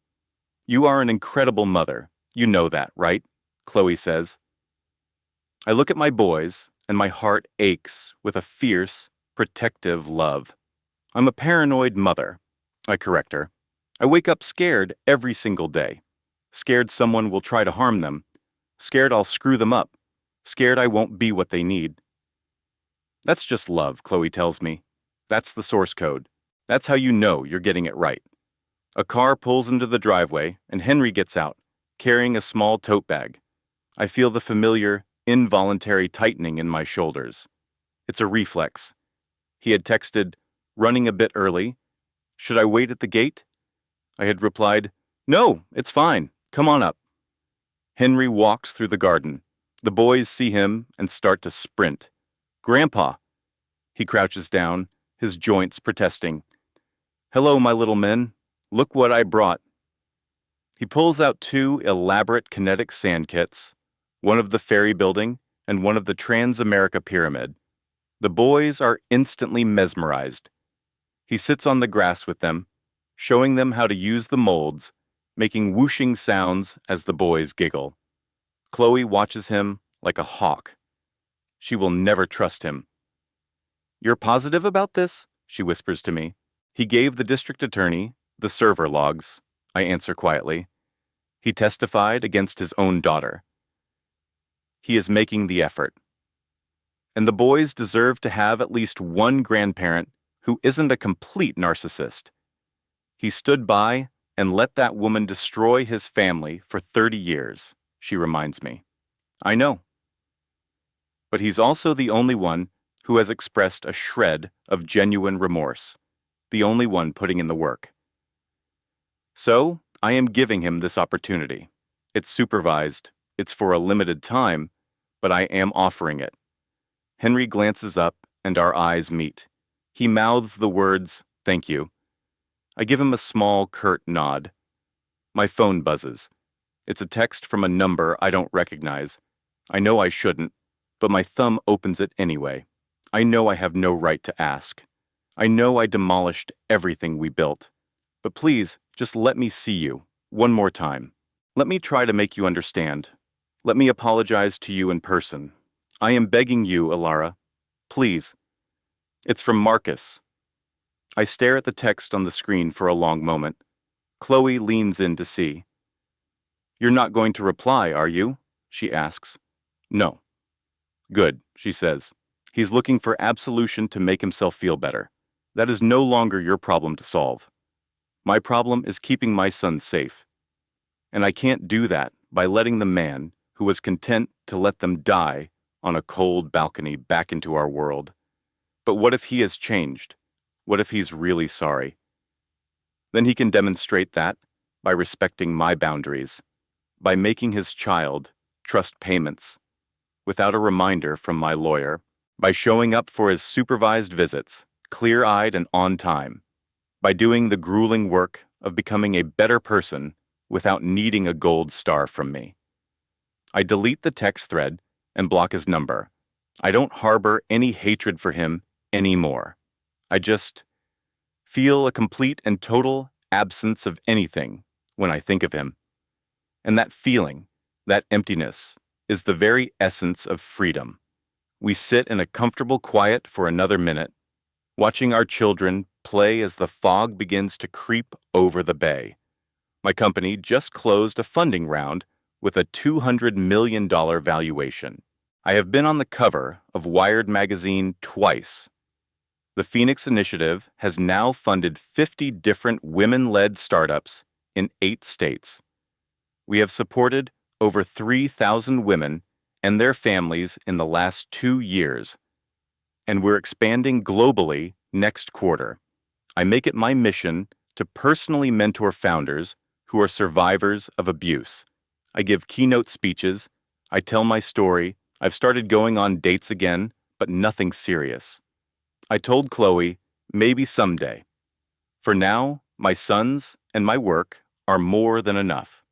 "You are an incredible mother. You know that, right?" Chloe says. I look at my boys, and my heart aches with a fierce, protective love. "I'm a paranoid mother," I correct her. "I wake up scared every single day. Scared someone will try to harm them. Scared I'll screw them up. Scared I won't be what they need." "That's just love," Chloe tells me. "That's the source code. That's how you know you're getting it right." A car pulls into the driveway, and Henry gets out, carrying a small tote bag. I feel the familiar, involuntary tightening in my shoulders. It's a reflex. He had texted, "Running a bit early. Should I wait at the gate?" I had replied, "No, it's fine. Come on up." Henry walks through the garden. The boys see him and start to sprint. "Grandpa!" He crouches down, his joints protesting. "Hello, my little men. Look what I brought." He pulls out two elaborate kinetic sand kits, one of the ferry building and one of the Trans-America Pyramid. The boys are instantly mesmerized. He sits on the grass with them, showing them how to use the molds, making whooshing sounds as the boys giggle. Chloe watches him like a hawk. She will never trust him. "You're positive about this?" she whispers to me. "He gave the district attorney the server logs," I answer quietly. "He testified against his own daughter. He is making the effort. And the boys deserve to have at least one grandparent who isn't a complete narcissist. He stood by and let that woman destroy his family for 30 years, she reminds me. I know. But he's also the only one who has expressed a shred of genuine remorse, the only one putting in the work. So, I am giving him this opportunity. It's supervised, it's for a limited time, but I am offering it. Henry glances up, and our eyes meet. He mouths the words, "Thank you." I give him a small, curt nod. My phone buzzes. It's a text from a number I don't recognize. I know I shouldn't, but my thumb opens it anyway. I know I have no right to ask. I know I demolished everything we built. But please, just let me see you, one more time. Let me try to make you understand. Let me apologize to you in person. I am begging you, Alara. Please. It's from Marcus. I stare at the text on the screen for a long moment. Chloe leans in to see. "You're not going to reply, are you?" she asks. "No." "Good," she says. "He's looking for absolution to make himself feel better. That is no longer your problem to solve. My problem is keeping my son safe. And I can't do that by letting the man who was content to let them die on a cold balcony back into our world. But what if he has changed? What if he's really sorry? Then he can demonstrate that by respecting my boundaries, by making his child trust payments, without a reminder from my lawyer, By showing up for his supervised visits, clear-eyed and on time. By doing the grueling work of becoming a better person without needing a gold star from me. I delete the text thread and block his number. I don't harbor any hatred for him anymore. I just feel a complete and total absence of anything when I think of him. And that feeling, that emptiness, is the very essence of freedom. We sit in a comfortable quiet for another minute, watching our children play as the fog begins to creep over the bay. My company just closed a funding round with a $200 million valuation. I have been on the cover of Wired magazine twice. The Phoenix Initiative has now funded 50 different women-led startups in 8 states. We have supported over 3,000 women and their families in the last 2 years, and we're expanding globally next quarter. I make it my mission to personally mentor founders who are survivors of abuse. I give keynote speeches, I tell my story, I've started going on dates again, but nothing serious. I told Chloe, maybe someday. For now, my sons and my work are more than enough.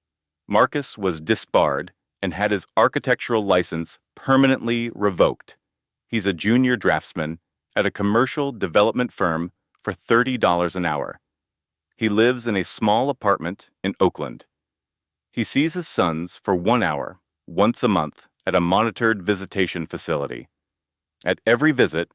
Marcus was disbarred and had his architectural license permanently revoked. He's a junior draftsman at a commercial development firm for $30 an hour. He lives in a small apartment in Oakland. He sees his sons for 1 hour, once a month, at a monitored visitation facility. At every visit,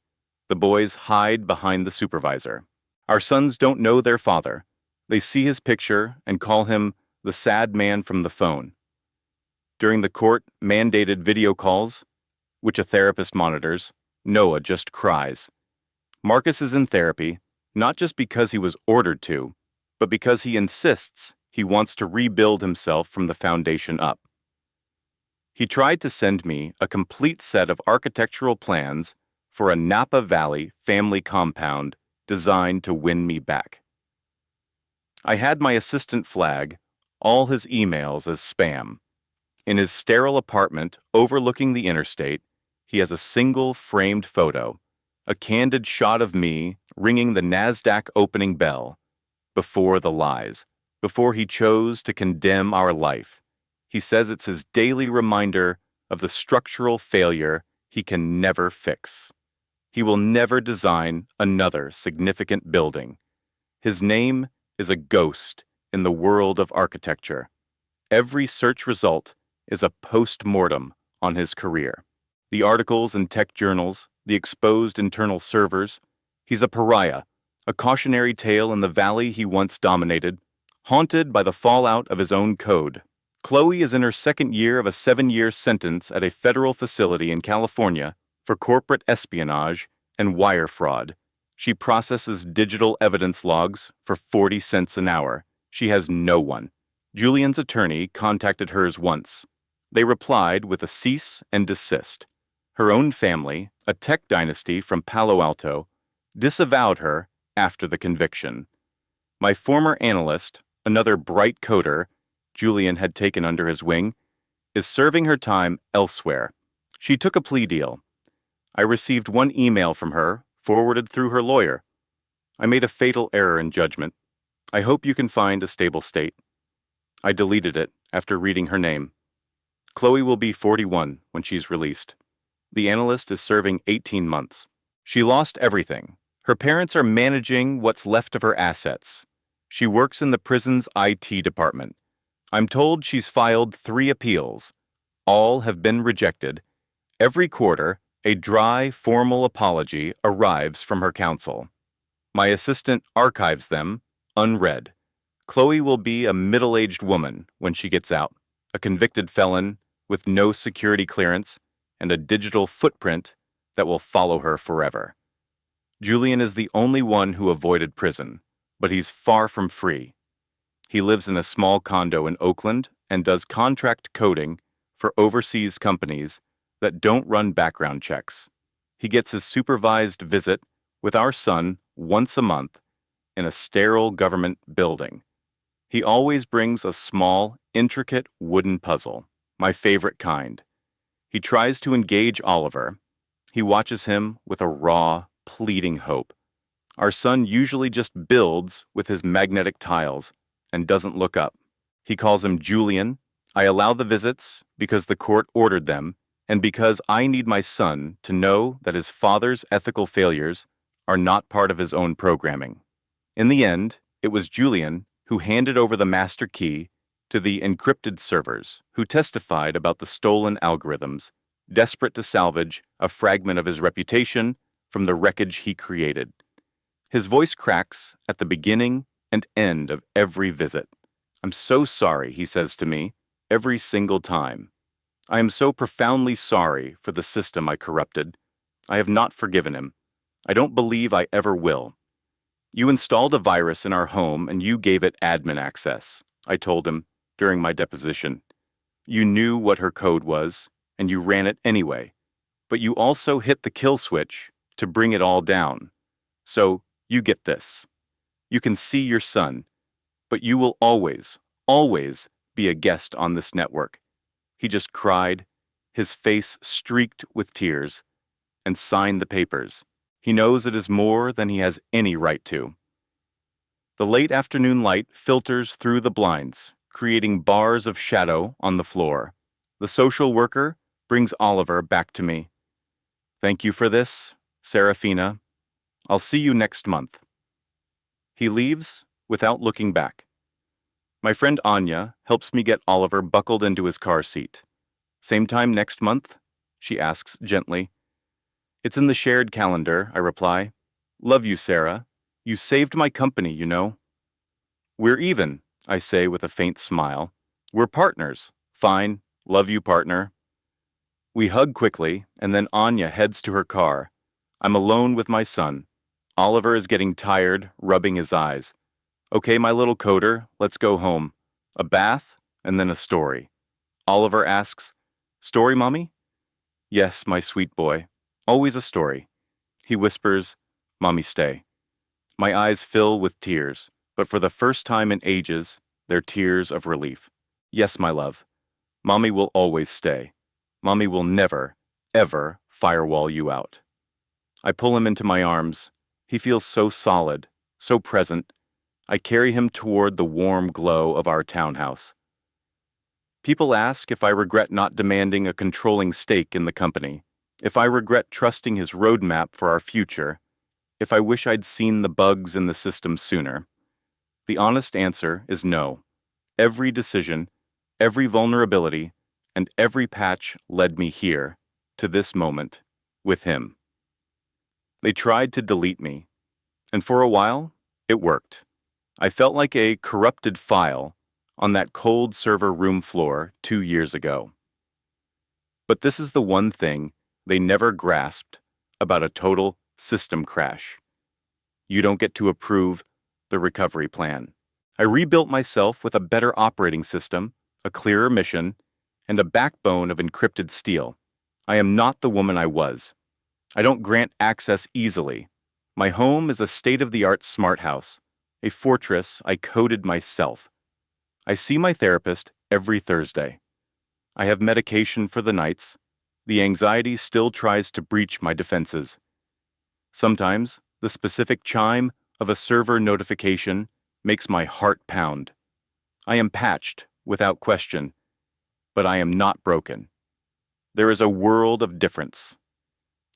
the boys hide behind the supervisor. Our sons don't know their father. They see his picture and call him the sad man from the phone. During the court-mandated video calls, which a therapist monitors, Noah just cries. Marcus is in therapy, not just because he was ordered to, but because he insists he wants to rebuild himself from the foundation up. He tried to send me a complete set of architectural plans for a Napa Valley family compound designed to win me back. I had my assistant flag all his emails as spam. In his sterile apartment overlooking the interstate, he has a single framed photo, a candid shot of me ringing the NASDAQ opening bell. Before the lies, before he chose to condemn our life. He says it's his daily reminder of the structural failure he can never fix. He will never design another significant building. His name is a ghost in the world of architecture. Every search result is a post-mortem on his career. The articles in tech journals, the exposed internal servers. He's a pariah, a cautionary tale in the valley he once dominated, haunted by the fallout of his own code. Chloe is in her second year of a 7-year sentence at a federal facility in California for corporate espionage and wire fraud. She processes digital evidence logs for 40 cents an hour. She has no one. Julian's attorney contacted hers once. They replied with a cease and desist. Her own family, a tech dynasty from Palo Alto, disavowed her after the conviction. My former analyst, another bright coder Julian had taken under his wing, is serving her time elsewhere. She took a plea deal. I received one email from her, forwarded through her lawyer. I made a fatal error in judgment. I hope you can find a stable state. I deleted it after reading her name. Chloe will be 41 when she's released. The analyst is serving 18 months. She lost everything. Her parents are managing what's left of her assets. She works in the prison's IT department. I'm told she's filed 3 appeals. All have been rejected. Every quarter, a dry, formal apology arrives from her counsel. My assistant archives them, unread. Chloe will be a middle-aged woman when she gets out, a convicted felon with no security clearance and a digital footprint that will follow her forever. Julian is the only one who avoided prison, but he's far from free. He lives in a small condo in Oakland and does contract coding for overseas companies that don't run background checks. He gets his supervised visit with our son once a month in a sterile government building. He always brings a small, intricate wooden puzzle, my favorite kind. He tries to engage Oliver. He watches him with a raw, pleading hope. Our son usually just builds with his magnetic tiles and doesn't look up. He calls him Julian. I allow the visits because the court ordered them and because I need my son to know that his father's ethical failures are not part of his own programming. In the end, it was Julian who handed over the master key to the encrypted servers who testified about the stolen algorithms, desperate to salvage a fragment of his reputation from the wreckage he created. His voice cracks at the beginning and end of every visit. "I'm so sorry," he says to me, every single time. "I am so profoundly sorry for the system I corrupted. I have not forgiven him. I don't believe I ever will. You installed a virus in our home and you gave it admin access," I told him during my deposition. "You knew what her code was, and you ran it anyway. But you also hit the kill switch to bring it all down. So, you get this. You can see your son, but you will always, always be a guest on this network." He just cried, his face streaked with tears, and signed the papers. He knows it is more than he has any right to. The late afternoon light filters through the blinds, creating bars of shadow on the floor. The social worker brings Oliver back to me. "Thank you for this, Serafina. I'll see you next month." He leaves without looking back. My friend Anya helps me get Oliver buckled into his car seat. "Same time next month?" she asks gently. "It's in the shared calendar," I reply. "Love you, Sarah. You saved my company, you know." "We're even," I say with a faint smile. "We're partners." "Fine. Love you, partner." We hug quickly, and then Anya heads to her car. I'm alone with my son. Oliver is getting tired, rubbing his eyes. "Okay, my little coder, let's go home. A bath, and then a story." Oliver asks, "Story, Mommy?" "Yes, my sweet boy. Always a story." He whispers, "Mommy, stay." My eyes fill with tears, but for the first time in ages, they're tears of relief. "Yes, my love. Mommy will always stay. Mommy will never, ever firewall you out." I pull him into my arms. He feels so solid, so present. I carry him toward the warm glow of our townhouse. People ask if I regret not demanding a controlling stake in the company, if I regret trusting his roadmap for our future, if I wish I'd seen the bugs in the system sooner. The honest answer is no. Every decision, every vulnerability, and every patch led me here, to this moment, with him. They tried to delete me, and for a while, it worked. I felt like a corrupted file on that cold server room floor 2 years ago. But this is the one thing they never grasped about a total system crash. You don't get to approve the recovery plan. I rebuilt myself with a better operating system, a clearer mission, and a backbone of encrypted steel. I am not the woman I was. I don't grant access easily. My home is a state-of-the-art smart house, a fortress I coded myself. I see my therapist every Thursday. I have medication for the nights. The anxiety still tries to breach my defenses. Sometimes, the specific chime of a server notification makes my heart pound. I am patched, without question, but I am not broken. There is a world of difference.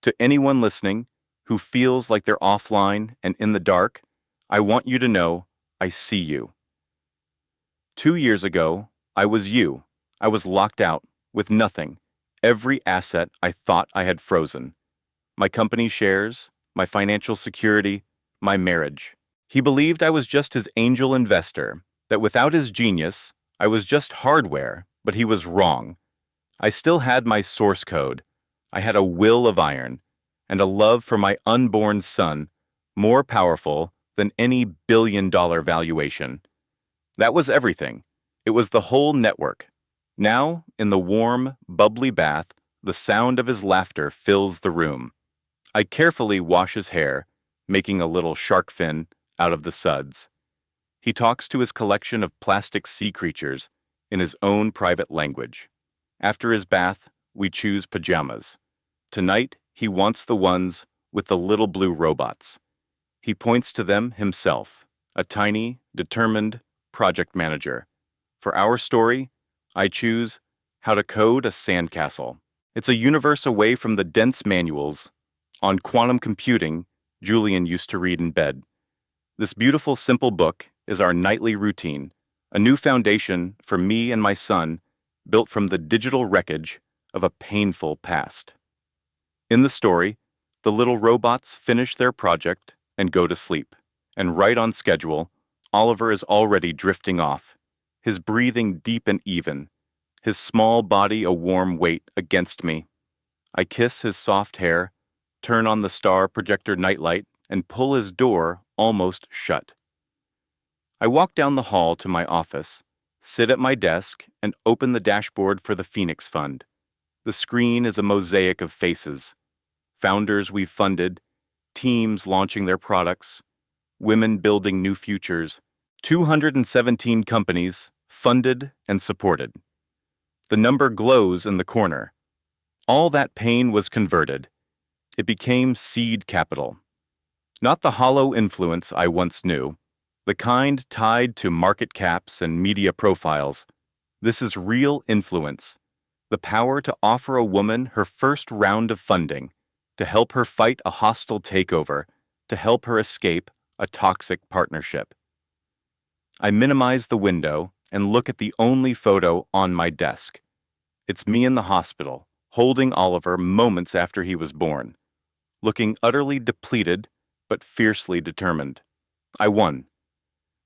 To anyone listening who feels like they're offline and in the dark, I want you to know I see you. 2 years ago, I was you. I was locked out, with nothing, every asset I thought I had frozen. My company shares, my financial security, my marriage. He believed I was just his angel investor, that without his genius, I was just hardware, but he was wrong. I still had my source code. I had a will of iron, and a love for my unborn son, more powerful than any billion-dollar valuation. That was everything. It was the whole network. Now, in the warm, bubbly bath, the sound of his laughter fills the room. I carefully wash his hair, making a little shark fin out of the suds. He talks to his collection of plastic sea creatures in his own private language. After his bath, we choose pajamas. Tonight, He wants the ones with the little blue robots. He points to them himself, a tiny, determined project manager. For our story, I choose How to Code a Sandcastle. It's a universe away from the dense manuals on quantum computing Julian used to read in bed. This beautiful, simple book is our nightly routine, a new foundation for me and my son, built from the digital wreckage of a painful past. In the story, the little robots finish their project and go to sleep, and right on schedule, Oliver is already drifting off, his breathing deep and even, his small body a warm weight against me. I kiss his soft hair, turn on the star projector nightlight, and pull his door almost shut. I walk down the hall to my office, sit at my desk, and open the dashboard for the Phoenix Fund. The screen is a mosaic of faces. Founders we've funded, teams launching their products, women building new futures, 217 companies funded and supported. The number glows in the corner. All that pain was converted. It became seed capital. Not the hollow influence I once knew, the kind tied to market caps and media profiles. This is real influence, the power to offer a woman her first round of funding, to help her fight a hostile takeover, to help her escape a toxic partnership. I minimize the window and look at the only photo on my desk. It's me in the hospital, holding Oliver moments after he was born, looking utterly depleted but fiercely determined. I won.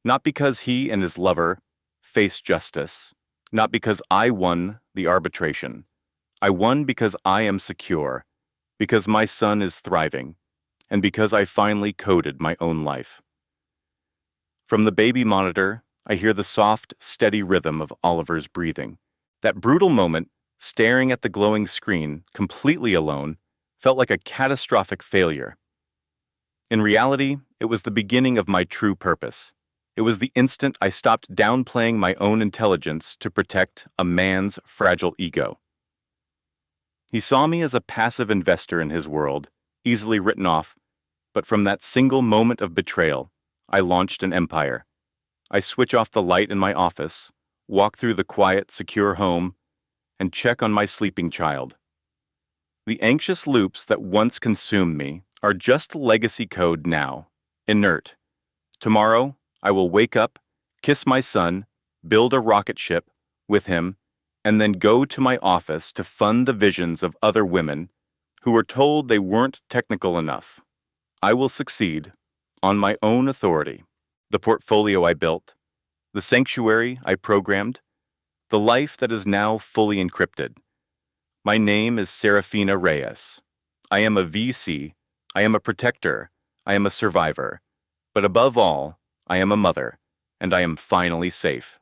Not because he and his lover faced justice, not because I won the arbitration. I won because I am secure, because my son is thriving, and because I finally coded my own life. From the baby monitor, I hear the soft, steady rhythm of Oliver's breathing. That brutal moment, staring at the glowing screen, completely alone, felt like a catastrophic failure. In reality, it was the beginning of my true purpose. It was the instant I stopped downplaying my own intelligence to protect a man's fragile ego. He saw me as a passive investor in his world, easily written off, but from that single moment of betrayal, I launched an empire. I switch off the light in my office, walk through the quiet, secure home, and check on my sleeping child. The anxious loops that once consumed me are just legacy code now, inert. Tomorrow, I will wake up, kiss my son, build a rocket ship with him, and then go to my office to fund the visions of other women who were told they weren't technical enough. I will succeed on my own authority. The portfolio I built, the sanctuary I programmed, the life that is now fully encrypted. My name is Serafina Reyes. I am a VC, I am a protector, I am a survivor, but above all, I am a mother, and I am finally safe.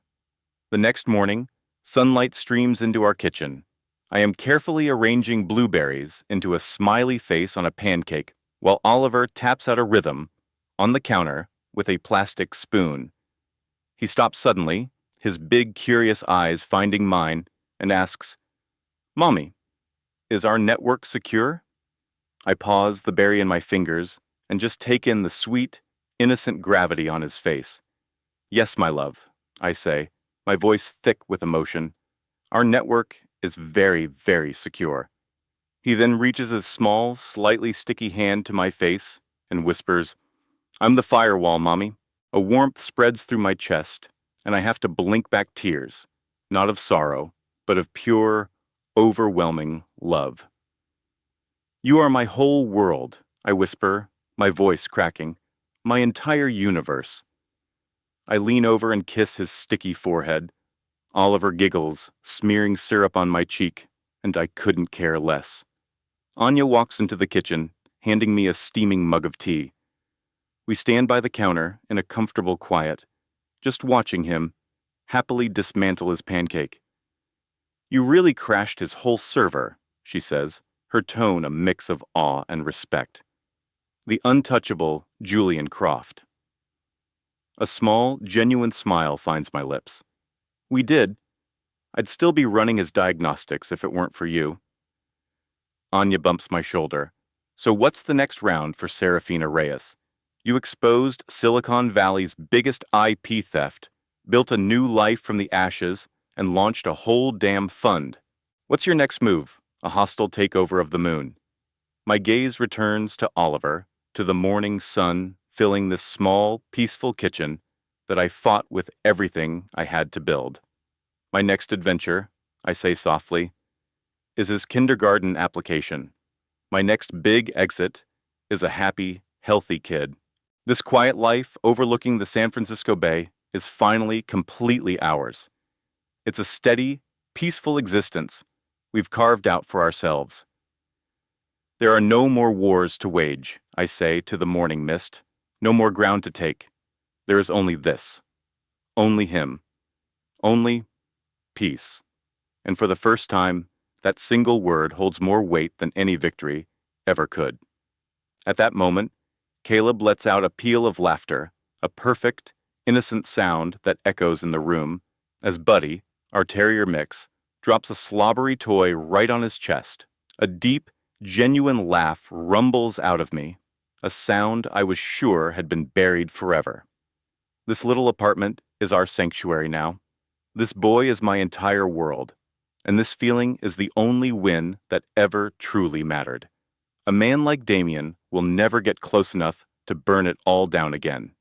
The next morning, sunlight streams into our kitchen. I am carefully arranging blueberries into a smiley face on a pancake while Oliver taps out a rhythm on the counter with a plastic spoon. He stops suddenly, his big, curious eyes finding mine, and asks, "Mommy, is our network secure?" I pause, the berry in my fingers, and just take in the sweet, innocent gravity on his face. "Yes, my love," I say, my voice thick with emotion. "Our network is very, very secure." He then reaches his small, slightly sticky hand to my face and whispers, "I'm the firewall, Mommy." A warmth spreads through my chest, and I have to blink back tears, not of sorrow, but of pure, overwhelming love. "You are my whole world," I whisper, my voice cracking, "my entire universe." I lean over and kiss his sticky forehead. Oliver giggles, smearing syrup on my cheek, and I couldn't care less. Anya walks into the kitchen, handing me a steaming mug of tea. We stand by the counter in a comfortable quiet, just watching him happily dismantle his pancake. "You really crashed his whole server," she says, her tone a mix of awe and respect. The untouchable Julian Croft. A small, genuine smile finds my lips. "We did. I'd still be running his diagnostics if it weren't for you." Anya bumps my shoulder, So what's the next round for Serafina Reyes? You exposed Silicon Valley's biggest IP theft, built a new life from the ashes, and launched a whole damn fund. What's your next move? A hostile takeover of the moon. My gaze returns to Oliver, to the morning sun filling this small, peaceful kitchen that I fought with everything I had to build. My next adventure, I say softly, is his kindergarten application. My next big exit is a happy, healthy kid. This quiet life overlooking the San Francisco Bay is finally completely ours. It's a steady, peaceful existence we've carved out for ourselves. There are no more wars to wage, I say to the morning mist, no more ground to take. There is only this, only him, only peace. And for the first time, that single word holds more weight than any victory ever could. At that moment, Caleb lets out a peal of laughter, a perfect, innocent sound that echoes in the room, as Buddy, our terrier mix, drops a slobbery toy right on his chest. A deep, genuine laugh rumbles out of me, a sound I was sure had been buried forever. This little apartment is our sanctuary now. This boy is my entire world, and this feeling is the only win that ever truly mattered. A man like Damien will never get close enough to burn it all down again.